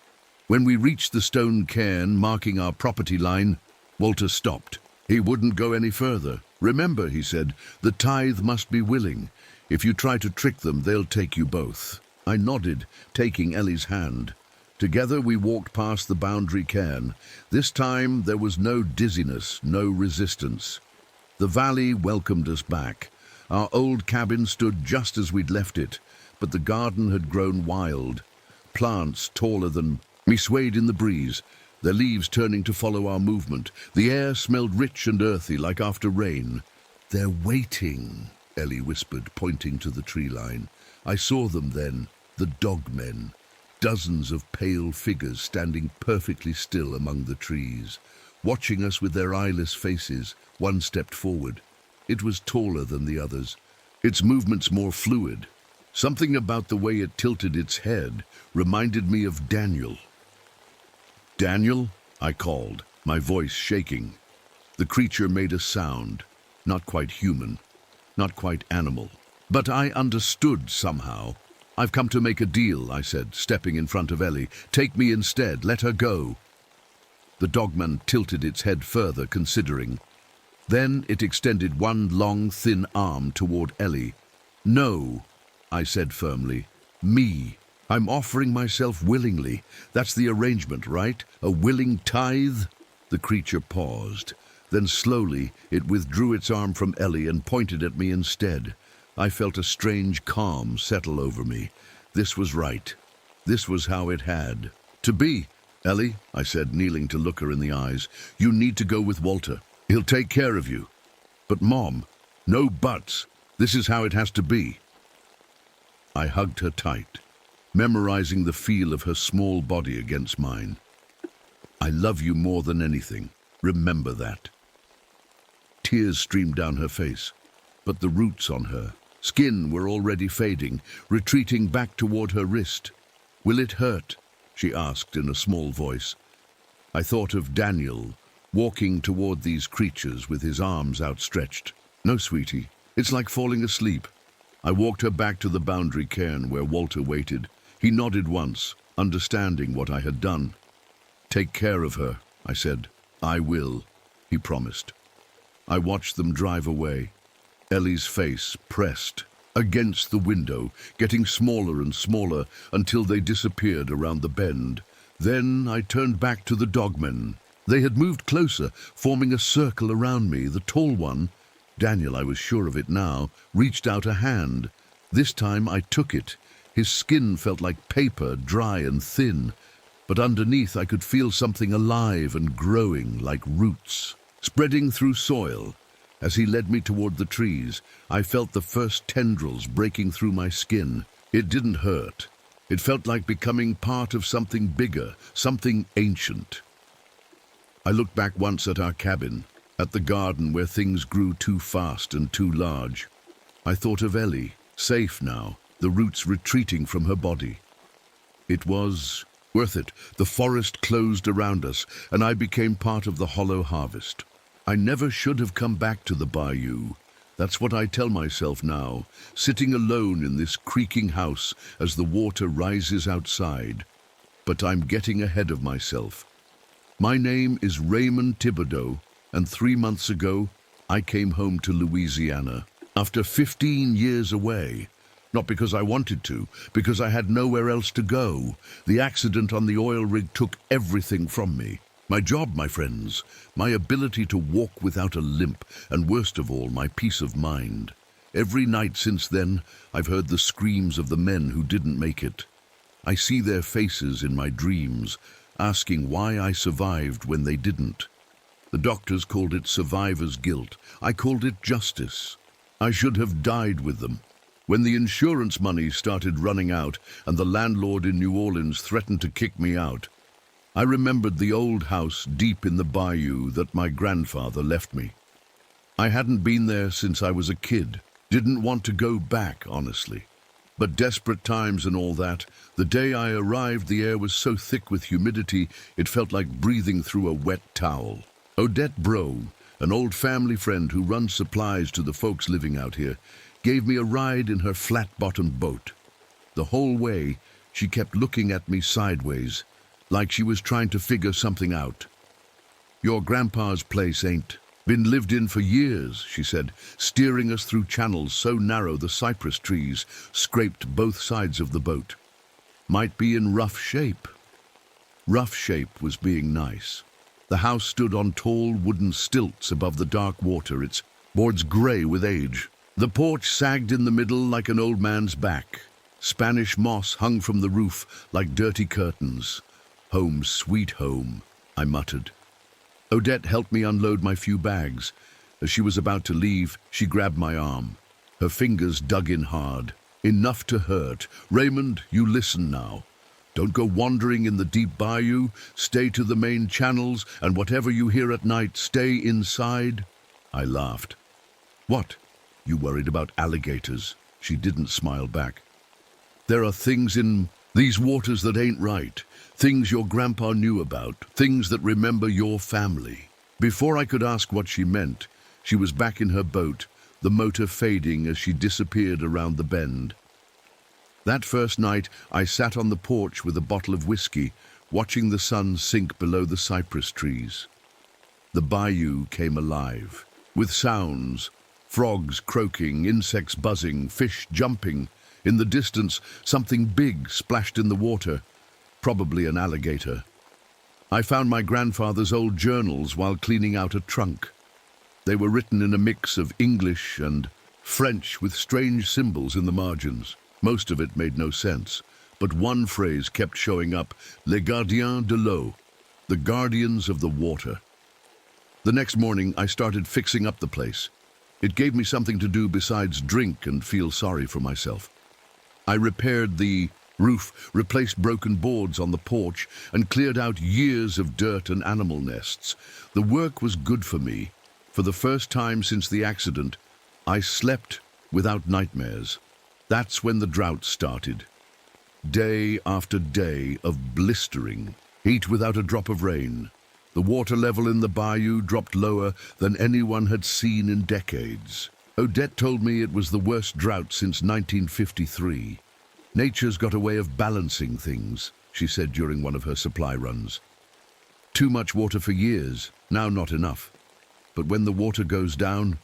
When we reached the stone cairn marking our property line, Walter stopped. He wouldn't go any further. "Remember," he said, "the tithe must be willing. If you try to trick them, they'll take you both." I nodded, taking Ellie's hand. Together we walked past the boundary cairn. This time there was no dizziness, no resistance. The valley welcomed us back. Our old cabin stood just as we'd left it, but the garden had grown wild. Plants taller than me swayed in the breeze, their leaves turning to follow our movement. The air smelled rich and earthy, like after rain. "They're waiting," Ellie whispered, pointing to the tree line. I saw them then, the dogmen, dozens of pale figures standing perfectly still among the trees. Watching us with their eyeless faces, one stepped forward. It was taller than the others, its movements more fluid. Something about the way it tilted its head reminded me of Daniel. "Daniel?" I called, my voice shaking. The creature made a sound, not quite human, not quite animal. But I understood somehow. "I've come to make a deal," I said, stepping in front of Ellie. "Take me instead, let her go." The dogman tilted its head further, considering. Then it extended one long, thin arm toward Ellie. "No," I said firmly. "Me. I'm offering myself willingly. That's the arrangement, right? A willing tithe?" The creature paused. Then slowly it withdrew its arm from Ellie and pointed at me instead. I felt a strange calm settle over me. This was right. This was how it had to be. "Ellie," I said, kneeling to look her in the eyes, "you need to go with Walter. He'll take care of you." "But Mom," "No buts. This is how it has to be." I hugged her tight, memorizing the feel of her small body against mine. "I love you more than anything. Remember that." Tears streamed down her face, but the roots on her skin were already fading, retreating back toward her wrist. "Will it hurt?" she asked in a small voice. I thought of Daniel, walking toward these creatures with his arms outstretched. "No, sweetie, it's like falling asleep." I walked her back to the boundary cairn where Walter waited. He nodded once, understanding what I had done. "Take care of her," I said. "I will," he promised. I watched them drive away. Ellie's face pressed against the window, getting smaller and smaller until they disappeared around the bend. Then I turned back to the dogmen. They had moved closer, forming a circle around me. The tall one, Daniel, I was sure of it now, reached out a hand. This time I took it. His skin felt like paper, dry and thin, but underneath I could feel something alive and growing like roots, spreading through soil. As he led me toward the trees, I felt the first tendrils breaking through my skin. It didn't hurt. It felt like becoming part of something bigger, something ancient. I looked back once at our cabin, at the garden where things grew too fast and too large. I thought of Ellie, safe now, the roots retreating from her body. It was worth it. The forest closed around us, and I became part of the hollow harvest. I never should have come back to the bayou. That's what I tell myself now, sitting alone in this creaking house as the water rises outside. But I'm getting ahead of myself. My name is Raymond Thibodeau, and 3 months ago, I came home to Louisiana. After 15 years away. Not because I wanted to, because I had nowhere else to go. The accident on the oil rig took everything from me. My job, my friends, my ability to walk without a limp, and worst of all, my peace of mind. Every night since then, I've heard the screams of the men who didn't make it. I see their faces in my dreams, asking why I survived when they didn't. The doctors called it survivor's guilt. I called it justice. I should have died with them. When the insurance money started running out and the landlord in New Orleans threatened to kick me out, I remembered the old house deep in the bayou that my grandfather left me. I hadn't been there since I was a kid, didn't want to go back, honestly. But desperate times and all that, the day I arrived the air was so thick with humidity it felt like breathing through a wet towel. Odette Bro, an old family friend who runs supplies to the folks living out here, gave me a ride in her flat-bottomed boat. The whole way, she kept looking at me sideways, like she was trying to figure something out. "Your grandpa's place ain't been lived in for years," she said, steering us through channels so narrow the cypress trees scraped both sides of the boat. "Might be in rough shape." Rough shape was being nice. The house stood on tall wooden stilts above the dark water, its boards gray with age. The porch sagged in the middle like an old man's back. Spanish moss hung from the roof like dirty curtains. "Home, sweet home," I muttered. Odette helped me unload my few bags. As she was about to leave, she grabbed my arm. Her fingers dug in hard. "Enough to hurt. Raymond, you listen now. Don't go wandering in the deep bayou. Stay to the main channels, and whatever you hear at night, stay inside." I laughed. "What? You worried about alligators?" She didn't smile back. "There are things in these waters that ain't right. Things your grandpa knew about. Things that remember your family." Before I could ask what she meant, she was back in her boat, the motor fading as she disappeared around the bend. That first night, I sat on the porch with a bottle of whiskey, watching the sun sink below the cypress trees. The bayou came alive, with sounds, frogs croaking, insects buzzing, fish jumping. In the distance, something big splashed in the water, probably an alligator. I found my grandfather's old journals while cleaning out a trunk. They were written in a mix of English and French with strange symbols in the margins. Most of it made no sense, but one phrase kept showing up: "Les gardiens de l'eau," the guardians of the water. The next morning, I started fixing up the place. It gave me something to do besides drink and feel sorry for myself. I repaired the roof, replaced broken boards on the porch, and cleared out years of dirt and animal nests. The work was good for me. For the first time since the accident, I slept without nightmares. That's when the drought started. Day after day of blistering heat without a drop of rain. The water level in the bayou dropped lower than anyone had seen in decades. Odette told me it was the worst drought since 1953. "Nature's got a way of balancing things," she said during one of her supply runs. "Too much water for years, now not enough. But when the water goes down..."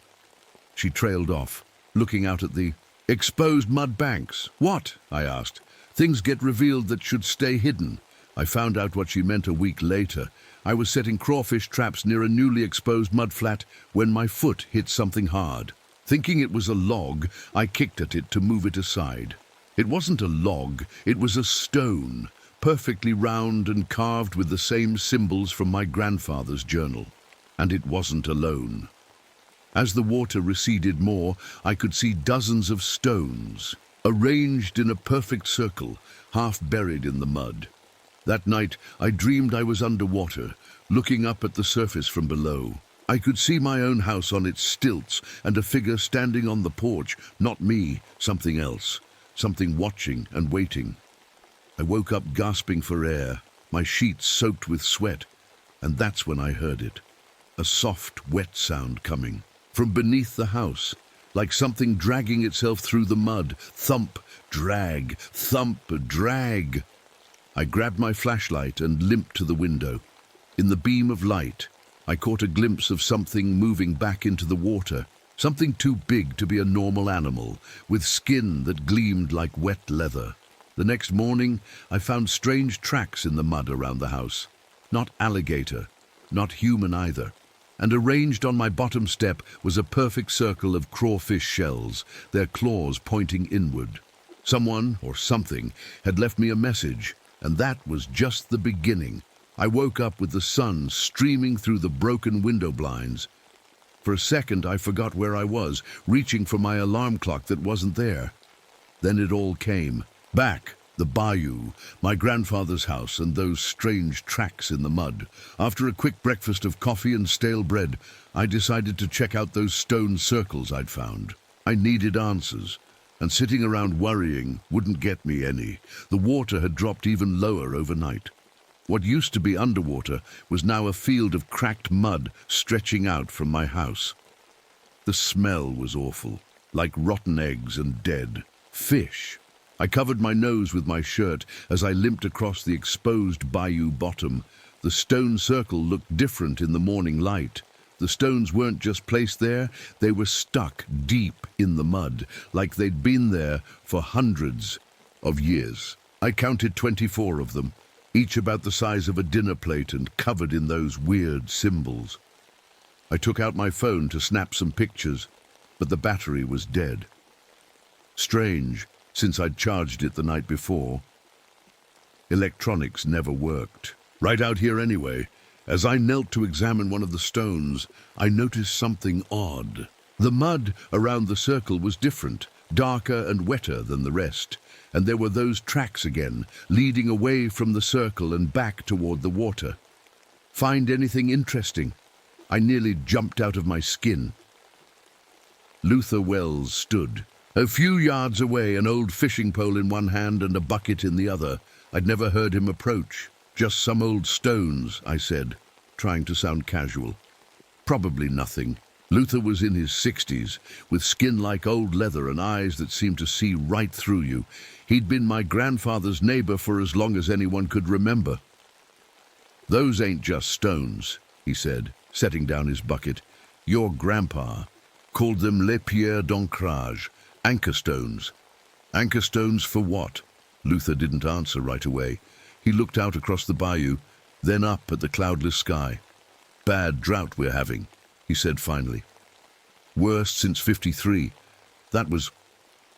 She trailed off, looking out at the exposed mud banks. "What?" I asked. "Things get revealed that should stay hidden." I found out what she meant a week later. I was setting crawfish traps near a newly exposed mudflat when my foot hit something hard. Thinking it was a log, I kicked at it to move it aside. It wasn't a log, it was a stone, perfectly round and carved with the same symbols from my grandfather's journal. And it wasn't alone. As the water receded more, I could see dozens of stones, arranged in a perfect circle, half buried in the mud. That night, I dreamed I was underwater, looking up at the surface from below. I could see my own house on its stilts and a figure standing on the porch, not me, something else, something watching and waiting. I woke up gasping for air, my sheets soaked with sweat, and that's when I heard it. A soft, wet sound coming from beneath the house, like something dragging itself through the mud. Thump, drag, thump, drag. I grabbed my flashlight and limped to the window. In the beam of light, I caught a glimpse of something moving back into the water, something too big to be a normal animal, with skin that gleamed like wet leather. The next morning, I found strange tracks in the mud around the house. Not alligator, not human either. And arranged on my bottom step was a perfect circle of crawfish shells, their claws pointing inward. Someone, or something, had left me a message, and that was just the beginning. I woke up with the sun streaming through the broken window blinds. For a second, I forgot where I was, reaching for my alarm clock that wasn't there. Then it all came. Back, the bayou, my grandfather's house, and those strange tracks in the mud. After a quick breakfast of coffee and stale bread, I decided to check out those stone circles I'd found. I needed answers, and sitting around worrying wouldn't get me any. The water had dropped even lower overnight. What used to be underwater was now a field of cracked mud stretching out from my house. The smell was awful, like rotten eggs and dead fish. I covered my nose with my shirt as I limped across the exposed bayou bottom. The stone circle looked different in the morning light. The stones weren't just placed there, they were stuck deep in the mud, like they'd been there for hundreds of years. I counted 24 of them, each about the size of a dinner plate and covered in those weird symbols. I took out my phone to snap some pictures, but the battery was dead. Strange, since I'd charged it the night before. Electronics never worked. Right out here anyway, as I knelt to examine one of the stones, I noticed something odd. The mud around the circle was different, darker and wetter than the rest, and there were those tracks again, leading away from the circle and back toward the water. Find anything interesting? I nearly jumped out of my skin. Luther Wells stood, a few yards away, an old fishing pole in one hand and a bucket in the other. I'd never heard him approach. Just some old stones, I said, trying to sound casual. Probably nothing. Luther was in his 60s, with skin like old leather and eyes that seemed to see right through you. He'd been my grandfather's neighbor for as long as anyone could remember. "Those ain't just stones," he said, setting down his bucket. "Your grandpa called them les pierres d'ancrage, anchor stones." "Anchor stones for what?" Luther didn't answer right away. He looked out across the bayou, then up at the cloudless sky. "Bad drought we're having," he said finally. "Worst since '53. That was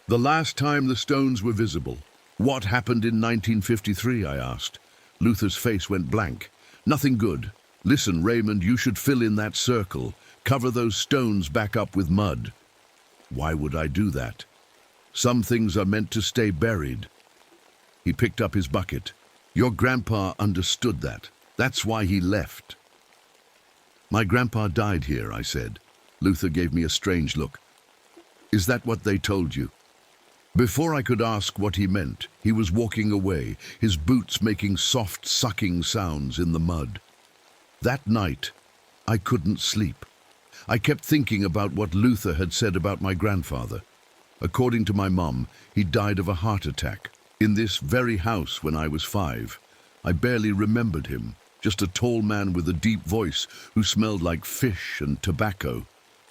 the last time the stones were visible." "What happened in 1953, I asked. Luther's face went blank. "Nothing good. Listen, Raymond, you should fill in that circle. Cover those stones back up with mud." "Why would I do that?" "Some things are meant to stay buried." He picked up his bucket. "Your grandpa understood that. That's why he left." "My grandpa died here," I said. Luther gave me a strange look. "Is that what they told you?" Before I could ask what he meant, he was walking away, his boots making soft, sucking sounds in the mud. That night, I couldn't sleep. I kept thinking about what Luther had said about my grandfather. According to my mum, he died of a heart attack in this very house when I was 5. I barely remembered him, just a tall man with a deep voice who smelled like fish and tobacco.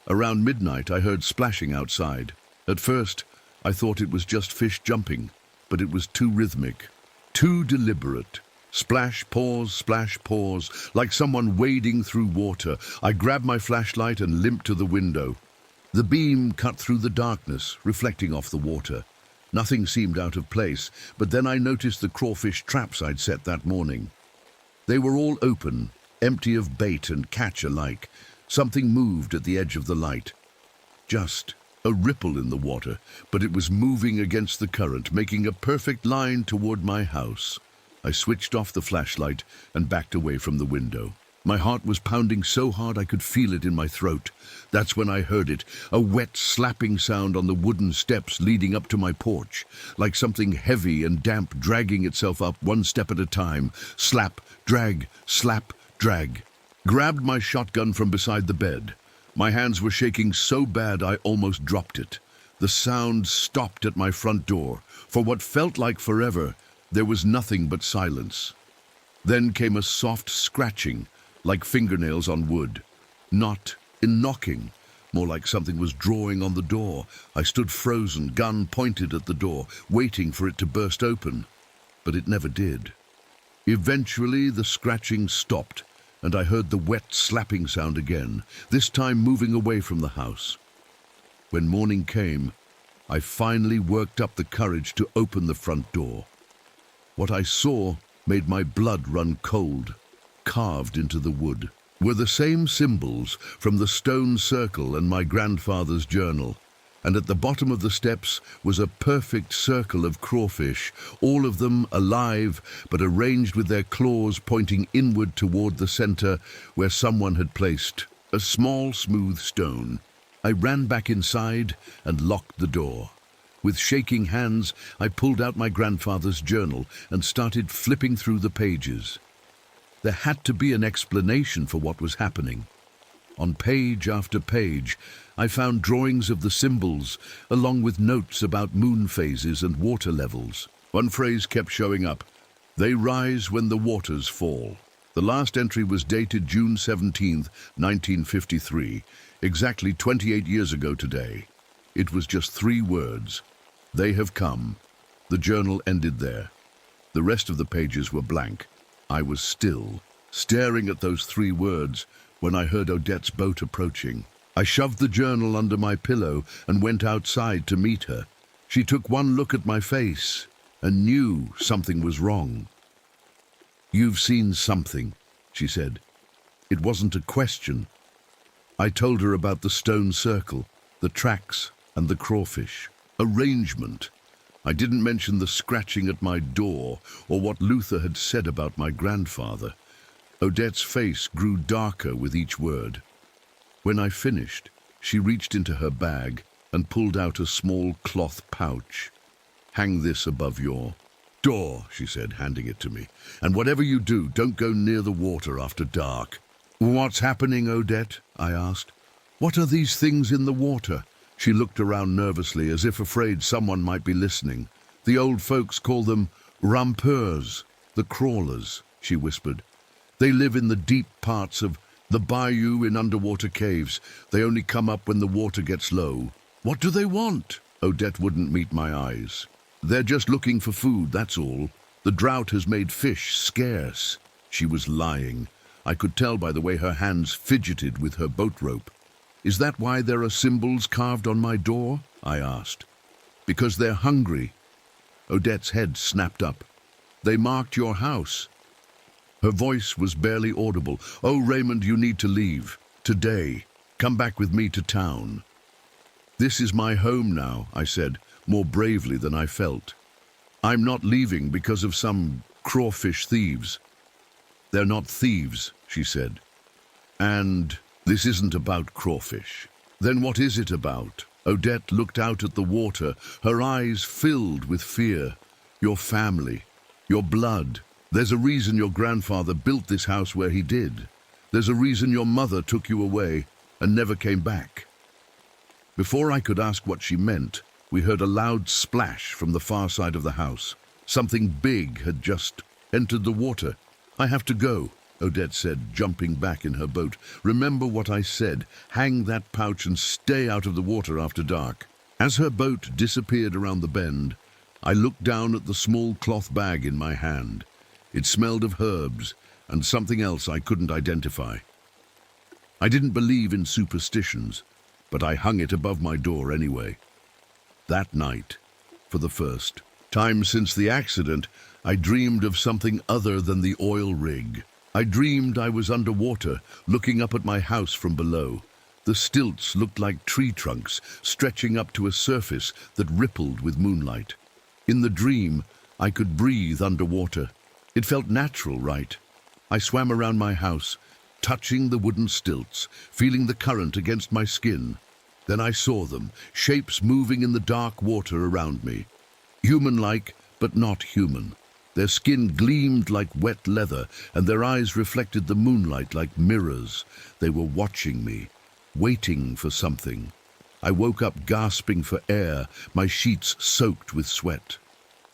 Around midnight, I heard splashing outside. At first, I thought it was just fish jumping, but it was too rhythmic, too deliberate. Splash, pause, like someone wading through water. I grabbed my flashlight and limped to the window. The beam cut through the darkness, reflecting off the water. Nothing seemed out of place, but then I noticed the crawfish traps I'd set that morning. They were all open, empty of bait and catch alike. Something moved at the edge of the light. Just a ripple in the water, but it was moving against the current, making a perfect line toward my house. I switched off the flashlight and backed away from the window. My heart was pounding so hard I could feel it in my throat. That's when I heard it, a wet slapping sound on the wooden steps leading up to my porch, like something heavy and damp dragging itself up one step at a time. Slap, drag, slap, drag. Grabbed my shotgun from beside the bed. My hands were shaking so bad I almost dropped it. The sound stopped at my front door. For what felt like forever, there was nothing but silence. Then came a soft scratching, like fingernails on wood. Not in knocking, more like something was drawing on the door. I stood frozen, gun pointed at the door, waiting for it to burst open. But it never did. Eventually the scratching stopped, and I heard the wet slapping sound again, this time moving away from the house. When morning came, I finally worked up the courage to open the front door. What I saw made my blood run cold. Carved into the wood were the same symbols from the stone circle and my grandfather's journal, and at the bottom of the steps was a perfect circle of crawfish, all of them alive but arranged with their claws pointing inward toward the center where someone had placed a small smooth stone. I ran back inside and locked the door. With shaking hands, I pulled out my grandfather's journal and started flipping through the pages. There had to be an explanation for what was happening. On page after page, I found drawings of the symbols, along with notes about moon phases and water levels. One phrase kept showing up: "They rise when the waters fall." The last entry was dated June 17, 1953, exactly 28 years ago today. It was just 3 words. "They have come." The journal ended there. The rest of the pages were blank. I was still, staring at those 3 words, when I heard Odette's boat approaching. I shoved the journal under my pillow and went outside to meet her. She took one look at my face and knew something was wrong. "You've seen something," she said. It wasn't a question. I told her about the stone circle, the tracks, and the crawfish. Arrangement. I didn't mention the scratching at my door or what Luther had said about my grandfather. Odette's face grew darker with each word. When I finished, she reached into her bag and pulled out a small cloth pouch. "Hang this above your door," she said, handing it to me. "And whatever you do, don't go near the water after dark." "What's happening, Odette?" I asked. "What are these things in the water?" She looked around nervously, as if afraid someone might be listening. "The old folks call them rampeurs, the crawlers," she whispered. "They live in the deep parts of the bayou in underwater caves. They only come up when the water gets low." "What do they want?" Odette wouldn't meet my eyes. "They're just looking for food, that's all. The drought has made fish scarce." She was lying. I could tell by the way her hands fidgeted with her boat rope. "Is that why there are symbols carved on my door?" I asked. "Because they're hungry." Odette's head snapped up. "They marked your house." Her voice was barely audible. "Oh, Raymond, you need to leave. Today. Come back with me to town." "This is my home now," I said, more bravely than I felt. "I'm not leaving because of some crawfish thieves." "They're not thieves," she said. "And this isn't about crawfish." "Then what is it about?" Odette looked out at the water, her eyes filled with fear. "Your family, your blood. There's a reason your grandfather built this house where he did. There's a reason your mother took you away and never came back." Before I could ask what she meant, we heard a loud splash from the far side of the house. Something big had just entered the water. "I have to go," Odette said, jumping back in her boat. "Remember what I said. Hang that pouch and stay out of the water after dark." As her boat disappeared around the bend, I looked down at the small cloth bag in my hand. It smelled of herbs and something else I couldn't identify. I didn't believe in superstitions, but I hung it above my door anyway. That night, for the first time since the accident, I dreamed of something other than the oil rig. I dreamed I was underwater, looking up at my house from below. The stilts looked like tree trunks, stretching up to a surface that rippled with moonlight. In the dream, I could breathe underwater. It felt natural, right? I swam around my house, touching the wooden stilts, feeling the current against my skin. Then I saw them, shapes moving in the dark water around me. Human-like, but not human. Their skin gleamed like wet leather, and their eyes reflected the moonlight like mirrors. They were watching me, waiting for something. I woke up gasping for air, my sheets soaked with sweat.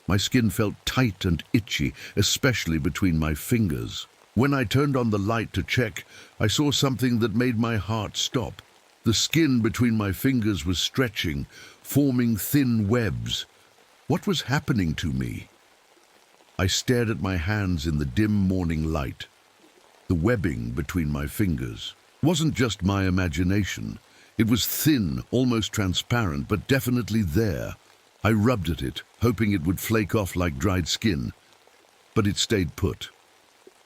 My skin felt tight and itchy, especially between my fingers. When I turned on the light to check, I saw something that made my heart stop. The skin between my fingers was stretching, forming thin webs. What was happening to me? I stared at my hands in the dim morning light. The webbing between my fingers wasn't just my imagination. It was thin, almost transparent, but definitely there. I rubbed at it, hoping it would flake off like dried skin, but it stayed put.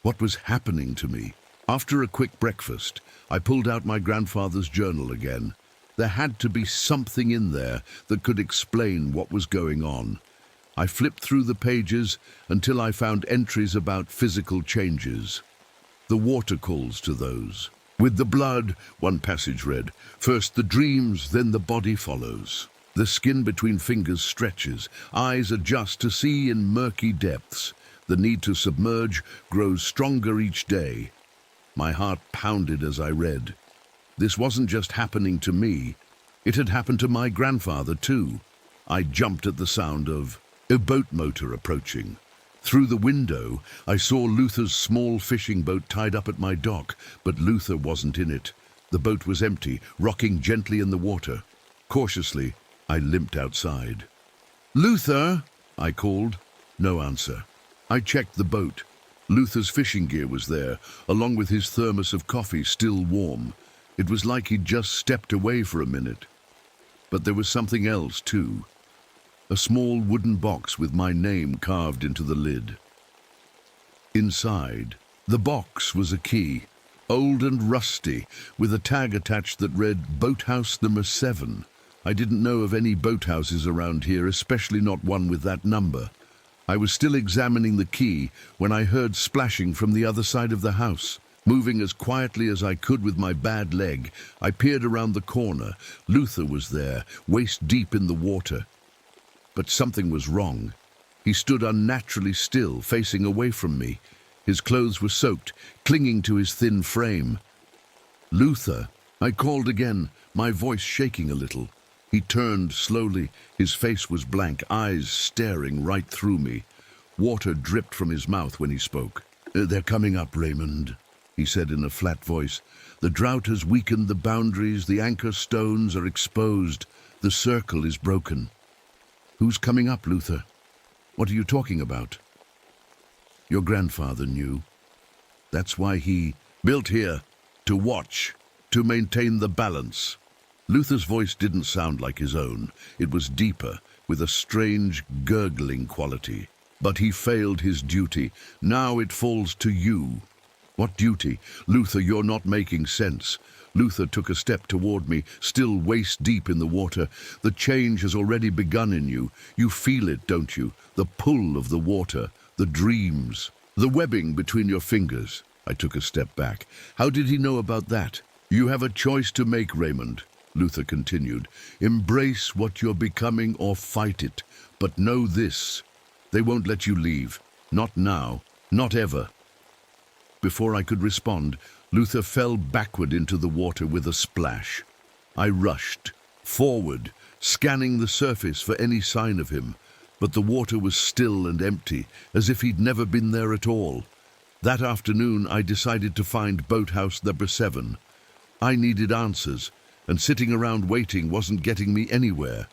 What was happening to me? After a quick breakfast, I pulled out my grandfather's journal again. There had to be something in there that could explain what was going on. I flipped through the pages until I found entries about physical changes. The water calls to those. With the blood, one passage read, first the dreams, then the body follows. The skin between fingers stretches, eyes adjust to see in murky depths. The need to submerge grows stronger each day. My heart pounded as I read. This wasn't just happening to me. It had happened to my grandfather too. I jumped at the sound of a boat motor approaching. Through the window, I saw Luther's small fishing boat tied up at my dock, but Luther wasn't in it. The boat was empty, rocking gently in the water. Cautiously, I limped outside. "Luther!" I called. No answer. I checked the boat. Luther's fishing gear was there, along with his thermos of coffee still warm. It was like he'd just stepped away for a minute. But there was something else, too. A small wooden box with my name carved into the lid. Inside, the box was a key, old and rusty, with a tag attached that read Boathouse number 7. I didn't know of any boathouses around here, especially not one with that number. I was still examining the key when I heard splashing from the other side of the house. Moving as quietly as I could with my bad leg, I peered around the corner. Luther was there, waist deep in the water. But something was wrong. He stood unnaturally still, facing away from me. His clothes were soaked, clinging to his thin frame. "Luther!" I called again, my voice shaking a little. He turned slowly. His face was blank, eyes staring right through me. Water dripped from his mouth when he spoke. "They're coming up, Raymond," he said in a flat voice. "The drought has weakened the boundaries, the anchor stones are exposed, the circle is broken." "Who's coming up, Luther? What are you talking about?" "Your grandfather knew. That's why he built here, to watch, to maintain the balance." Luther's voice didn't sound like his own. It was deeper, with a strange, gurgling quality. "But he failed his duty. Now it falls to you." "What duty? Luther, you're not making sense." Luther took a step toward me, still waist deep in the water. "The change has already begun in you. You feel it, don't you? The pull of the water, the dreams, the webbing between your fingers." I took a step back. "How did he know about that?" "You have a choice to make, Raymond," Luther continued. "Embrace what you're becoming or fight it. But know this, they won't let you leave. Not now, not ever." Before I could respond, Luther fell backward into the water with a splash. I rushed forward, scanning the surface for any sign of him, but the water was still and empty, as if he'd never been there at all. That afternoon, I decided to find Boathouse number 7. I needed answers, and sitting around waiting wasn't getting me anywhere.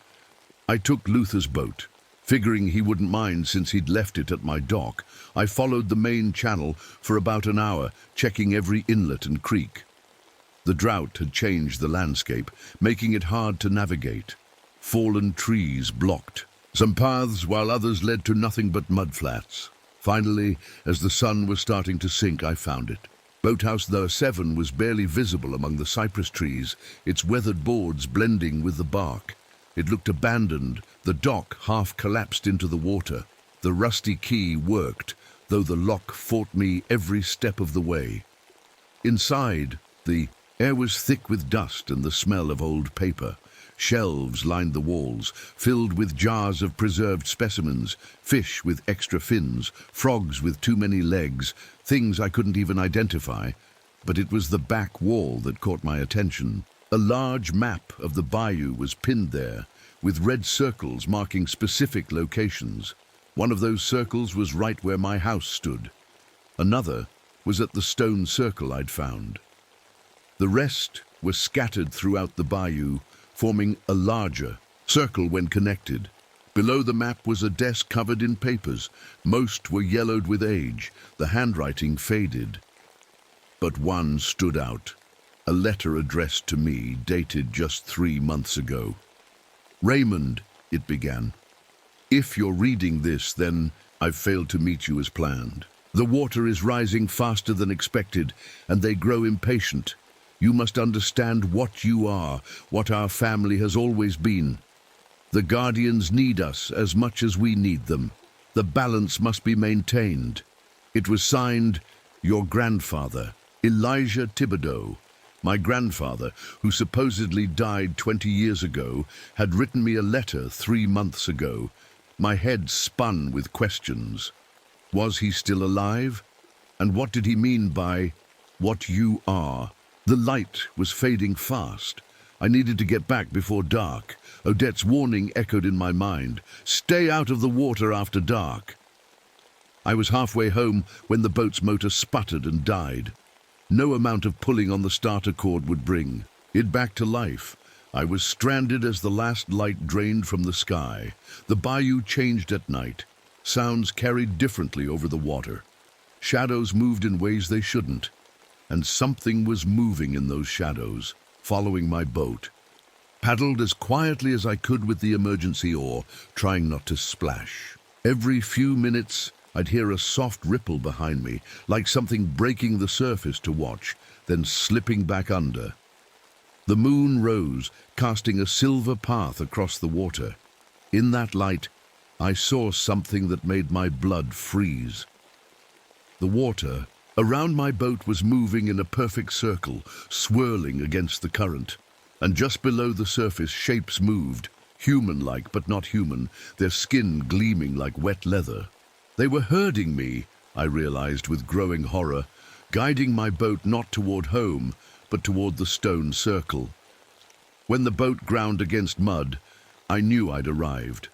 I took Luther's boat. Figuring he wouldn't mind since he'd left it at my dock, I followed the main channel for about an hour, checking every inlet and creek. The drought had changed the landscape, making it hard to navigate. Fallen trees blocked some paths, while others led to nothing but mudflats. Finally, as the sun was starting to sink, I found it. Boathouse No. 7 was barely visible among the cypress trees, its weathered boards blending with the bark. It looked abandoned, the dock half collapsed into the water. The rusty key worked, though the lock fought me every step of the way. Inside, the air was thick with dust and the smell of old paper. Shelves lined the walls, filled with jars of preserved specimens, fish with extra fins, frogs with too many legs, things I couldn't even identify. But it was the back wall that caught my attention. A large map of the bayou was pinned there, with red circles marking specific locations. One of those circles was right where my house stood. Another was at the stone circle I'd found. The rest were scattered throughout the bayou, forming a larger circle when connected. Below the map was a desk covered in papers. Most were yellowed with age, the handwriting faded. But one stood out, a letter addressed to me, dated just 3 months ago. "Raymond," it began. "If you're reading this, then I've failed to meet you as planned. The water is rising faster than expected, and they grow impatient. You must understand what you are, what our family has always been. The Guardians need us as much as we need them. The balance must be maintained." It was signed, "Your grandfather, Elijah Thibodeau." My grandfather, who supposedly died 20 years ago, had written me a letter 3 months ago. My head spun with questions. Was he still alive? And what did he mean by, "what you are"? The light was fading fast. I needed to get back before dark. Odette's warning echoed in my mind. "Stay out of the water after dark." I was halfway home when the boat's motor sputtered and died. No amount of pulling on the starter cord would bring it back to life. I was stranded as the last light drained from the sky. The bayou changed at night. Sounds carried differently over the water. Shadows moved in ways they shouldn't. And something was moving in those shadows, following my boat. Paddled as quietly as I could with the emergency oar, trying not to splash. Every few minutes, I'd hear a soft ripple behind me, like something breaking the surface to watch, then slipping back under. The moon rose, casting a silver path across the water. In that light, I saw something that made my blood freeze. The water around my boat was moving in a perfect circle, swirling against the current. And just below the surface, shapes moved, human-like but not human, their skin gleaming like wet leather. They were herding me, I realized with growing horror, guiding my boat not toward home, but toward the stone circle. When the boat ground against mud, I knew I'd arrived.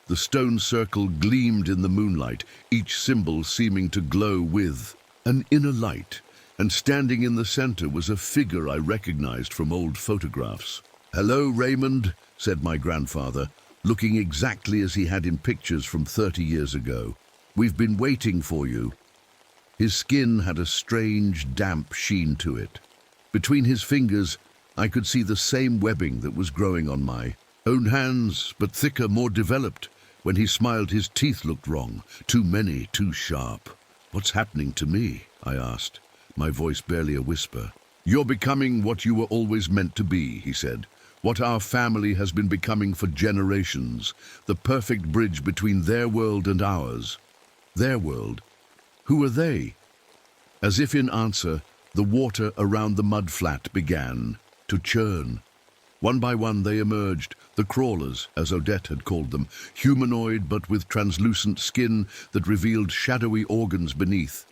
The stone circle gleamed in the moonlight, each symbol seeming to glow with an inner light, and standing in the center was a figure I recognized from old photographs. "Hello, Raymond," said my grandfather, looking exactly as he had in pictures from 30 years ago. "We've been waiting for you." His skin had a strange, damp sheen to it. Between his fingers, I could see the same webbing that was growing on my own hands, but thicker, more developed. When he smiled, his teeth looked wrong, too many, too sharp. "What's happening to me?" I asked, my voice barely a whisper. "You're becoming what you were always meant to be," he said. "What our family has been becoming for generations. The perfect bridge between their world and ours." Their world? Who are they? As if in answer, the water around the mudflat began to churn. One by one they emerged, the crawlers, as Odette had called them, humanoid but with translucent skin that revealed shadowy organs beneath.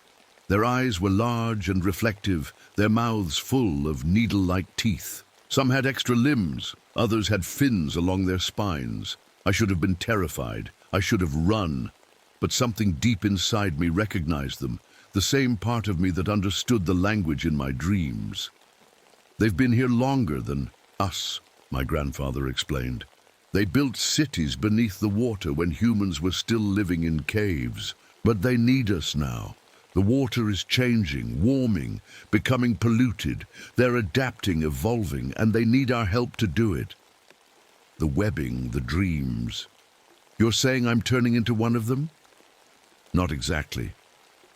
Their eyes were large and reflective, their mouths full of needle-like teeth. Some had extra limbs, others had fins along their spines. I should have been terrified. I should have run. But something deep inside me recognized them, the same part of me that understood the language in my dreams. "They've been here longer than us," my grandfather explained. "They built cities beneath the water when humans were still living in caves. But they need us now. The water is changing, warming, becoming polluted. They're adapting, evolving, and they need our help to do it." The webbing, the dreams. "You're saying I'm turning into one of them?" Not exactly.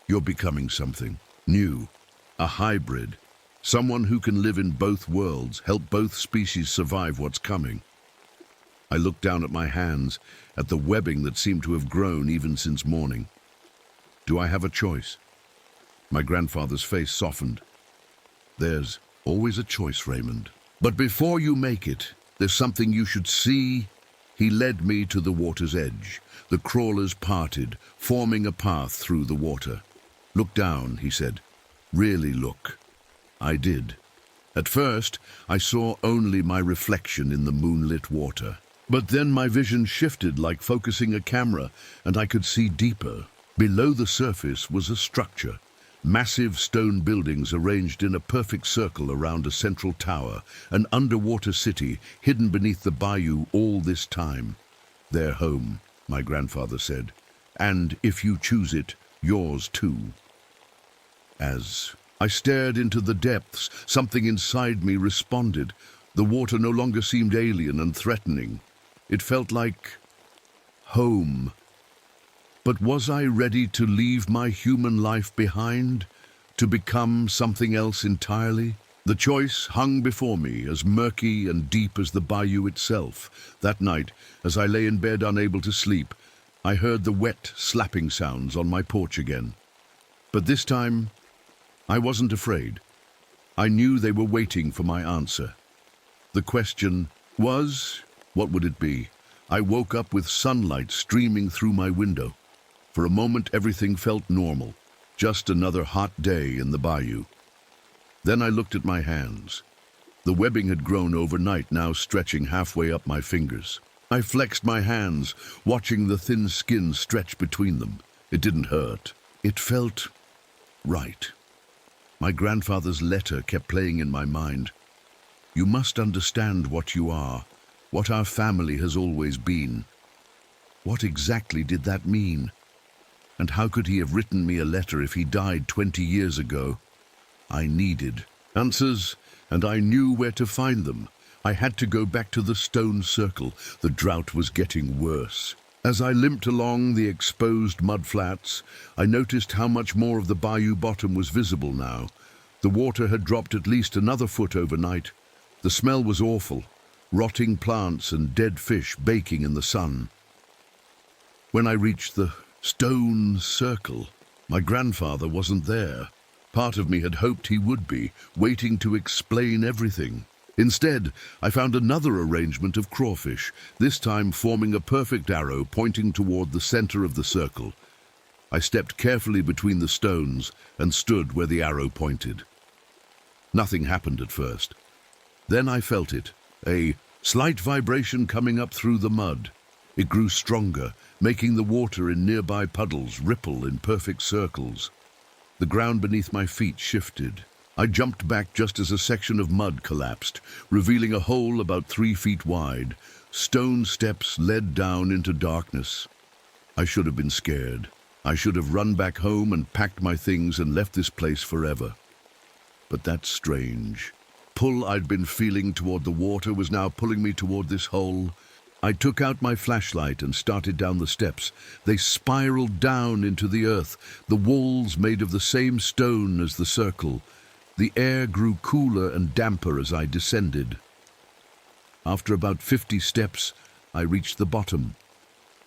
You're becoming something new, a hybrid, someone who can live in both worlds, help both species survive what's coming. I looked down at my hands, at the webbing that seemed to have grown even since morning. Do I have a choice? My grandfather's face softened. There's always a choice, Raymond. But before you make it, there's something you should see. He led me to the water's edge. The crawlers parted, forming a path through the water. Look down, he said. Really look. I did. At first, I saw only my reflection in the moonlit water. But then my vision shifted like focusing a camera, and I could see deeper. Below the surface was a structure. Massive stone buildings arranged in a perfect circle around a central tower, an underwater city hidden beneath the bayou all this time. Their home, my grandfather said, and if you choose it, yours too. As I stared into the depths, something inside me responded. The water no longer seemed alien and threatening. It felt like home. But was I ready to leave my human life behind, to become something else entirely? The choice hung before me, as murky and deep as the bayou itself. That night, as I lay in bed unable to sleep, I heard the wet, slapping sounds on my porch again. But this time, I wasn't afraid. I knew they were waiting for my answer. The question was, what would it be? I woke up with sunlight streaming through my window. For a moment, everything felt normal, just another hot day in the bayou. Then I looked at my hands. The webbing had grown overnight, now stretching halfway up my fingers. I flexed my hands, watching the thin skin stretch between them. It didn't hurt. It felt right. My grandfather's letter kept playing in my mind. You must understand what you are, what our family has always been. What exactly did that mean? And how could he have written me a letter if he died 20 years ago? I needed answers, and I knew where to find them. I had to go back to the stone circle. The drought was getting worse. As I limped along the exposed mud flats, I noticed how much more of the bayou bottom was visible now. The water had dropped at least another foot overnight. The smell was awful, rotting plants and dead fish baking in the sun. When I reached the stone circle, my grandfather wasn't there. Part of me had hoped he would be, waiting to explain everything. Instead, I found another arrangement of crawfish, this time forming a perfect arrow pointing toward the center of the circle. I stepped carefully between the stones and stood where the arrow pointed. Nothing happened at first. Then I felt it, a slight vibration coming up through the mud. It grew stronger, making the water in nearby puddles ripple in perfect circles. The ground beneath my feet shifted. I jumped back just as a section of mud collapsed, revealing a hole about 3 feet wide. Stone steps led down into darkness. I should have been scared. I should have run back home and packed my things and left this place forever. But that's strange. Pull I'd been feeling toward the water was now pulling me toward this hole. I took out my flashlight and started down the steps. They spiraled down into the earth, the walls made of the same stone as the circle. The air grew cooler and damper as I descended. After about 50 steps, I reached the bottom.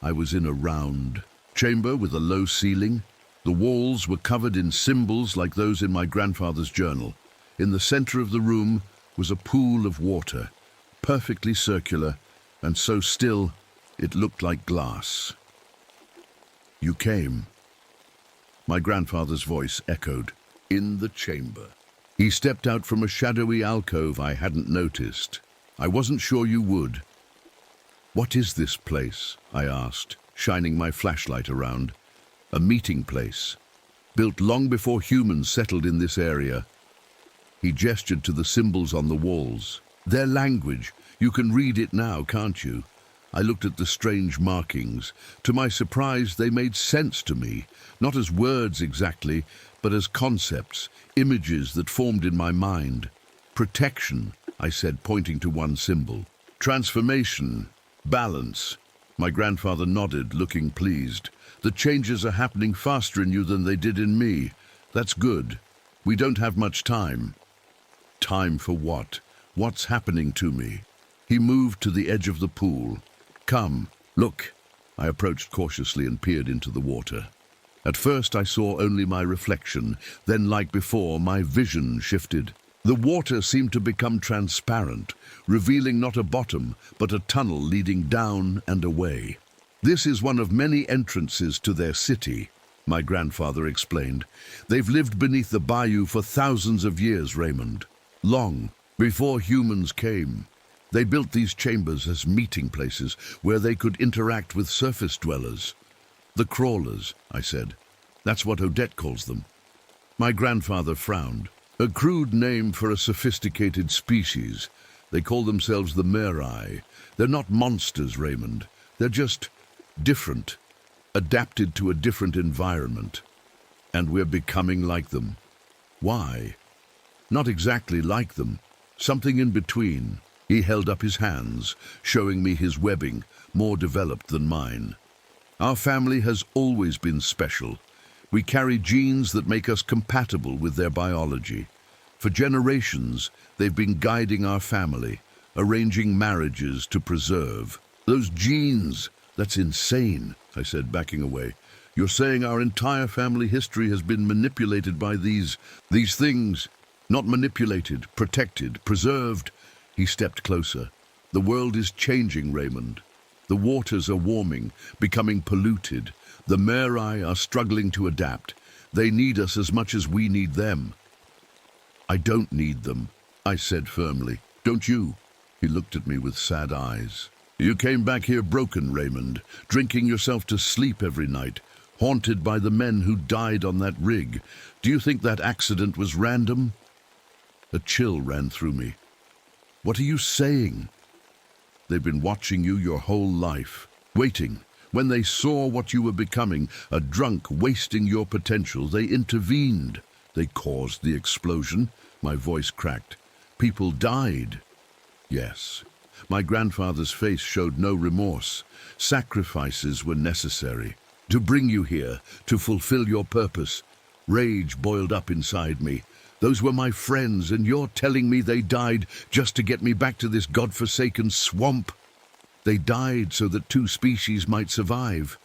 I was in a round chamber with a low ceiling. The walls were covered in symbols like those in my grandfather's journal. In the center of the room was a pool of water, perfectly circular, and so still it looked like glass. You came. My grandfather's voice echoed in the chamber. He stepped out from a shadowy alcove I hadn't noticed. I wasn't sure you would. What is this place? I asked, shining my flashlight around. A meeting place, built long before humans settled in this area. He gestured to the symbols on the walls. Their language. You can read it now, can't you? I looked at the strange markings. To my surprise, they made sense to me, not as words exactly, but as concepts, images that formed in my mind. Protection, I said, pointing to one symbol. Transformation, balance, My grandfather nodded, looking pleased. The changes are happening faster in you than they did in me. That's good. We don't have much time. Time for what? What's happening to me? He moved to the edge of the pool. Come, look. I approached cautiously and peered into the water. At first I saw only my reflection, then like before my vision shifted. The water seemed to become transparent, revealing not a bottom, but a tunnel leading down and away. This is one of many entrances to their city, my grandfather explained. They've lived beneath the bayou for thousands of years, Raymond. Long before humans came. They built these chambers as meeting places where they could interact with surface dwellers. The crawlers, I said. That's what Odette calls them. My grandfather frowned. A crude name for a sophisticated species. They call themselves the Merai. They're not monsters, Raymond. They're just different, adapted to a different environment. And we're becoming like them. Why? Not exactly like them. Something in between. He held up his hands, showing me his webbing, more developed than mine. Our family has always been special. We carry genes that make us compatible with their biology. For generations, they've been guiding our family, arranging marriages to preserve. Those genes, that's insane, I said, backing away. You're saying our entire family history has been manipulated by these things. Not manipulated, protected, preserved. He stepped closer. The world is changing, Raymond. The waters are warming, becoming polluted. The Merai are struggling to adapt. They need us as much as we need them. I don't need them, I said firmly. Don't you? He looked at me with sad eyes. You came back here broken, Raymond, drinking yourself to sleep every night, haunted by the men who died on that rig. Do you think that accident was random? A chill ran through me. What are you saying? They've been watching you your whole life, waiting. When they saw what you were becoming, a drunk wasting your potential, they intervened. They caused the explosion. My voice cracked. People died. Yes. My grandfather's face showed no remorse. Sacrifices were necessary. To bring you here, to fulfill your purpose. Rage boiled up inside me. Those were my friends, and you're telling me they died just to get me back to this godforsaken swamp? They died so that two species might survive.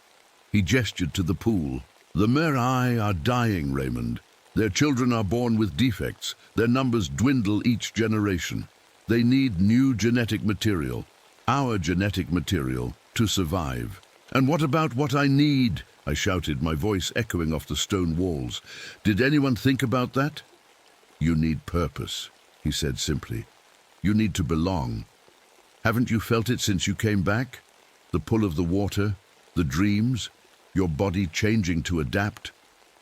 He gestured to the pool. The Merai are dying, Raymond. Their children are born with defects. Their numbers dwindle each generation. They need new genetic material, our genetic material, to survive. And what about what I need? I shouted, my voice echoing off the stone walls. Did anyone think about that? You need purpose, he said simply. You need to belong. Haven't you felt it since you came back? The pull of the water, the dreams, your body changing to adapt.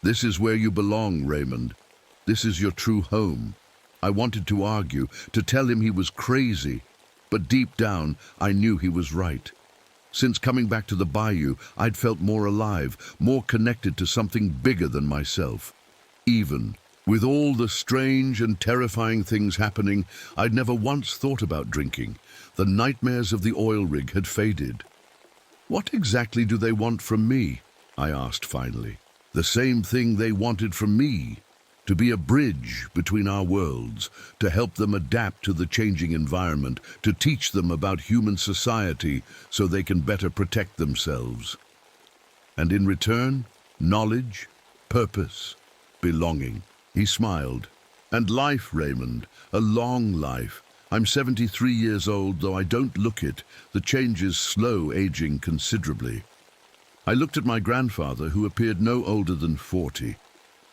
This is where you belong, Raymond. This is your true home. I wanted to argue, to tell him he was crazy, but deep down I knew he was right. Since coming back to the bayou, I'd felt more alive, more connected to something bigger than myself. Even with all the strange and terrifying things happening, I'd never once thought about drinking. The nightmares of the oil rig had faded. What exactly do they want from me? I asked finally. The same thing they wanted from me. To be a bridge between our worlds, to help them adapt to the changing environment, to teach them about human society so they can better protect themselves. And in return, knowledge, purpose, belonging. He smiled. And life, Raymond, a long life. I'm 73 years old, though I don't look it. The change is slow, aging considerably. I looked at my grandfather, who appeared no older than 40.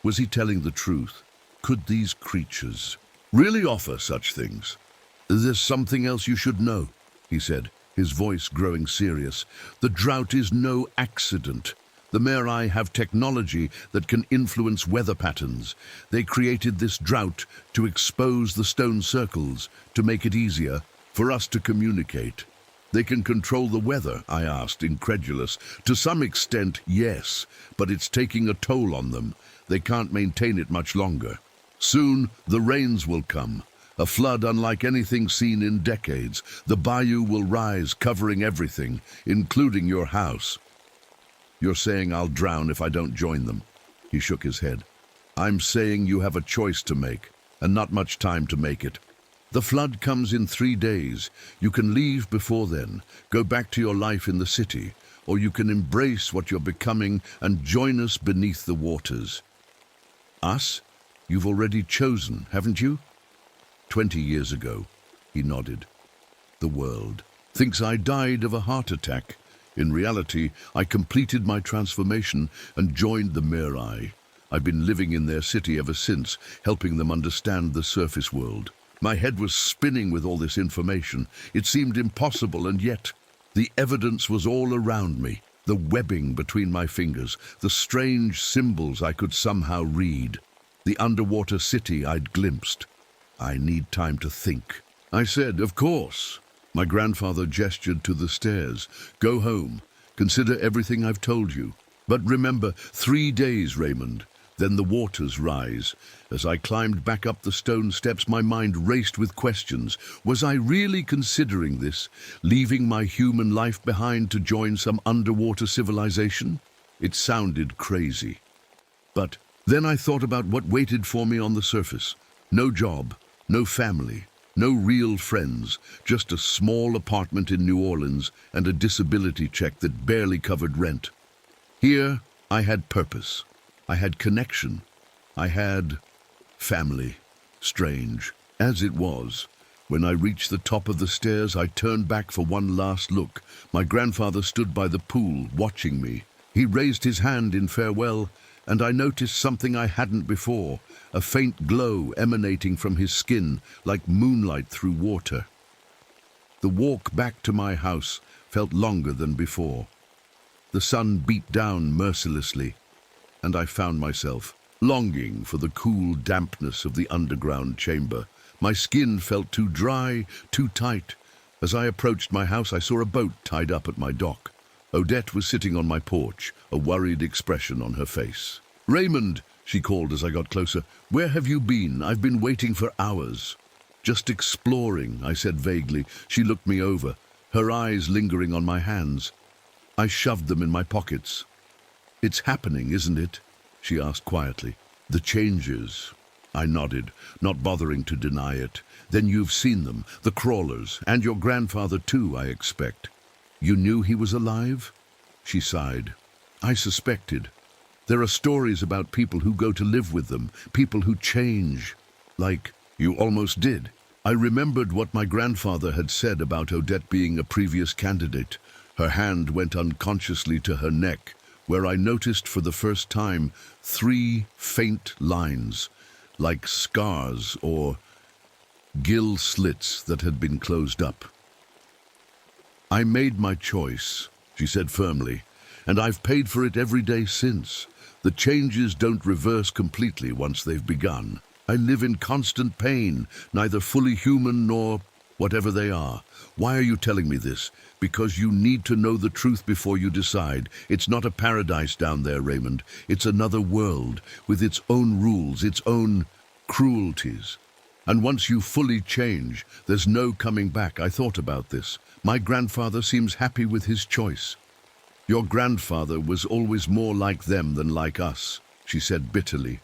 Was he telling the truth? Could these creatures really offer such things? There's something else you should know, he said, his voice growing serious. The drought is no accident. The Merai have technology that can influence weather patterns. They created this drought to expose the stone circles, to make it easier for us to communicate. They can control the weather, I asked, incredulous. To some extent, yes, but it's taking a toll on them. They can't maintain it much longer. Soon, the rains will come. A flood unlike anything seen in decades. The bayou will rise, covering everything, including your house. You're saying I'll drown if I don't join them. He shook his head. I'm saying you have a choice to make, and not much time to make it. The flood comes in 3 days. You can leave before then, go back to your life in the city, or you can embrace what you're becoming and join us beneath the waters. Us? You've already chosen, haven't you? 20 years ago, he nodded. The world thinks I died of a heart attack. In reality, I completed my transformation and joined the Mirai. I've been living in their city ever since, helping them understand the surface world. My head was spinning with all this information. It seemed impossible, and yet the evidence was all around me. The webbing between my fingers, the strange symbols I could somehow read. The underwater city I'd glimpsed. I need time to think. I said, of course. My grandfather gestured to the stairs. Go home. Consider everything I've told you. But remember, 3 days, Raymond. Then the waters rise. As I climbed back up the stone steps, my mind raced with questions. Was I really considering this, leaving my human life behind to join some underwater civilization? It sounded crazy. But then I thought about what waited for me on the surface. No job, no family, no real friends, just a small apartment in New Orleans and a disability check that barely covered rent. Here, I had purpose. I had connection. I had family. Strange. As it was, when I reached the top of the stairs, I turned back for one last look. My grandfather stood by the pool, watching me. He raised his hand in farewell, and I noticed something I hadn't before, a faint glow emanating from his skin, like moonlight through water. The walk back to my house felt longer than before. The sun beat down mercilessly, and I found myself longing for the cool dampness of the underground chamber. My skin felt too dry, too tight. As I approached my house, I saw a boat tied up at my dock. Odette was sitting on my porch, a worried expression on her face. Raymond, she called as I got closer. Where have you been? I've been waiting for hours. Just exploring, I said vaguely. She looked me over, her eyes lingering on my hands. I shoved them in my pockets. It's happening, isn't it? She asked quietly. The changes. I nodded, not bothering to deny it. Then you've seen them, the crawlers, and your grandfather too, I expect. You knew he was alive? She sighed. I suspected. There are stories about people who go to live with them, people who change. Like you almost did. I remembered what my grandfather had said about Odette being a previous candidate. Her hand went unconsciously to her neck, where I noticed for the first time 3 faint lines, like scars or gill slits that had been closed up. I made my choice, she said firmly, and I've paid for it every day since. The changes don't reverse completely once they've begun. I live in constant pain, neither fully human nor whatever they are. Why are you telling me this? Because you need to know the truth before you decide. It's not a paradise down there, Raymond. It's another world with its own rules, its own cruelties. And once you fully change, there's no coming back. I thought about this. My grandfather seems happy with his choice. Your grandfather was always more like them than like us, she said bitterly.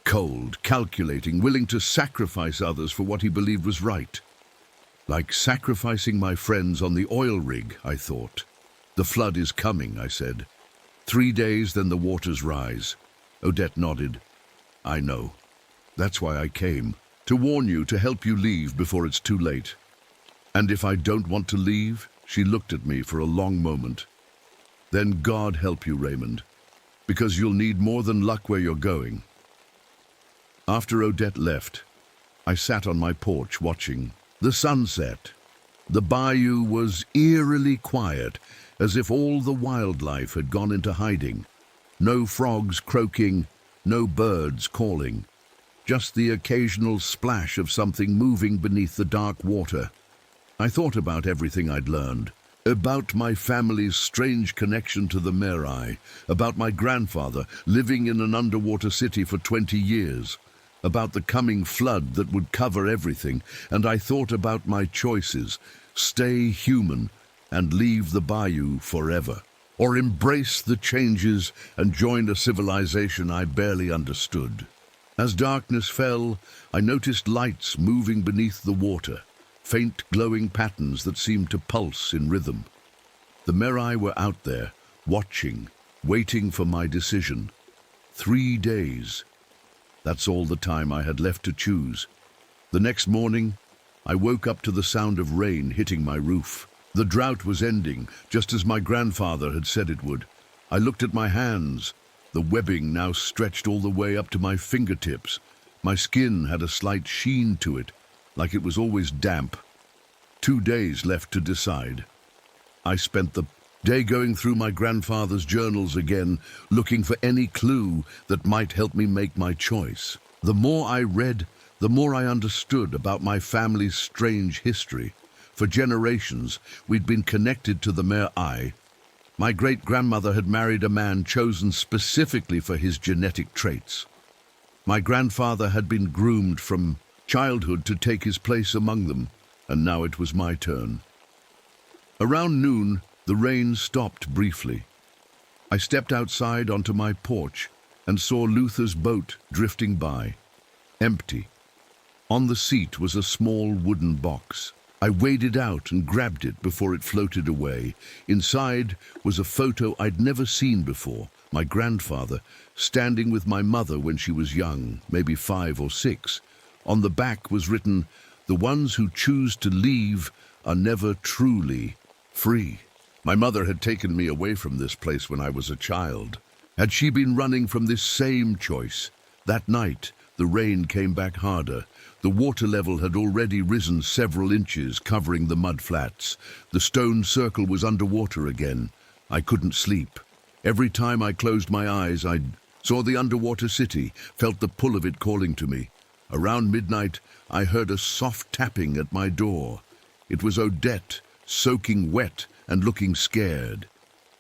Cold, calculating, willing to sacrifice others for what he believed was right. Like sacrificing my friends on the oil rig, I thought. The flood is coming, I said. 3 days, then the waters rise. Odette nodded. I know. That's why I came. To warn you, to help you leave before it's too late. And if I don't want to leave? She looked at me for a long moment. Then God help you, Raymond, because you'll need more than luck where you're going. After Odette left, I sat on my porch watching the sunset. The bayou was eerily quiet, as if all the wildlife had gone into hiding. No frogs croaking, no birds calling. Just the occasional splash of something moving beneath the dark water. I thought about everything I'd learned. About my family's strange connection to the Mirai. About my grandfather living in an underwater city for 20 years. about the coming flood that would cover everything, and I thought about my choices: stay human and leave the bayou forever, or embrace the changes and join a civilization I barely understood. As darkness fell, I noticed lights moving beneath the water, faint glowing patterns that seemed to pulse in rhythm. The Merai were out there, watching, waiting for my decision. 3 days. That's all the time I had left to choose. The next morning, I woke up to the sound of rain hitting my roof. The drought was ending, just as my grandfather had said it would. I looked at my hands. The webbing now stretched all the way up to my fingertips. My skin had a slight sheen to it, like it was always damp. 2 days left to decide. I spent the day going through my grandfather's journals again, looking for any clue that might help me make my choice. The more I read, the more I understood about my family's strange history. For generations, we'd been connected to the Merai. My great-grandmother had married a man chosen specifically for his genetic traits. My grandfather had been groomed from childhood to take his place among them, and now it was my turn. Around noon, the rain stopped briefly. I stepped outside onto my porch and saw Luther's boat drifting by, empty. On the seat was a small wooden box. I waded out and grabbed it before it floated away. Inside was a photo I'd never seen before. My grandfather, standing with my mother when she was young, maybe 5 or 6. On the back was written, "The ones who choose to leave are never truly free." My mother had taken me away from this place when I was a child. Had she been running from this same choice? That night, the rain came back harder. The water level had already risen several inches, covering the mud flats. The stone circle was underwater again. I couldn't sleep. Every time I closed my eyes, I saw the underwater city, felt the pull of it calling to me. Around midnight, I heard a soft tapping at my door. It was Odette, soaking wet and looking scared.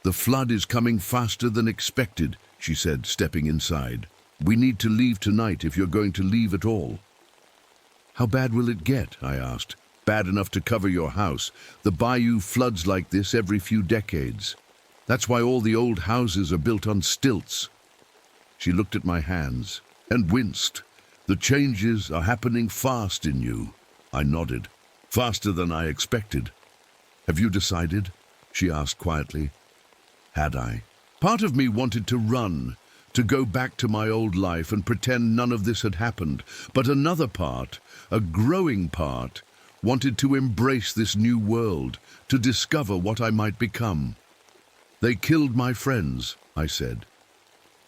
"The flood is coming faster than expected," she said, stepping inside. "We need to leave tonight if you're going to leave at all." "How bad will it get?" I asked. "Bad enough to cover your house. The bayou floods like this every few decades. That's why all the old houses are built on stilts." She looked at my hands and winced. "The changes are happening fast in you." I nodded. "Faster than I expected." "Have you decided?" she asked quietly. Had I? Part of me wanted to run, to go back to my old life and pretend none of this had happened. But another part, a growing part, wanted to embrace this new world, to discover what I might become. "They killed my friends," I said.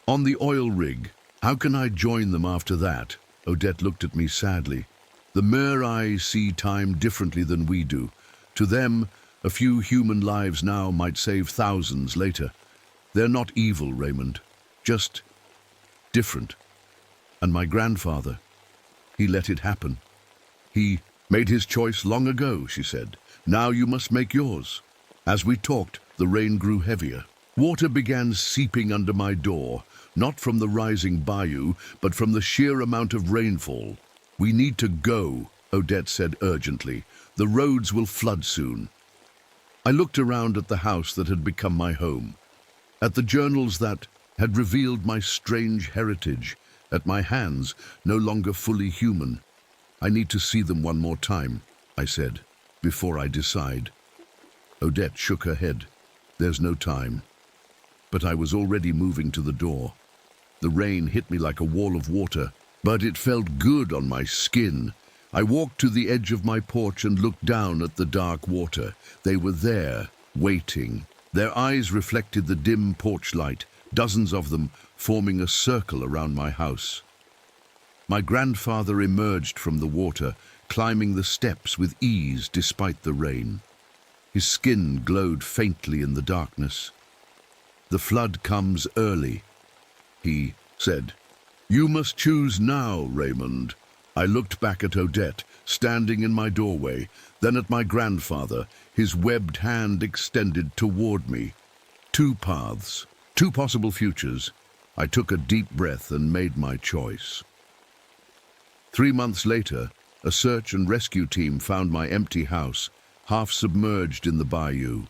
"On the oil rig. How can I join them after that?" Odette looked at me sadly. "The Merai see time differently than we do. To them, a few human lives now might save thousands later. They're not evil, Raymond. Just different. And my grandfather, he let it happen. He made his choice long ago," she said. "Now you must make yours." As we talked, the rain grew heavier. Water began seeping under my door, not from the rising bayou, but from the sheer amount of rainfall. "We need to go," Odette said urgently. "The roads will flood soon." I looked around at the house that had become my home, at the journals that had revealed my strange heritage, at my hands, no longer fully human. "I need to see them one more time," I said, "before I decide." Odette shook her head. "There's no time." But I was already moving to the door. The rain hit me like a wall of water, but it felt good on my skin. I walked to the edge of my porch and looked down at the dark water. They were there, waiting. Their eyes reflected the dim porch light, dozens of them forming a circle around my house. My grandfather emerged from the water, climbing the steps with ease despite the rain. His skin glowed faintly in the darkness. "The flood comes early," he said. "You must choose now, Raymond." I looked back at Odette, standing in my doorway, then at my grandfather, his webbed hand extended toward me. 2 paths, 2 possible futures. I took a deep breath and made my choice. 3 months later, a search and rescue team found my empty house, half submerged in the bayou.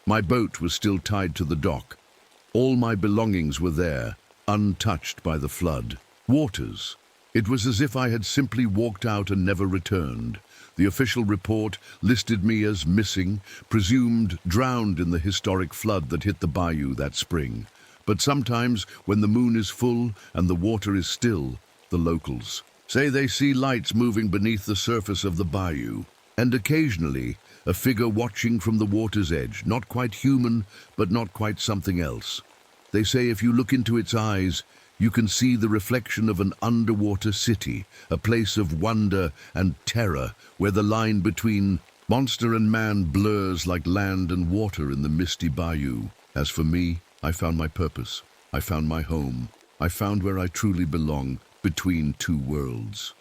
My boat was still tied to the dock. All my belongings were there, untouched by the flood. Waters. It was as if I had simply walked out and never returned. The official report listed me as missing, presumed drowned in the historic flood that hit the bayou that spring. But sometimes, when the moon is full and the water is still, the locals say they see lights moving beneath the surface of the bayou, and occasionally a figure watching from the water's edge, not quite human, but not quite something else. They say if you look into its eyes, you can see the reflection of an underwater city, a place of wonder and terror, where the line between monster and man blurs like land and water in the misty bayou. As for me, I found my purpose. I found my home. I found where I truly belong, between two worlds.